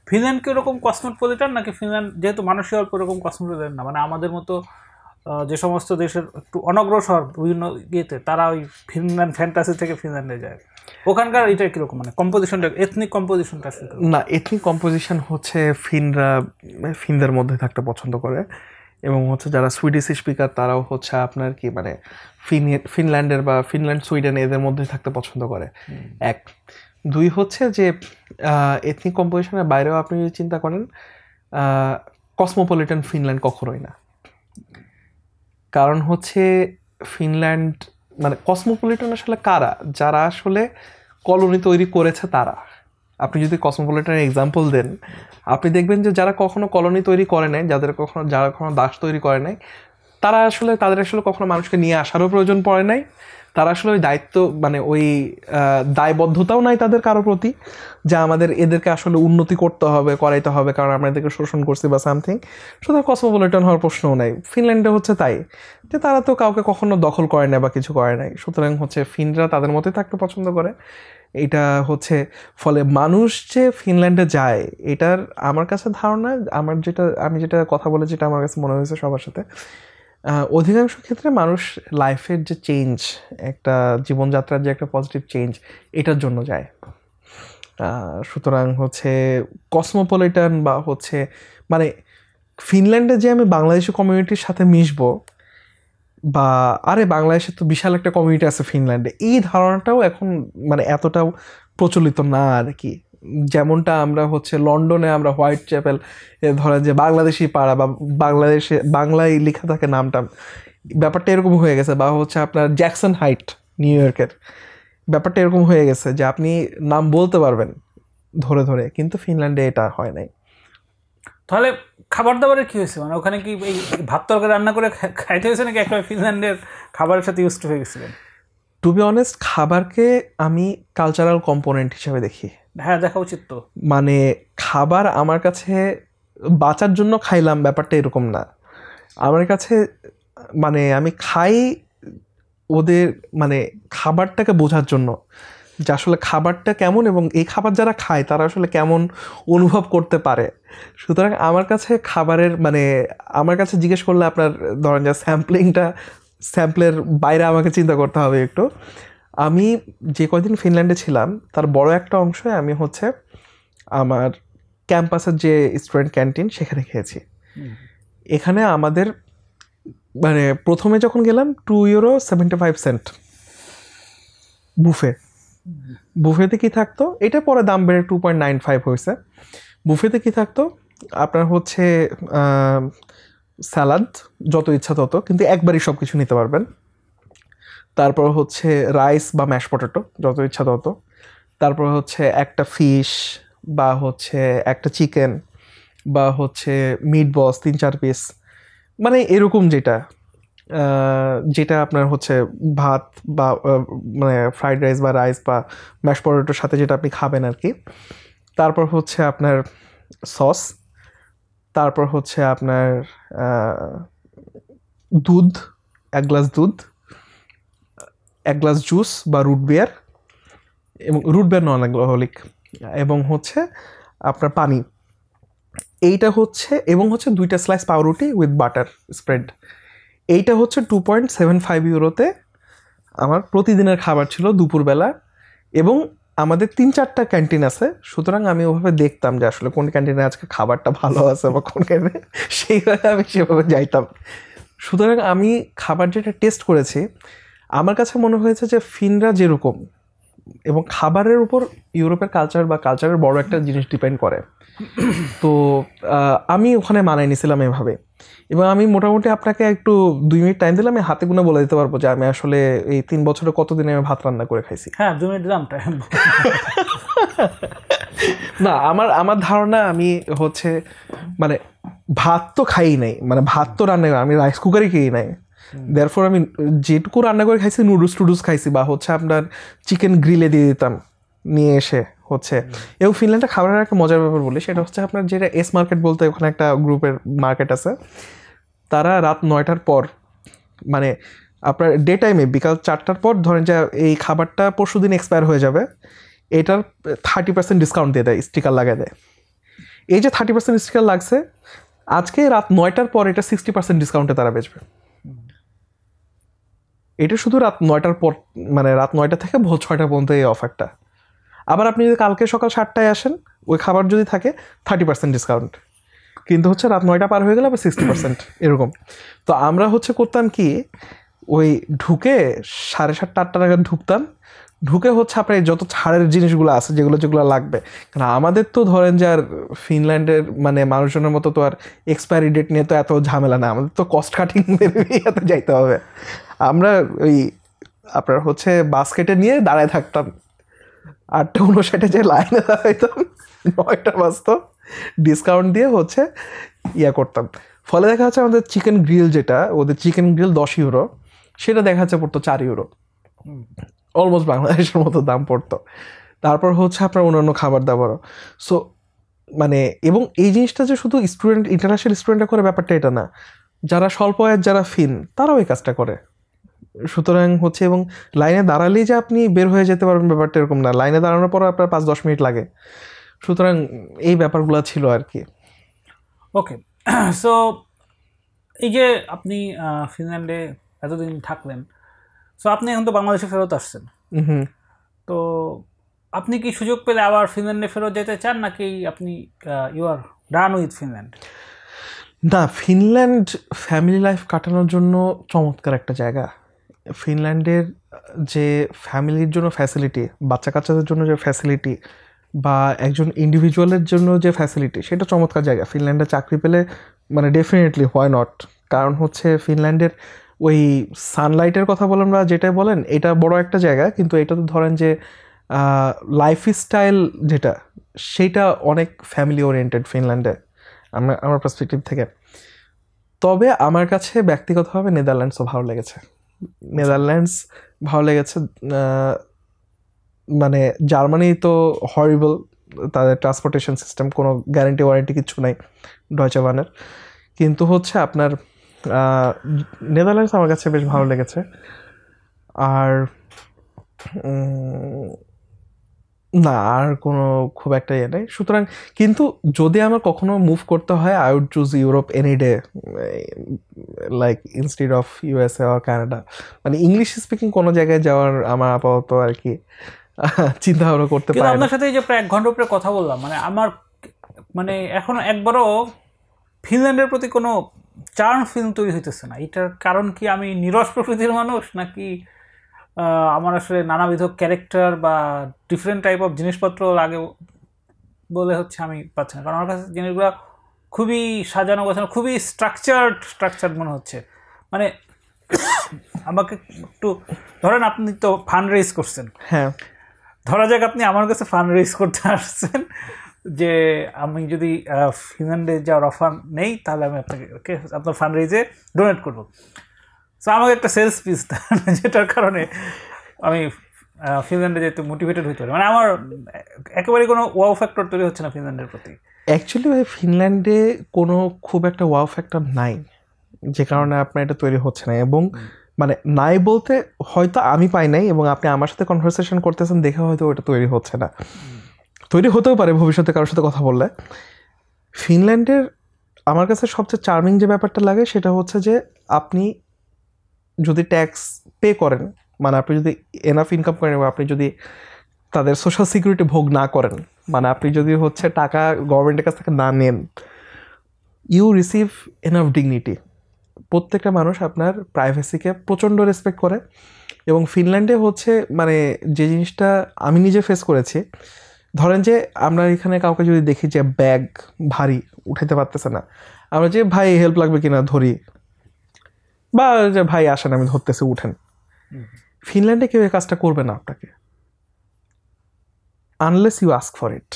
ফিনল্যান্ড কি ওরকম কসমোপলিটন নাকি ফিনল্যান্ড যেহেতু মানুষই অল্প এরকম কসমোপলিটন না, মানে আমাদের মতো যে সমস্ত দেশের একটু অনগ্রসর বিভিন্ন ইয়েতে, তারা ওই ফিনল্যান্ড ফ্যান্টাসি থেকে ফিনল্যান্ডে যায়, ওখানকার এটা কিরকম, মানে কম্পোজিশনটা, এথনিক কম্পোজিশনটা? না, এথনিক কম্পোজিশন হচ্ছে ফিনদের মধ্যে থাকতে পছন্দ করে, এবং হচ্ছে যারা সুইডিশ স্পিকার তারাও হচ্ছে আপনার কি মানে ফিনল্যান্ডের বা ফিনল্যান্ড সুইডেন এদের মধ্যে থাকতে পছন্দ করে। 1, 2 হচ্ছে যে এথনিক কম্পোজিশনের বাইরেও আপনি যদি চিন্তা করেন, কসমোপলিটন ফিনল্যান্ড কখনোই না। কারণ হচ্ছে ফিনল্যান্ড মানে কসমোপলিটন আসলে কারা, যারা আসলে কলোনি তৈরি করেছে তারা। আপনি যদি কসমোপলিটন এক্সাম্পল দেন, আপনি দেখবেন যে যারা কখনো কলোনি তৈরি করে নাই, যারা কখনো দাস তৈরি করে নাই, তাদের আসলে কখনো মানুষকে নিয়ে আসারও প্রয়োজন পড়ে নাই। তারা আসলে ওই দায়িত্ব মানে ওই দায়বদ্ধতাও নাই তাদের কারো প্রতি, যা আমাদের এদেরকে আসলে উন্নতি করাইতে হবে কারণ আমরা এদেরকে শোষণ করছি বা সামথিং। সুতরাং কসমোপলিটন হওয়ার প্রশ্নও নাই। ফিনল্যান্ডে হচ্ছে তাই যে তারা তো কাউকে কখনো দখল করে না বা কিছু করে নাই, সুতরাং হচ্ছে ফিনরা তাদের মতোই থাকতে পছন্দ করে। এটা হচ্ছে ফলে মানুষ যে ফিনল্যান্ডে যায়, এটার আমার কাছে ধারণা, আমি যেটা কথা বলে যেটা আমার কাছে মনে হয়েছে সবার সাথে, অধিকাংশ ক্ষেত্রে মানুষ লাইফের যে চেঞ্জ, একটা জীবনযাত্রার যে একটা পজিটিভ চেঞ্জ, এটার জন্য যায়। সুতরাং হচ্ছে কসমোপলিটন বা হচ্ছে মানে ফিনল্যান্ডে যে আমি বাংলাদেশি কমিউনিটির সাথে মিশবো বা বাংলাদেশের তো বিশাল একটা কমিউনিটি আছে ফিনল্যান্ডে, এই ধারণাটাও এখন মানে এতটাও প্রচলিত না আর কি। যেমনটা আমরা হচ্ছে লন্ডনে আমরা হোয়াইট চ্যাপেল ধরেন যে বাংলাদেশি পাড়া বা বাংলাদেশে বাংলায় লেখা থাকে নামটা, ব্যাপারটা এরকম হয়ে গেছে। বা হচ্ছে আপনার জ্যাকসন হাইট নিউ ইয়র্কের ব্যাপারটা এরকম হয়ে গেছে যে আপনি নাম বলতে পারবেন ধরে ধরে, কিন্তু ফিনল্যান্ডে এটা হয় নাই। তাহলে খাবার দাবারের কি হয়েছে, মানে ওখানে কি এই ভাত তরকারি রান্না করে খাইতে হয়েছে নাকি একটা ফিনল্যান্ডের খাবারের সাথে ইউজ টু হয়ে গেছিলেন? টু বি অনেস্ট, খাবারকে আমি কালচারাল কম্পোনেন্ট হিসাবে দেখি। হ্যাঁ, দেখা উচিত তো। মানে খাবার আমার কাছে বাঁচার জন্য খাইলাম ব্যাপারটা এরকম না। আমার কাছে মানে আমি খাই ওদের মানে খাবারটাকে বোঝার জন্য, যে আসলে খাবারটা কেমন এবং এই খাবার যারা খায় তারা আসলে কেমন অনুভব করতে পারে। সুতরাং আমার কাছে খাবারের মানে আমার কাছে জিজ্ঞেস করলে আপনার ধরেন যে স্যাম্পলের বাইরে আমাকে চিন্তা করতে হবে একটু। আমি যে কয়দিন ফিনল্যান্ডে ছিলাম তার বড় একটা অংশে আমি হচ্ছে আমার ক্যাম্পাসের যে স্টুডেন্ট ক্যান্টিন সেখানে খেয়েছি। এখানে আমাদের মানে প্রথমে যখন গেলাম €2.75 বুফেতে কি থাকতো, এটা পরে দাম বেড়ে 2.95 হয়েছে। বুফেতে কি থাকতো আপনার হচ্ছে স্যালাড যত ইচ্ছা তত, কিন্তু একবারই সব কিছু নিতে পারবেন। তারপর হচ্ছে রাইস বা ম্যাশ পটেটো যত ইচ্ছা তত। তারপর হচ্ছে একটা ফিশ বা হচ্ছে একটা চিকেন বা হচ্ছে মিট বস 3-4 পিস, মানে এরকম যেটা আপনার হচ্ছে ভাত বা মানে ফ্রাইড রাইস বা রাইস বা ম্যাশ পটেটোর সাথে যেটা আপনি খাবেন আর কি। তারপর হচ্ছে আপনার সস, তারপর হচ্ছে আপনার দুধ, 1 গ্লাস দুধ, 1 গ্লাস জুস বা রুট বিয়ার, এবং রুট বিয়ার নন অ্যালকোহলিক, এবং হচ্ছে আপনার পানি। এইটা হচ্ছে এবং হচ্ছে 2টা স্লাইস পাউরুটি উইথ বাটার স্প্রেড। এইটা হচ্ছে €2.75 আমার প্রতিদিনের খাবার ছিল দুপুরবেলা। এবং আমাদের 3-4টা ক্যান্টিন আছে, সুতরাং আমি ওভাবে দেখতাম যে আসলে কোন ক্যান্টিনে আজকে খাবারটা ভালো আছে বা কোন ক্যান্টিনে, সেইভাবে আমি সেভাবে যাইতাম। সুতরাং আমি খাবার যেটা টেস্ট করেছি আমার কাছে মনে হয়েছে যে ফিনরা যেরকম, এবং খাবারের উপর ইউরোপের কালচারের বড় একটা জিনিস ডিপেন্ড করে। তো আমি ওখানে মানায় নিয়েছিলাম এভাবে। এবং আমি মোটামুটি আপনাকে একটু 2 মিনিট টাইম দিলে আমি হাতে গুনে বলে দিতে পারবো যে আমি আসলে এই 3 বছরে কতদিনে আমি ভাত রান্না করে খাইছি। হ্যাঁ, 2 মিনিট দিলাম টাইম। না, আমার ধারণা আমি হচ্ছে মানে ভাত তো খাই নাই, মানে ভাত তো রান্না আমি রাইস কুকারই খেয়ে নাই। দেয়ারফর আমি যেটুকু রান্না করে খাইছি নুডলস খাইছি বা হচ্ছে আপনার চিকেন গ্রিলে দিয়ে দিতাম নিয়ে এসে হচ্ছে। এবং ফিনল্যান্ডে খাবারের একটা মজার ব্যাপার বলি, সেটা হচ্ছে আপনার যেটা এস মার্কেট বলতে ওখানে একটা গ্রুপের মার্কেট আছে, তারা রাত 9টার পর মানে আপনার ডে টাইমে বিকাল 4টার পর ধরেন যে এই খাবারটা পরশু দিন এক্সপায়ার হয়ে যাবে, এটার 30% ডিসকাউন্ট দিয়ে দেয়, স্টিকার লাগিয়ে দেয়। এই যে 30% স্টিকার লাগছে, আজকে রাত 9টার পর এটা 60% ডিসকাউন্টে তারা বেচবে। এটা শুধু রাত 9টার পর, মানে রাত 9টা থেকে ভোর 6টা পর্যন্ত এই অফারটা। আবার আপনি যদি কালকে সকাল 7টায় আসেন, ওই খাবার যদি থাকে 30% ডিসকাউন্ট, কিন্তু হচ্ছে রাত 9টা পার হয়ে গেলে আবার 60% এরকম। তো আমরা হচ্ছে করতাম কি, ওই ঢুকে 7:30-8টা নাগাদ ঢুকতাম, ঢুকে হচ্ছে আপনার যত ছাড়ের জিনিসগুলো আছে যেগুলো লাগবে, কারণ আমাদের তো ধরেন যে আর ফিনল্যান্ডের মানে মানুষজনের মতো তো আর এক্সপায়ারি ডেট নিয়ে তো এত ঝামেলা না, আমাদের তো কস্ট কাটিং এত যাইতে হবে। আমরা ওই আপনার হচ্ছে বাস্কেটে নিয়ে দাঁড়ায় থাকতাম 8:59 যে লাইনে দাঁড়াইতাম, 9টা বাজতো, ডিসকাউন্ট দিয়ে হচ্ছে ইয়া করতাম। ফলে দেখা যাচ্ছে আমাদের চিকেন গ্রিল, যেটা ওদের চিকেন গ্রিল 10 ইউরো, সেটা দেখা যাচ্ছে পড়তো 4 ইউরো, অলমোস্ট বাংলাদেশের মতো দাম পড়তো। তারপর হচ্ছে আপনার অন্যান্য খাবার দাবারও। সো মানে, এবং এই জিনিসটা যে শুধু স্টুডেন্ট, ইন্টারন্যাশনাল স্টুডেন্টরা করে ব্যাপারটা এটা না, যারা স্বল্প আয়ের, যারা ফিন, তারাও এই কাজটা করে। সুতরাং হচ্ছে, এবং লাইনে দাঁড়ালেই যে আপনি বের হয়ে যেতে পারবেন ব্যাপারটা এরকম না, লাইনে দাঁড়ানোর পর আপনার 5-10 মিনিট লাগে। সুতরাং এই ব্যাপারগুলো ছিল আর কি। ওকে, সো এই যে আপনি ফিনল্যান্ডে এতদিন থাকলেন, সো আপনি এখন তো বাংলাদেশে ফেরত আসছেন, তো আপনি কি সুযোগ পেলে আবার ফিনল্যান্ডে ফেরত যেতে চান, নাকি আপনি you are done with Finland? না, ফিনল্যান্ড ফ্যামিলি লাইফ কাটানোর জন্য চমৎকার একটা জায়গা। ফিনল্যান্ডের যে ফ্যামিলির জন্য ফ্যাসিলিটি, বাচ্চা কাচ্চাদের জন্য যে ফ্যাসিলিটি, বা একজন ইন্ডিভিজুয়ালের জন্য যে ফ্যাসিলিটি, সেটা চমৎকার জায়গা। ফিনল্যান্ডে চাকরি পেলে মানে ডেফিনেটলি হোয়াই নট। কারণ হচ্ছে ফিনল্যান্ডের ওই সানলাইটের কথা বলেন বা যেটাই বলেন, এটা বড় একটা জায়গা, কিন্তু এটা তো ধরেন যে লাইফস্টাইল যেটা, সেটা অনেক ফ্যামিলি ওরিয়েন্টেড ফিনল্যান্ডে আমার পার্সপেক্টিভ থেকে। তবে আমার কাছে ব্যক্তিগতভাবে নেদারল্যান্ডসও ভালো লেগেছে। নেদারল্যান্ডস ভালো লেগেছে। মানে জার্মানি তো হরিবল, তাদের ট্রান্সপোর্টেশন সিস্টেম কোনো গ্যারেন্টি ওয়ারেন্টি কিছু নাই ডয়চে বানের। কিন্তু হচ্ছে আপনার নেদারল্যান্ডস আমার কাছে বেশ ভালো লেগেছে। আর না, আর কোনো খুব একটা ইয়ে নেই। সুতরাং কিন্তু যদি আমার কখনো মুভ করতে হয়, I would choose Europe any day, like instead of USA or Canada. মানে ইংলিশ স্পিকিং কোনো জায়গায় যাওয়ার আমার আপাতত আর কি চিন্তা ভাবনা করতে পারি। আপনার সাথে এই যে প্রায় 1 ঘন্টা উপরে কথা বললাম, মানে আমার মানে এখনো একবারও ফিনল্যান্ডের প্রতি কোনো চার্ম ফিল্ম তৈরি হইতেছে না। এটার কারণ কি আমি নিরস প্রকৃতির মানুষ, নাকি আমার আসলে নানাবিধ ক্যারেক্টার বা ডিফারেন্ট টাইপ অফ জিনিসপত্র লাগে বলে হচ্ছে আমি পাচ্ছি না? কারণ আমার কাছে জিনিসগুলো খুবই সাজানো গোছানো, খুবই স্ট্রাকচার্ড মনে হচ্ছে। মানে আমাকে একটু ধরেন, আপনি তো ফান্ড রেজ করছেন, হ্যাঁ, ধরা যাক আপনি আমার কাছে ফান্ড রেজ করতে আসছেন যে আমি যদি ফিনল্যান্ডে যাওয়ার অফার নেই, তাহলে আমি আপনাকে আপনার ফান্ড রেজে ডোনেট করবো। সো আমাকে একটা সেলস পিস দেন, যেটার কারণে আমি ফিনল্যান্ডে যেতে মোটিভেটেড হইতে পারি। মানে আমার একেবারে কোনো ওয়াও ফ্যাক্টর তৈরি হচ্ছে না ফিনল্যান্ডের প্রতি। অ্যাকচুয়ালি ভাই ফিনল্যান্ডে কোনো খুব একটা ওয়াও ফ্যাক্টর নাই, যে কারণে আপনার এটা তৈরি হচ্ছে না। এবং মানে নাই বলতে হয়তো আমি পাই নাই, এবং আপনি আমার সাথে কনভারসেশন করতেছেন দেখে হয়তো ওটা তৈরি হচ্ছে না। তৈরি হতেও পারে ভবিষ্যতে কারোর সাথে কথা বললে। ফিনল্যান্ডের আমার কাছে সবচেয়ে চার্মিং যে ব্যাপারটা লাগে, সেটা হচ্ছে যে আপনি যদি ট্যাক্স পে করেন, মানে আপনি যদি এনাফ ইনকাম করেন, এবং আপনি যদি তাদের সোশ্যাল সিকিউরিটি ভোগ না করেন, মানে আপনি যদি হচ্ছে টাকা গভর্নমেন্টের কাছ থেকে না নেন, ইউ রিসিভ এনাফ ডিগনিটি। প্রত্যেকটা মানুষ আপনার প্রাইভেসিকে প্রচণ্ড রেসপেক্ট করে। এবং ফিনল্যান্ডে হচ্ছে মানে যে জিনিসটা আমি নিজে ফেস করেছি, ধরেন যে আমরা এখানে কাউকে যদি দেখি যে ব্যাগ ভারী উঠাইতে পারতেছে না, আমরা যে ভাই হেল্প লাগবে কিনা ধরি, বা যে ভাই আসেন আমি ধরতেছি উঠেন। ফিনল্যান্ডে কেউ এই কাজটা করবে না আপনাকে, unless you ask for it.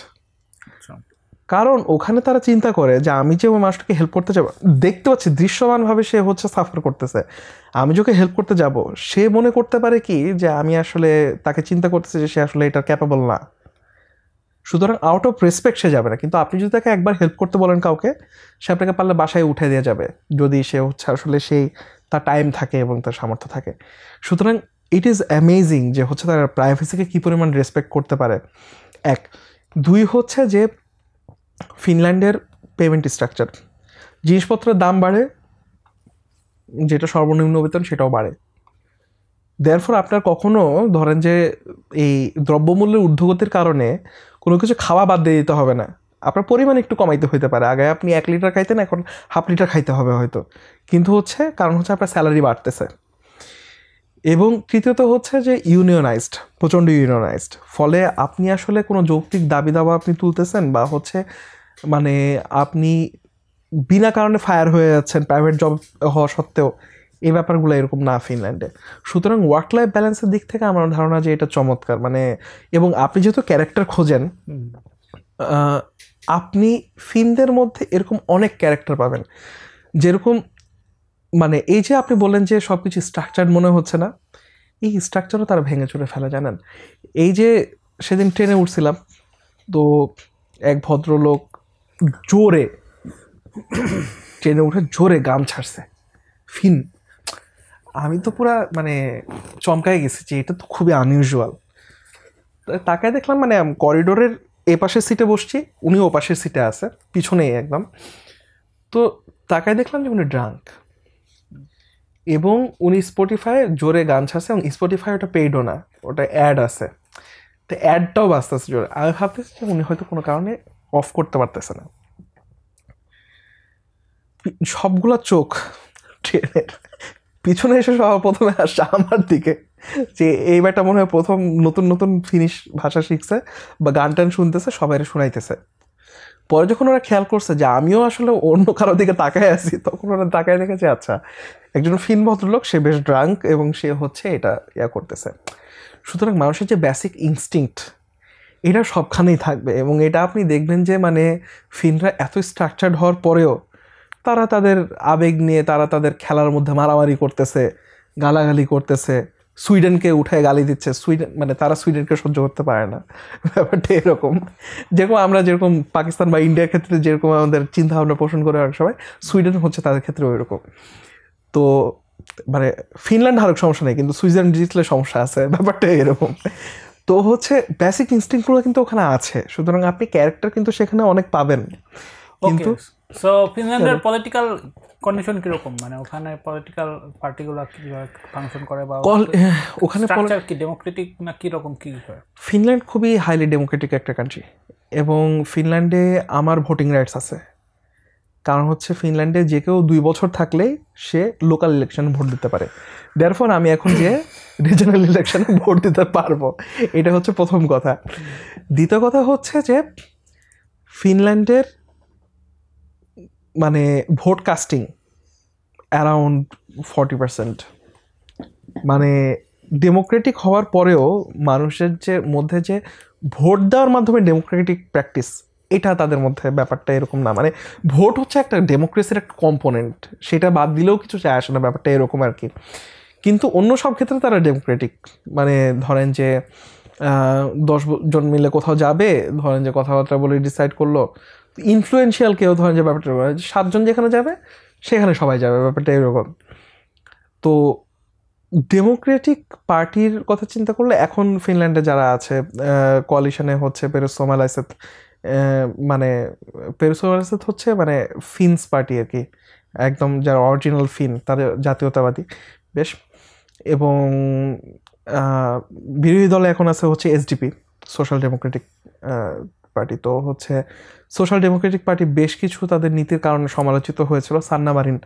কারণ ওখানে তারা চিন্তা করে যে আমি যে ওই মানুষটাকে হেল্প করতে যাবো, দেখতে পাচ্ছি দৃশ্যমানভাবে সে হচ্ছে সাফার করতেছে, আমি যাকে হেল্প করতে যাব সে মনে করতে পারে কি যে আমি আসলে তাকে চিন্তা করতেছি যে সে আসলে এটা ক্যাপেবল না। সুতরাং আউট অফ রেসপেক্ট সে যাবে না। কিন্তু আপনি যদি তাকে একবার হেল্প করতে বলেন কাউকে, সে আপনাকে পারলে বাসায় উঠে দেওয়া যাবে, যদি সে হচ্ছে আসলে সেই তার টাইম থাকে এবং তার সামর্থ্য থাকে। সুতরাং ইট ইজ অ্যামেজিং যে হচ্ছে তারা প্রাইভেসিকে কী পরিমাণ রেসপেক্ট করতে পারে। 1, 2 হচ্ছে যে ফিনল্যান্ডের পেমেন্ট স্ট্রাকচার, জিনিসপত্রের দাম বাড়ে, যেটা সর্বনিম্ন বেতন সেটাও বাড়ে। দেয়ারফর আপনার কখনো ধরেন যে এই দ্রব্যমূল্যের ঊর্ধ্বগতির কারণে কোনো কিছু খাওয়া বাদ দিয়ে দিতে হবে না, আপনার পরিমাণ একটু কমাইতে হইতে পারে। আগে আপনি 1 লিটার খাইতেন, এখন 1/2 লিটার খাইতে হবে হয়তো, কিন্তু হচ্ছে কারণ হচ্ছে আপনার স্যালারি বাড়তেছে। এবং তৃতীয়ত হচ্ছে যে ইউনিয়নাইজড, প্রচণ্ড ইউনিয়নাইজড। ফলে আপনি আসলে কোনো যৌক্তিক দাবি দাবা আপনি তুলতেছেন, বা হচ্ছে মানে আপনি বিনা কারণে ফায়ার হয়ে যাচ্ছেন প্রাইভেট জব হওয়া সত্ত্বেও, এই ব্যাপারগুলো এরকম না ফিনল্যান্ডে। সুতরাং ওয়ার্ক লাইফ ব্যালেন্সের দিক থেকে আমার ধারণা যে এটা চমৎকার, মানে এবং আপনি যেহেতু ক্যারেক্টার খোঁজেন, আপনি ফিনদের মধ্যে এরকম অনেক ক্যারেক্টার পাবেন যেরকম, মানে এই যে আপনি বললেন যে সব কিছু স্ট্রাকচার মনে হচ্ছে না, এই স্ট্রাকচারও তারা ভেঙে চুরে ফেলে জানেন। এই যে সেদিন ট্রেনে উঠছিলাম, তো এক ভদ্রলোক জোরে ট্রেনে উঠে জোরে গান ছাড়ছে ফিন। আমি তো পুরা মানে চমকায় গেছি যে এটা তো খুবই আনইউজুয়াল। তাকায় দেখলাম মানে করিডোরের এ পাশের সিটে বসছি, উনি ও পাশের সিটে আছে পিছনেই একদম। তো তাকায় দেখলাম যে উনি ড্রাঙ্ক, এবং উনি স্পটিফাই জোরে গান ছাড়ছে, এবং স্পটিফাই ওটা পেইডও না, ওটা অ্যাড আছে, তো অ্যাডটাও বাজতেছে জোরে। আমি ভাবতেছি যে উনি হয়তো কোনো কারণে অফ করতে পারতেছে না। সবগুলা চোখ ট্রেনের পিছনে এসে সবার প্রথমে আসছে আমার দিকে, যে এই ব্যাটা মনে হয় প্রথম নতুন নতুন ফিনিশ ভাষা শিখছে বা গান টান শুনতেছে, সবাই শোনাইতেছে। পরে যখন ওরা খেয়াল করছে যে আমিও আসলে অন্য কারো দিকে তাকায় আছি, তখন ওরা তাকায় দেখেছে আচ্ছা একজন ফিন ভদ্রলোক, সে বেশ ড্রাঙ্ক এবং সে হচ্ছে এটা ইয়া করতেছে। সুতরাং মানুষের যে বেসিক ইনস্টিংক্ট এটা সবখানেই থাকবে, এবং এটা আপনি দেখবেন যে মানে ফিনরা এত স্ট্রাকচার্ড হওয়ার পরেও তারা তাদের আবেগ নিয়ে তারা তাদের খেলার মধ্যে মারামারি করতেছে, গালাগালি করতেছে, সুইডেনকে উঠে গালি দিচ্ছে। সুইডেন মানে তারা সুইডেনকে সহ্য করতে পারে না, ব্যাপারটা এরকম। যেরকম আমরা যেরকম পাকিস্তান বা ইন্ডিয়ার ক্ষেত্রে যেরকম আমাদের চিন্তাভাবনা পোষণ করে অনেক সময়, সুইডেন হচ্ছে তাদের ক্ষেত্রে ওই রকম। তো মানে ফিনল্যান্ড হারুক সমস্যা নেই, কিন্তু সুইজারল্যান্ড জিতলে সমস্যা আছে, ব্যাপারটা এরকম। তো হচ্ছে বেসিক ইনস্টিংক্টগুলো কিন্তু ওখানে আছে, সুতরাং আপনি ক্যারেক্টার কিন্তু সেখানে অনেক পাবেন। কিন্তু সো ফিনল্যান্ডের পলিটিক্যাল কন্ডিশন কিরকম, মানে ওখানে পলিটিক্যাল পার্টিগুলো কিভাবে ফাংশন করে, বা ওখানে স্ট্রাকচার কি ডেমোক্রেটিক না কি রকম কি হয়? ফিনল্যান্ড খুবই হাইলি ডেমোক্রেটিক একটা কান্ট্রি, এবং ফিনল্যান্ডে আমার ভোটিং রাইটস আছে। কারণ হচ্ছে ফিনল্যান্ডে যে কেউ 2 বছর থাকলেই সে লোকাল ইলেকশনে ভোট দিতে পারে। দেয়ারফর আমি এখন যে রিজনাল ইলেকশনে ভোট দিতে পারবো, এটা হচ্ছে প্রথম কথা। দ্বিতীয় কথা হচ্ছে যে ফিনল্যান্ডের মানে ভোট কাস্টিং অ্যারাউন্ড 40%। মানে ডেমোক্রেটিক হওয়ার পরেও মানুষের যে মধ্যে যে ভোট দেওয়ার মাধ্যমে ডেমোক্রেটিক প্র্যাকটিস, এটা তাদের মধ্যে ব্যাপারটা এরকম না। মানে ভোট হচ্ছে একটা ডেমোক্রেসির একটা কম্পোনেন্ট, সেটা বাদ দিলেও কিছু চায় আসে না, ব্যাপারটা এরকম আর কি। কিন্তু অন্য সব ক্ষেত্রে তারা ডেমোক্রেটিক। মানে ধরেন যে 10 জন মিলে কোথাও যাবে, ধরেন যে কথাবার্তা বলে ডিসাইড করলো, ইনফ্লুয়েন্সিয়াল কেউ ধরেন যে ব্যাপারটা 7 জন যেখানে যাবে সেখানে সবাই যাবে, ব্যাপারটা এরকম। তো ডেমোক্রেটিক পার্টির কথা চিন্তা করলে এখন ফিনল্যান্ডে যারা আছে কোয়ালিশনে হচ্ছে পেরুসোমালাইসেত, মানে পেরুসোমালাইসেত হচ্ছে মানে ফিনস পার্টি আর কি, একদম যারা অরিজিনাল ফিন, তাদের জাতীয়তাবাদী বেশ। এবং বিরোধী দলে এখন আছে হচ্ছে এসডিপি, সোশ্যাল ডেমোক্রেটিক পার্টি। তো হচ্ছে সোশ্যাল ডেমোক্রেটিক পার্টি বেশ কিছু তাদের নীতির কারণে সমালোচিত হয়েছিল। সান্না মারিন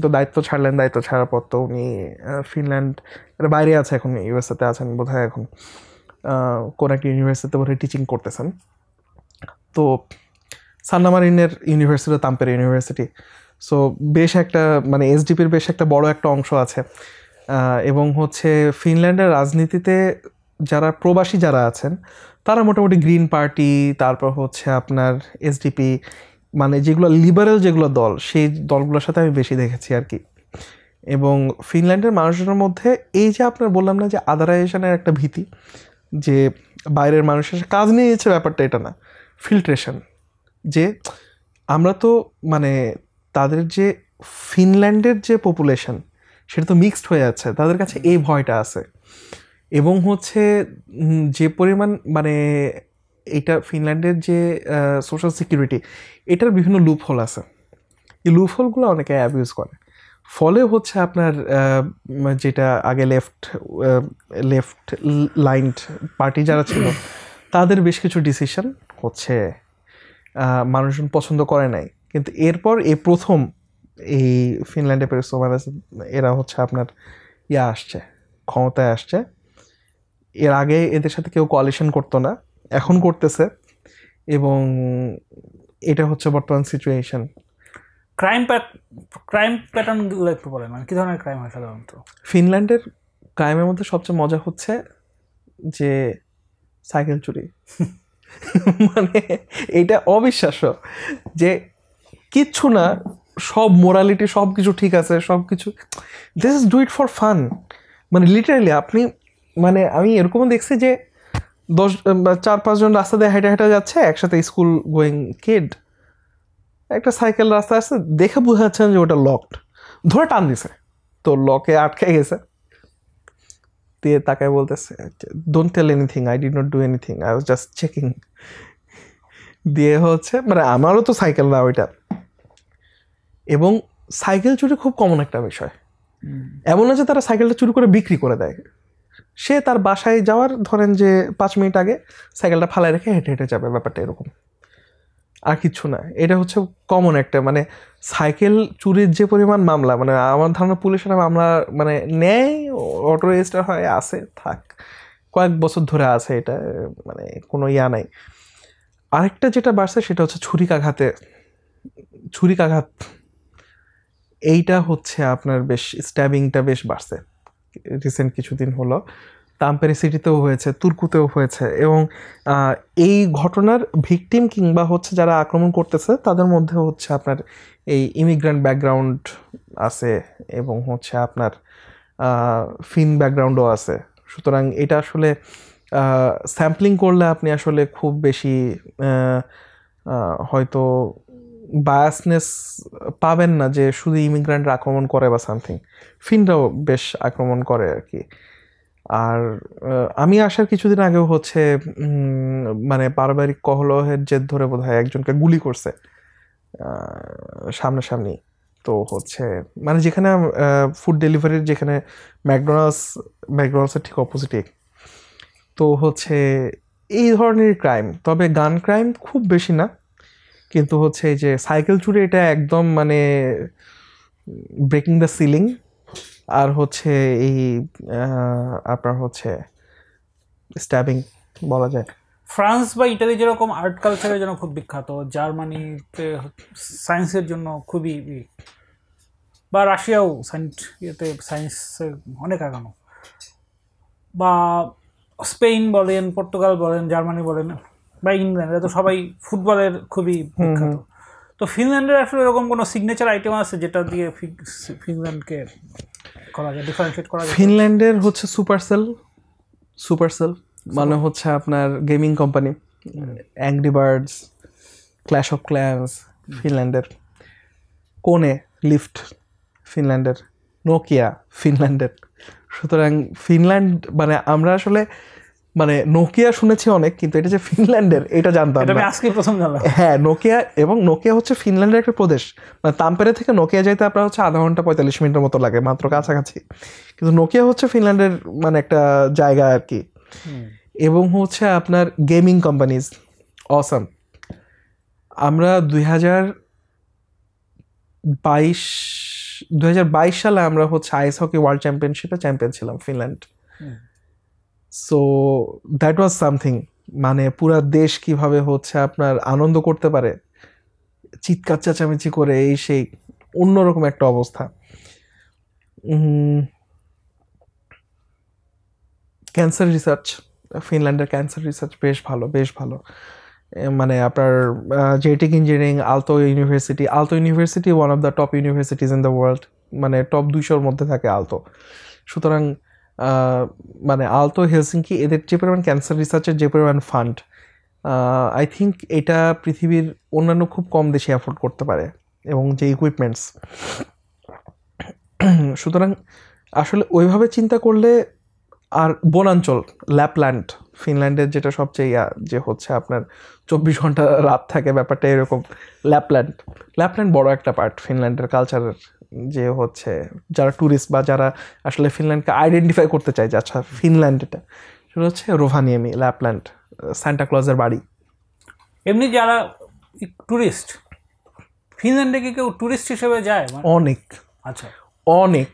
তো দায়িত্ব ছাড়লেন, দায়িত্ব ছাড়ার পর তো উনি ফিনল্যান্ড বাইরে আছে, এখন ইউএসএতে আছেন বোধহয়, এখন কোন একটা ইউনিভার্সিটিতে বোধহয় টিচিং করতেছেন। তো সান্না মারিনের ইউনিভার্সিটি তাম্পের ইউনিভার্সিটি, সো বেশ একটা মানে এসডিপির বেশ একটা বড় একটা অংশ আছে। এবং হচ্ছে ফিনল্যান্ডের রাজনীতিতে যারা প্রবাসী যারা আছেন তারা মোটামুটি গ্রিন পার্টি, তারপর হচ্ছে আপনার এসডিপি, মানে যেগুলো লিবারেল যেগুলো দল, সেই দলগুলোর সাথে আমি বেশি দেখেছি আর কি। এবং ফিনল্যান্ডের মানুষজনের মধ্যে এই যে আপনার বললাম না যে আদারাইজেশনের একটা ভীতি, যে বাইরের মানুষের কাজ নিয়ে যাচ্ছে, ব্যাপারটা এটা না, ফিল্ট্রেশন। যে আমরা তো মানে তাদের যে ফিনল্যান্ডের যে পপুলেশন সেটা তো মিক্সড হয়ে যাচ্ছে, তাদের কাছে এই ভয়টা আছে। এবং হচ্ছে যে পরিমাণ মানে এটা ফিনল্যান্ডের যে সোশ্যাল সিকিউরিটি, এটার বিভিন্ন লুপ হোল আছে, এই লুপ হোলগুলো অনেকে অ্যাবিউজ করে। ফলে হচ্ছে আপনার যেটা আগে লেফট লাইনড পার্টি যারা ছিল তাদের বেশ কিছু ডিসিশন হচ্ছে মানুষজন পছন্দ করে নাই। কিন্তু এরপর এই প্রথম এই ফিনল্যান্ডে পেরুসোমালাইসেত এরা হচ্ছে আপনার আসছে, ক্ষমতায় আসছে। এর আগে এদের সাথে কেউ কোয়ালিশন করতো না, এখন করতেছে, এবং এটা হচ্ছে বর্তমান সিচুয়েশন। ক্রাইম প্যাটার্নগুলো একটু বলেন, মানে কি ধরনের ক্রাইম হয় সাধারণত? ফিনল্যান্ডের ক্রাইমের মধ্যে সবচেয়ে মজা হচ্ছে যে সাইকেল চুরি। মানে এটা অবিশ্বাস্য যে কিচ্ছু না, সব মোরালিটি সব কিছু ঠিক আছে, সব কিছু this is do it for fun. মানে লিটারালি আপনি, মানে আমি এরকমও দেখছি যে 4-5 জন রাস্তা দিয়ে হেঁটে হেঁটে যাচ্ছে একসাথে, স্কুল গোয়িং কিড, একটা সাইকেল রাস্তা আসছে, দেখে বোঝা যাচ্ছে যে ওটা লকড, ধরে টান দিছে, তো লকে আটকে গেছে, দিয়ে তাকে বলতেছে don't tell anything, I did not do anything, I was just checking. দিয়ে হচ্ছে মানে আমারও তো সাইকেল না ওইটা। এবং সাইকেল চুরি খুব কমন একটা বিষয়, এমন না যে তারা সাইকেলটা চুরি করে বিক্রি করে দেয়, সে তার বাসায় যাওয়ার ধরেন যে 5 মিনিট আগে সাইকেলটা ফালায় রেখে হেঁটে হেঁটে যাবে, ব্যাপারটা এরকম, আর কিচ্ছু না। এটা হচ্ছে কমন একটা, মানে সাইকেল চুরির যে পরিমাণ মামলা, মানে আমার ধারণা পুলিশের মামলা মানে নেয়, অটো রেজিস্টার হয়, আছে, থাক, কয়েক বছর ধরে আছে, এটা মানে কোনো ইয়া নাই। আরেকটা যেটা বাড়ছে সেটা হচ্ছে ছুরিকাঘাত, এইটা হচ্ছে আপনার বেশ, স্ট্যাবিংটা বেশ বাড়ছে রিসেন্ট কিছুদিন হলো। তাম্পেরে সিটিতেও হয়েছে, তুর্কুতেও হয়েছে, এবং এই ঘটনার ভিকটিম কিংবা হচ্ছে যারা আক্রমণ করতেছে তাদের মধ্যে হচ্ছে আপনার এই ইমিগ্রেন্ট ব্যাকগ্রাউন্ড আছে এবং হচ্ছে আপনার ফিন ব্যাকগ্রাউন্ডও আছে। সুতরাং এটা আসলে স্যাম্পলিং করলে আপনি আসলে খুব বেশি হয়তো বায়াসনেস পাবেন না যে শুধু ইমিগ্রেন্টরা আক্রমণ করে বা সামথিং, ফিনরাও বেশ আক্রমণ করে আর কি। আর আমি আসার কিছুদিন আগেও হচ্ছে মানে পারিবারিক কলহের জেদ ধরে বোধহয় একজনকে গুলি করছে সামনাসামনি। তো হচ্ছে মানে যেখানে ফুড ডেলিভারির, যেখানে ম্যাকডোনাল্ডসের ঠিক অপোজিটে, তো হচ্ছে এই ধরনের ক্রাইম, তবে গান ক্রাইম খুব বেশি না, কিন্তু হচ্ছে এই যে সাইকেল চুরি এটা একদম মানে ব্রেকিং দ্য সিলিং। আর হচ্ছে এই আপনার হচ্ছে স্ট্যাবিং বলা যায়। ফ্রান্স বা ইটালি যেরকম আর্ট কালচারের জন্য খুব বিখ্যাত, জার্মানিতে সায়েন্সের জন্য খুবই, বা রাশিয়াও সায়েন্সের অনেক আগানো, বা স্পেন বলেন, পর্তুগাল বলেন, জার্মানি বলেন, বা ইংল্যান্ড, এরা তো সবাই ফুটবলের খুবই বিখ্যাত। তো ফিনল্যান্ডের আসলে এরকম কোনো সিগনেচার আইটেম আছে যেটা দিয়ে ফিনল্যান্ডকে করা যায়, ডিফারেন্সিয়েট করা যায়? ফিনল্যান্ডের হচ্ছে সুপারসেল মানে হচ্ছে আপনার gaming company, Angry Birds, Clash of Clans ফিনল্যান্ডের, কোনে লিফট ফিনল্যান্ডের, নোকিয়া ফিনল্যান্ডের। সুতরাং ফিনল্যান্ড মানে আমরা আসলে মানে নোকিয়া শুনেছি অনেক, কিন্তু এটা যে ফিনল্যান্ডের এটা জানতাম না, আজকে প্রথম জানলাম। হ্যাঁ, নোকিয়া, এবং নোকিয়া হচ্ছে ফিনল্যান্ডের একটা প্রদেশ। মানে তাম্পেরে থেকে নোকিয়া যাইতে আপনার হচ্ছে আধা ঘন্টা 45 মিনিটের মতো লাগে, মাত্র কাছাকাছি। কিন্তু নোকিয়া হচ্ছে ফিনল্যান্ডের মানে একটা জায়গা আর কি। এবং হচ্ছে আপনার গেমিং কোম্পানিজ অসাম। আমরা 2022 সালে আমরা হচ্ছে আইস হকি ওয়ার্ল্ড চ্যাম্পিয়নশিপে চ্যাম্পিয়ন ছিলাম, Finland. So that was something, মানে পুরা দেশ কিভাবে হচ্ছে আপনার আনন্দ করতে পারে, চিৎকার চেঁচামেচি করে, এই সেই অন্যরকম একটা অবস্থা। ক্যান্সার রিসার্চ, ফিনল্যান্ডের ক্যান্সার রিসার্চ বেশ ভালো। মানে আপনার জেনেটিক ইঞ্জিনিয়ারিং, আলতো university one of the top universities in the world, মানে টপ 200-র মধ্যে থাকে আলতো। সুতরাং মানে আলতো, হেলসিঙ্কি, এদের যে পরিমাণ ক্যান্সার রিসার্চের যে পরিমাণ ফান্ড, আই থিঙ্ক এটা পৃথিবীর অন্যান্য খুব কম দেশে অ্যাফোর্ড করতে পারে, এবং যে ইকুইপমেন্টস। সুতরাং আসলে ওইভাবে চিন্তা করলে, আর বনাঞ্চল ল্যাপল্যান্ড, ফিনল্যান্ডের যেটা সবচেয়ে যে হচ্ছে আপনার 24 ঘন্টা রাত থাকে, ব্যাপারটা এরকম। ল্যাপল্যান্ড বড় একটা পার্ট ফিনল্যান্ডের কালচারের, যে হচ্ছে যারা ট্যুরিস্ট বা যারা আসলে ফিনল্যান্ডকে আইডেন্টিফাই করতে চায় যে আচ্ছা ফিনল্যান্ড এটা, সেটা হচ্ছে রোভানিয়েমি, ল্যাপল্যান্ড, সান্টা ক্লজের বাড়ি। এমনি যারা ট্যুরিস্ট, ফিনল্যান্ডে কি কেউ ট্যুরিস্ট হিসেবে যায়? অনেক, আচ্ছা, অনেক।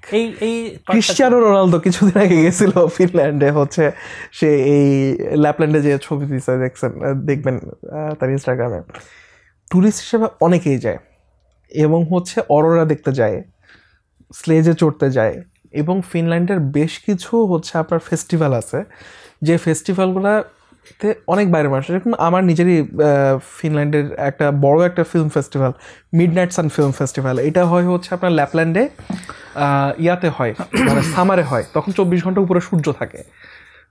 এই ক্রিশ্চিয়ানো রোনালদো কিছুদিন আগে গেছিল ফিনল্যান্ডে, হচ্ছে সে এই ল্যাপল্যান্ডে যে ছবি দিচ্ছে দেখবেন তার ইনস্টাগ্রামে। ট্যুরিস্ট হিসেবে অনেকেই যায়, এবং হচ্ছে অরোরা দেখতে যায়, স্লেজে চড়তে যায়, এবং ফিনল্যান্ডের বেশ কিছু হচ্ছে আপনার ফেস্টিভ্যাল আছে, যে ফেস্টিভ্যালগুলোতে অনেক বাইরের মানুষ, যেরকম আমার নিজেরই ফিনল্যান্ডের একটা বড় একটা ফিল্ম ফেস্টিভ্যাল, মিডনাইট সান ফিল্ম ফেস্টিভ্যাল, এটা হয় হচ্ছে আপনার ল্যাপল্যান্ডে, ইয়াতে হয়, মানে সামারে হয়, তখন 24 ঘন্টা উপরে সূর্য থাকে।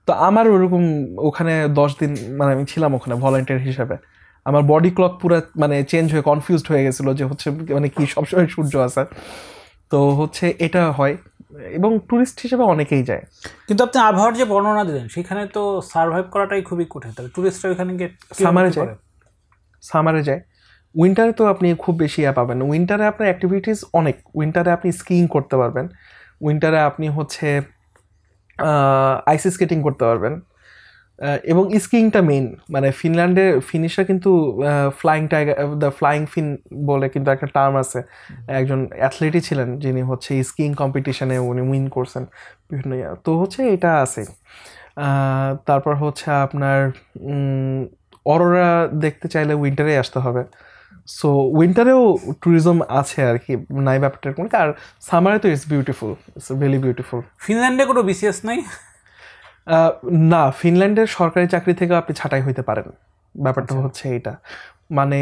তো আমার ওরকম ওখানে 10 দিন মানে আমি ছিলাম ওখানে ভলান্টিয়ার হিসেবে। আমার বডি ক্লক পুরো মানে চেঞ্জ হয়ে কনফিউজড হয়ে গেছিলো যে হচ্ছে মানে কি সবসময় সূর্য আছে। তো হচ্ছে এটা হয়, এবং ট্যুরিস্ট হিসেবে অনেকেই যায়। কিন্তু আপনি আবহাওয়ার যে বর্ণনা দিলেন সেখানে তো সার্ভাইভ করাটাই খুবই কঠিন, তাহলে টুরিস্টরা ওইখানে গিয়ে সামারে যায়, সামারে যায়। উইন্টারে তো আপনি খুব বেশি পাবেন, উইন্টারে আপনার অ্যাক্টিভিটিস অনেক, উইন্টারে আপনি স্কিইং করতে পারবেন, উইন্টারে আপনি হচ্ছে আইস স্কেটিং করতে পারবেন, এবং স্কিইংটা মেইন। মানে ফিনল্যান্ডে ফিনিশরা কিন্তু ফ্লাইং টাইগার, দ্য ফ্লাইং ফিন বলে কিন্তু একটা টার্ম আছে, একজন অ্যাথলেটই ছিলেন যিনি হচ্ছে স্কিইং কম্পিটিশনে উনি উইন করছেন বিভিন্ন তো হচ্ছে এটা আছে। তারপর হচ্ছে আপনার অরোরা দেখতে চাইলে উইন্টারে আসতে হবে। সো উইন্টারেও ট্যুরিজম আছে আর কি, নাই ব্যাপারটা এরকম। আর সামারে তো it's beautiful, it's really beautiful. ফিনল্যান্ডে কোনো বিসিএস নাই? না, ফিনল্যান্ডের সরকারি চাকরি থেকে আপনি ছাঁটাই হইতে পারেন, ব্যাপারটা হচ্ছে এইটা। মানে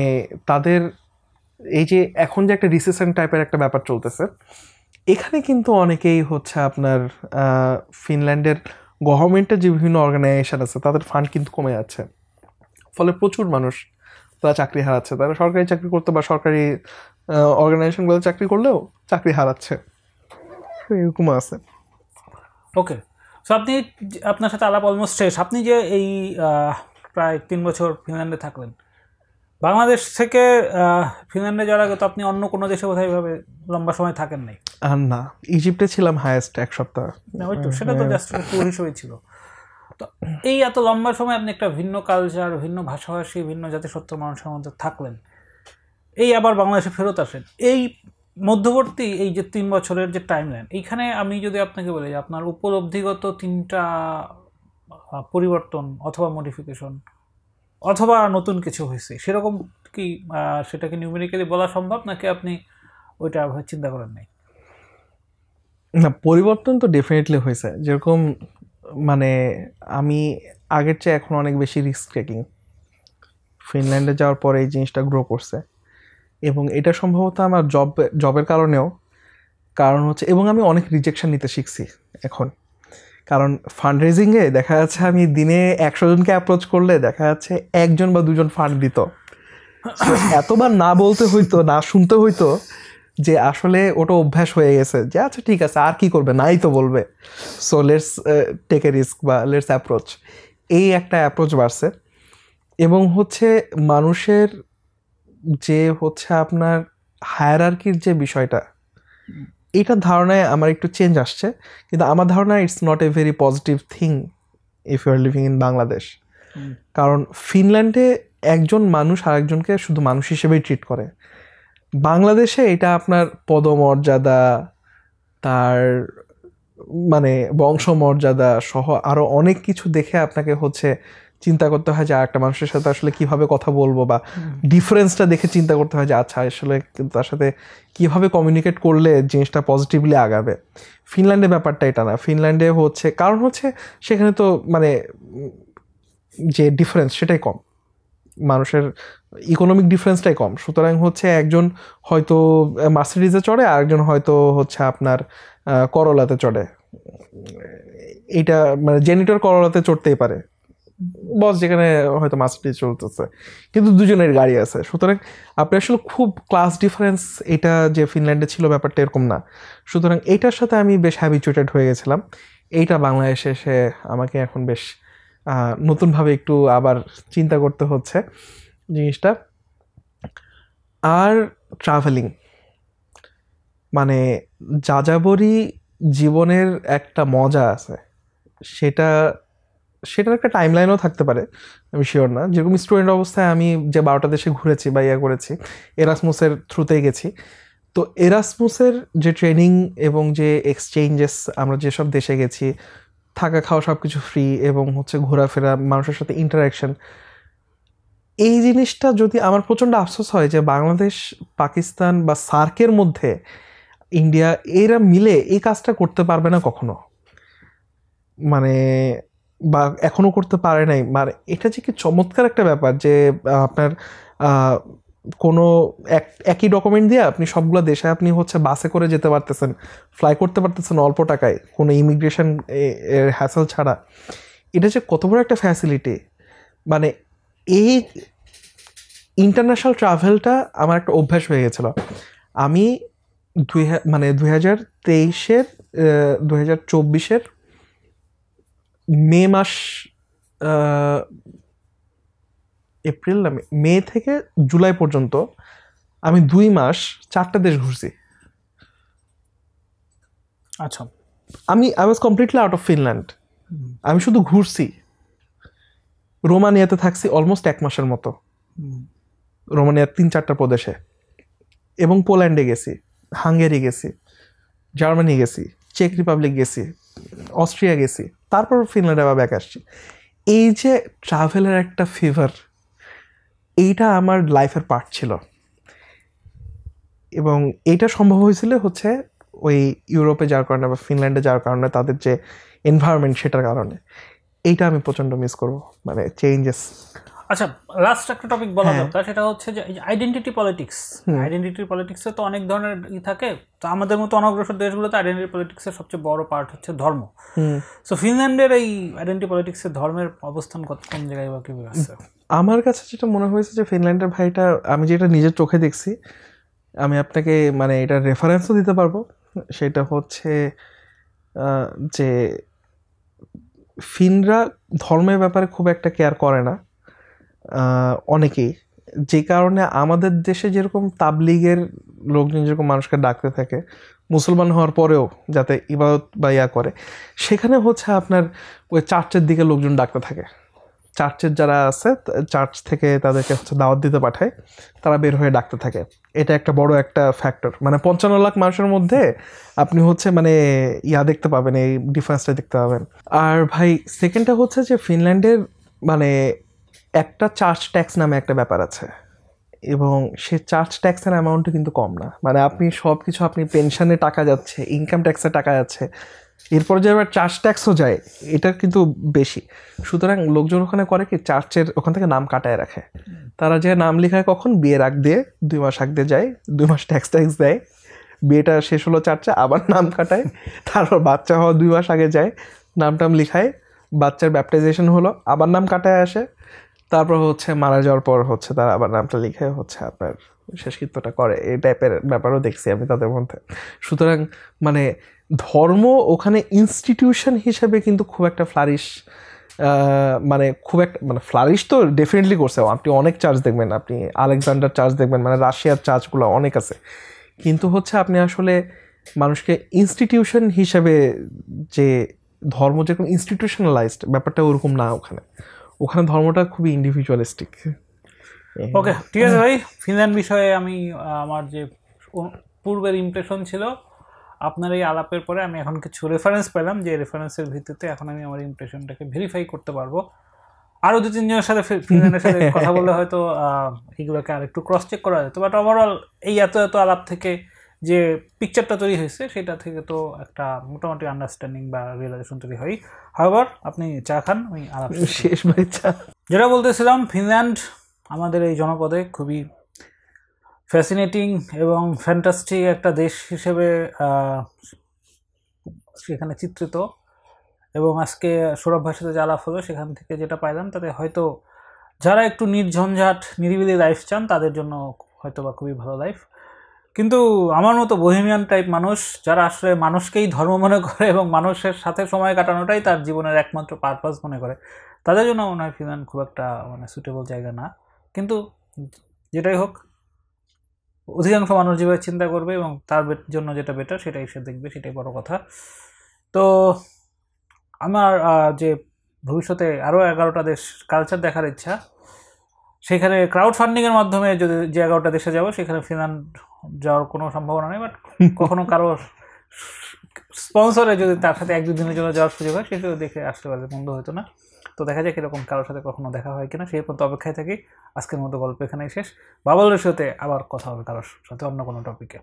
তাদের এই যে এখন যে একটা রিসেশন টাইপের একটা ব্যাপার চলতেছে, এখানে কিন্তু অনেকেই হচ্ছে আপনার ফিনল্যান্ডের গভর্নমেন্টের যে বিভিন্ন অর্গানাইজেশন আছে তাদের ফান্ড কিন্তু কমে যাচ্ছে, ফলে প্রচুর মানুষ তারা চাকরি হারাচ্ছে। তারা সরকারি চাকরি করতে বা সরকারি অর্গানাইজেশনগুলো চাকরি করলেও চাকরি হারাচ্ছে, এরকম আছে। ওকে, সো আপনি, আপনার সাথে আলাপ অলমোস্ট শেষ। আপনি যে এই প্রায় 3 বছর ফিনল্যান্ডে থাকলেন, বাংলাদেশ থেকে ফিনল্যান্ডে যাওয়ার আগে তো আপনি অন্য কোনো দেশে বোধহয় এভাবে লম্বা সময় থাকেন নাই? আর না, ইজিপ্টে ছিলাম হায়েস্ট 1 সপ্তাহ। ওই তো, সেটা তো জাস্ট ট্যুর হিসেবেই ছিল। তো এই এত লম্বা সময় আপনি একটা ভিন্ন কালচার, ভিন্ন ভাষাভাষী, ভিন্ন জাতিসত্ত্ব মানুষের মধ্যে থাকলেন, এই আবার বাংলাদেশে ফেরত আসেন, এই মধ্যবর্তী এই যে 3 বছরের যে টাইম লাইন, এইখানে আমি যদি আপনাকে বলি যে আপনার উপলব্ধিগত 3টা পরিবর্তন অথবা মডিফিকেশন অথবা নতুন কিছু হয়েছে, সেরকম কি সেটাকে নিউমেরিক্যালি বলা সম্ভব, নাকি আপনি ওইটা চিন্তা করেন নাই? না, পরিবর্তন তো ডেফিনেটলি হয়েছে। যেরকম মানে আমি আগের চেয়ে এখন অনেক বেশি রিস্ক টেকিং। ফিনল্যান্ডে যাওয়ার পরে এই জিনিসটা গ্রো করছে, এবং এটা সম্ভবত আমার জবের কারণেও কারণ হচ্ছে, এবং আমি অনেক রিজেকশন নিতে শিখছি এখন। কারণ ফান্ড রেজিংয়ে দেখা যাচ্ছে আমি দিনে 100 জনকে অ্যাপ্রোচ করলে দেখা যাচ্ছে 1 জন বা 2 জন ফান্ড দিত। এতবার না বলতে হইতো, না শুনতে হইতো, যে আসলে ওটা অভ্যাস হয়ে গেছে যে আচ্ছা ঠিক আছে, আর কি করবে, নাই তো বলবে, so let's take a risk বা লেটস অ্যাপ্রোচ। এই একটা অ্যাপ্রোচ বাড়ছে, এবং হচ্ছে মানুষের যে হচ্ছে আপনার হায়ারার্কির যে বিষয়টা, এইটার ধারণায় আমার একটু চেঞ্জ আসছে। কিন্তু আমার ধারণা it's not a very positive thing if you are living in Bangladesh. কারণ ফিনল্যান্ডে একজন মানুষ আরেকজনকে শুধু মানুষ হিসেবেই ট্রিট করে। বাংলাদেশে এটা আপনার পদমর্যাদা, তার মানে বংশমর্যাদা সহ আরও অনেক কিছু দেখে আপনাকে হচ্ছে চিন্তা করতে হয় যে একটা মানুষের সাথে আসলে কিভাবে কথা বলবো, বা ডিফারেন্সটা দেখে চিন্তা করতে হয় যে আচ্ছা আসলে তার সাথে কিভাবে কমিউনিকেট করলে জিনিসটা পজিটিভলি আগাবে। ফিনল্যান্ডে ব্যাপারটা এটা না। ফিনল্যান্ডে হচ্ছে কারণ হচ্ছে সেখানে তো মানে যে ডিফারেন্স সেটাই কম, মানুষের ইকোনমিক ডিফারেন্সটাই কম। সুতরাং হচ্ছে একজন হয়তো মার্সিডিজে চড়ে, আরেকজন হয়তো হচ্ছে আপনার করলাতে চড়ে। এটা মানে জেনিটর করলাতে চড়তেই পারে, বস যেখানে হয়তো মার্সিডিজ চলতেছে, কিন্তু দুজনের গাড়ি আছে। সুতরাং আপনি আসলে খুব ক্লাস ডিফারেন্স এটা যে ফিনল্যান্ডে ছিল ব্যাপারটা এরকম না। সুতরাং এইটার সাথে আমি বেশ হ্যাবিচুয়েটেড হয়ে গেছিলাম। এইটা বাংলাদেশে এসে আমাকে এখন বেশ নতুনভাবে একটু আবার চিন্তা করতে হচ্ছে জিনিসটা। আর ট্রাভেলিং মানে যাযাবরী জীবনের একটা মজা আছে, সেটার একটা টাইমলাইনও থাকতে পারে, আমি শিওর না। যেরকম স্টুডেন্ট অবস্থায় আমি যে 12টা দেশে ঘুরেছি বা ইয়া করেছি, এরাসমুসের থ্রুতেই গেছি। তো এরাসমুসের যে ট্রেনিং এবং যে এক্সচেঞ্জেস, আমরা যেসব দেশে গেছি, থাকা খাওয়া সব কিছু ফ্রি, এবং হচ্ছে ঘোরাফেরা, মানুষের সাথে ইন্টারাকশন, এই জিনিসটা যদি আমার প্রচণ্ড আফসোস হয় যে বাংলাদেশ, পাকিস্তান বা সার্কের মধ্যে ইন্ডিয়া এরা মিলে এই কাজটা করতে পারবে না কখনো, মানে বা এখনো করতে পারে নাই। মানে এটা যে কি চমৎকার একটা ব্যাপার যে আপনার কোনো একই ডকুমেন্ট দিয়ে আপনি সবগুলো দেশে আপনি হচ্ছে বাসে করে যেতে পারতেছেন, ফ্লাই করতে পারতেছেন অল্প টাকায়, কোনো ইমিগ্রেশন এর হ্যাসেল ছাড়া। এটা যে কত বড় একটা ফ্যাসিলিটি। মানে এই ইন্টারন্যাশনাল ট্রাভেলটা আমার একটা অভ্যাস হয়ে গেছিলো। আমি 2023-এর 2024-এর মে মাস, এপ্রিল না মে থেকে জুলাই পর্যন্ত আমি 2 মাস 4টা দেশ ঘুরছি। আচ্ছা, I was completely out of Finland. আমি শুধু ঘুরছি। রোমানিয়াতে থাকছি অলমোস্ট 1 মাসের মতো, রোমানিয়ার 3-4টা প্রদেশে, এবং পোল্যান্ডে গেছি, হাঙ্গেরি গেছি, জার্মানি গেছি, চেক রিপাবলিক গেছি, অস্ট্রিয়া গেছি, তারপর ফিনল্যান্ডে আবার ব্যাক আসছি। এই যে ট্রাভেলের একটা ফিভার, এইটা আমার লাইফের পার্ট ছিল, এবং এইটা সম্ভব হয়েছিল হচ্ছে ওই ইউরোপে যাওয়ার কারণে বা ফিনল্যান্ডে যাওয়ার কারণে, তাদের যে এনভায়রনমেন্ট সেটার কারণে। এইটা আমি প্রচণ্ড মিস করবো, মানে চেঞ্জেস। আচ্ছা, লাস্ট একটা টপিক বলা দরকার, সেটা হচ্ছে যে আইডেন্টিটি পলিটিক্স। আইডেন্টিটি পলিটিক্সে তো অনেক ধরনের থাকে। তো আমাদের মতো অনগ্রসর দেশগুলোতে আইডেন্টিটি পলিটিক্সের সবচেয়ে বড় পার্ট হচ্ছে ধর্ম। সো ফিনল্যান্ডের এই আইডেন্টিটি পলিটিক্সে ধর্মের অবস্থান কোন জায়গায় বা কীভাবে আছে? আমার কাছে যেটা মনে হয়েছে যে ফিনল্যান্ডের ভাইটা, আমি যেটা নিজের চোখে দেখছি, আমি আপনাকে মানে এটা রেফারেন্সও দিতে পারবো। সেটা হচ্ছে যে ফিনরা ধর্মের ব্যাপারে খুব একটা কেয়ার করে না অনেকেই, যে কারণে আমাদের দেশে যেরকম তাবলিগের লোকজন যেরকম মানুষকে ডাকতে থাকে মুসলমান হওয়ার পরেও যাতে ইবাদত বা ইয়া করে, সেখানে হচ্ছে আপনার ওই চার্চের দিকে লোকজন ডাকতে থাকে। চার্চের যারা আছে, চার্চ থেকে তাদেরকে হচ্ছে দাওয়াত দিতে পাঠায়, তারা বের হয়ে ডাকতে থাকে। এটা একটা বড় একটা ফ্যাক্টর। মানে 55 লাখ মানুষের মধ্যে আপনি হচ্ছে মানে ইয়া দেখতে পাবেন, এই ডিফারেন্সটা দেখতে পাবেন। আর ভাই সেকেন্ডটা হচ্ছে যে ফিনল্যান্ডের মানে একটা চার্চ ট্যাক্স নামে একটা ব্যাপার আছে, এবং সে চার্চ ট্যাক্সের অ্যামাউন্টও কিন্তু কম না। মানে আপনি সব কিছু, আপনি পেনশনে টাকা যাচ্ছে, ইনকাম ট্যাক্সে টাকা যাচ্ছে, এরপর যে আবার চার্চ ট্যাক্সও যায়, এটা কিন্তু বেশি। সুতরাং লোকজন ওখানে করে কি, চার্চের ওখান থেকে নাম কাটায় রাখে। তারা যে নাম লেখায় কখন, বিয়ের আগ দিয়ে 2 মাস আগ দিয়ে যায়, 2 মাস ট্যাক্স দেয়, বিয়েটা শেষ হলো চার্চে, আবার নাম কাটায়, তারপর বাচ্চা হওয়া 2 মাস আগে যায়, নাম লিখায়, বাচ্চার ব্যাপটাইজেশন হলো, আবার নাম কাটায় আসে, তারপর হচ্ছে মারা যাওয়ার পর হচ্ছে তারা আবার নামটা লিখে হচ্ছে আপনার শেষকৃত্যটা করে। এই টাইপের ব্যাপারও দেখছি আমি তাদের মধ্যে। সুতরাং মানে ধর্ম ওখানে ইনস্টিটিউশন হিসেবে কিন্তু খুব একটা ফ্লারিশ, মানে খুব একটা মানে ফ্লারিশ তো ডেফিনেটলি করছে। আপনি অনেক চার্চ দেখবেন, আপনি আলেকজান্ডার চার্চ দেখবেন, মানে রাশিয়ার চার্চগুলো অনেক আছে, কিন্তু হচ্ছে আপনি আসলে মানুষকে ইনস্টিটিউশন হিসেবে যে ধর্ম যেরকম ইনস্টিটিউশনালাইজড, ব্যাপারটা ওরকম না ওখানে। ওখানে ধর্মটা খুবই ইন্ডিভিজুয়ালিস্টিক। ওকে, ঠিক আছে ভাই। ফিনল্যান্ড বিষয়ে আমি আমার যে পূর্বের ইমপ্রেশন ছিল, আপনার এই আলাপের পরে আমি এখন কিছু রেফারেন্স পেলাম, যে রেফারেন্সের ভিত্তিতে এখন আমি আমার ইমপ্রেশনটাকে ভেরিফাই করতে পারবো। আরও 2-3 জনের সাথে ফিনল্যান্ডের সাথে কথা বললে হয়তো এগুলোকে আর একটু ক্রস চেক করা যেত। বাট ওভারঅল এই এত আলাপ থেকে যে পিকচারটা তৈরি হয়েছে, সেটা থেকে তো একটা মোটামুটি আন্ডারস্ট্যান্ডিং বা রিয়েলাইজেশন তৈরি হয়। হাওয়ার আপনি চা খান, আমি আলাপ শেষ ভাই চা। যেটা বলতেছিলাম, ফিনল্যান্ড আমাদের এই জনপদে খুবই ফ্যাসিনেটিং এবং ফ্যান্টাস্টিক একটা দেশ হিসেবে সেখানে চিত্রিত। এবং আজকে সৌরভ ভাইয়ের সাথে যে আলাপ হলো, সেখান থেকে যেটা পাইলাম, তাতে হয়তো যারা একটু নির্ঝঞ্ঝাট নিরিবিলি লাইফ চান, তাদের জন্য হয়তো বা খুবই ভালো লাইফ। কিন্তু আমার মতো বহিমিয়ান টাইপ মানুষ, যারা আসলে মানুষকেই ধর্ম মনে করে এবং মানুষের সাথে সময় কাটানোটাই তার জীবনের একমাত্র পারপাস মনে করে, তাদের জন্য মনে হয় ফিনল্যান্ড খুব একটা মানে সুটেবল জায়গা না। কিন্তু যেটাই হোক, অধিকাংশ মানুষ যেভাবে চিন্তা করবে এবং তার জন্য যেটা বেটার সেটাই সে দেখবে, সেটাই বড় কথা। তো আমার যে ভবিষ্যতে আরও 11টা দেশ কালচার দেখার ইচ্ছা, সেখানে ক্রাউড ফান্ডিংয়ের মাধ্যমে যদি যে 11টা দেশে যাবো, সেখানে ফিনল্যান্ড যাওয়ার কোনো সম্ভাবনা নেই। বাট কখনো কারো স্পন্সরে যদি তার সাথে 1-2 দিনের জন্য যাওয়ার সুযোগ হয়, সেটাও দেখে আসতে পারলে মন্দ হতো না। তো দেখা যায় এরকম কারোর সাথে কখনো দেখা হয় কিনা, সেই পর্যন্ত অপেক্ষায় থাকি। আজকের মতো গল্প এখানেই শেষ। বাবলের সাথে আবার কথা হবে কারোর সাথে অন্য কোনো টপিকে।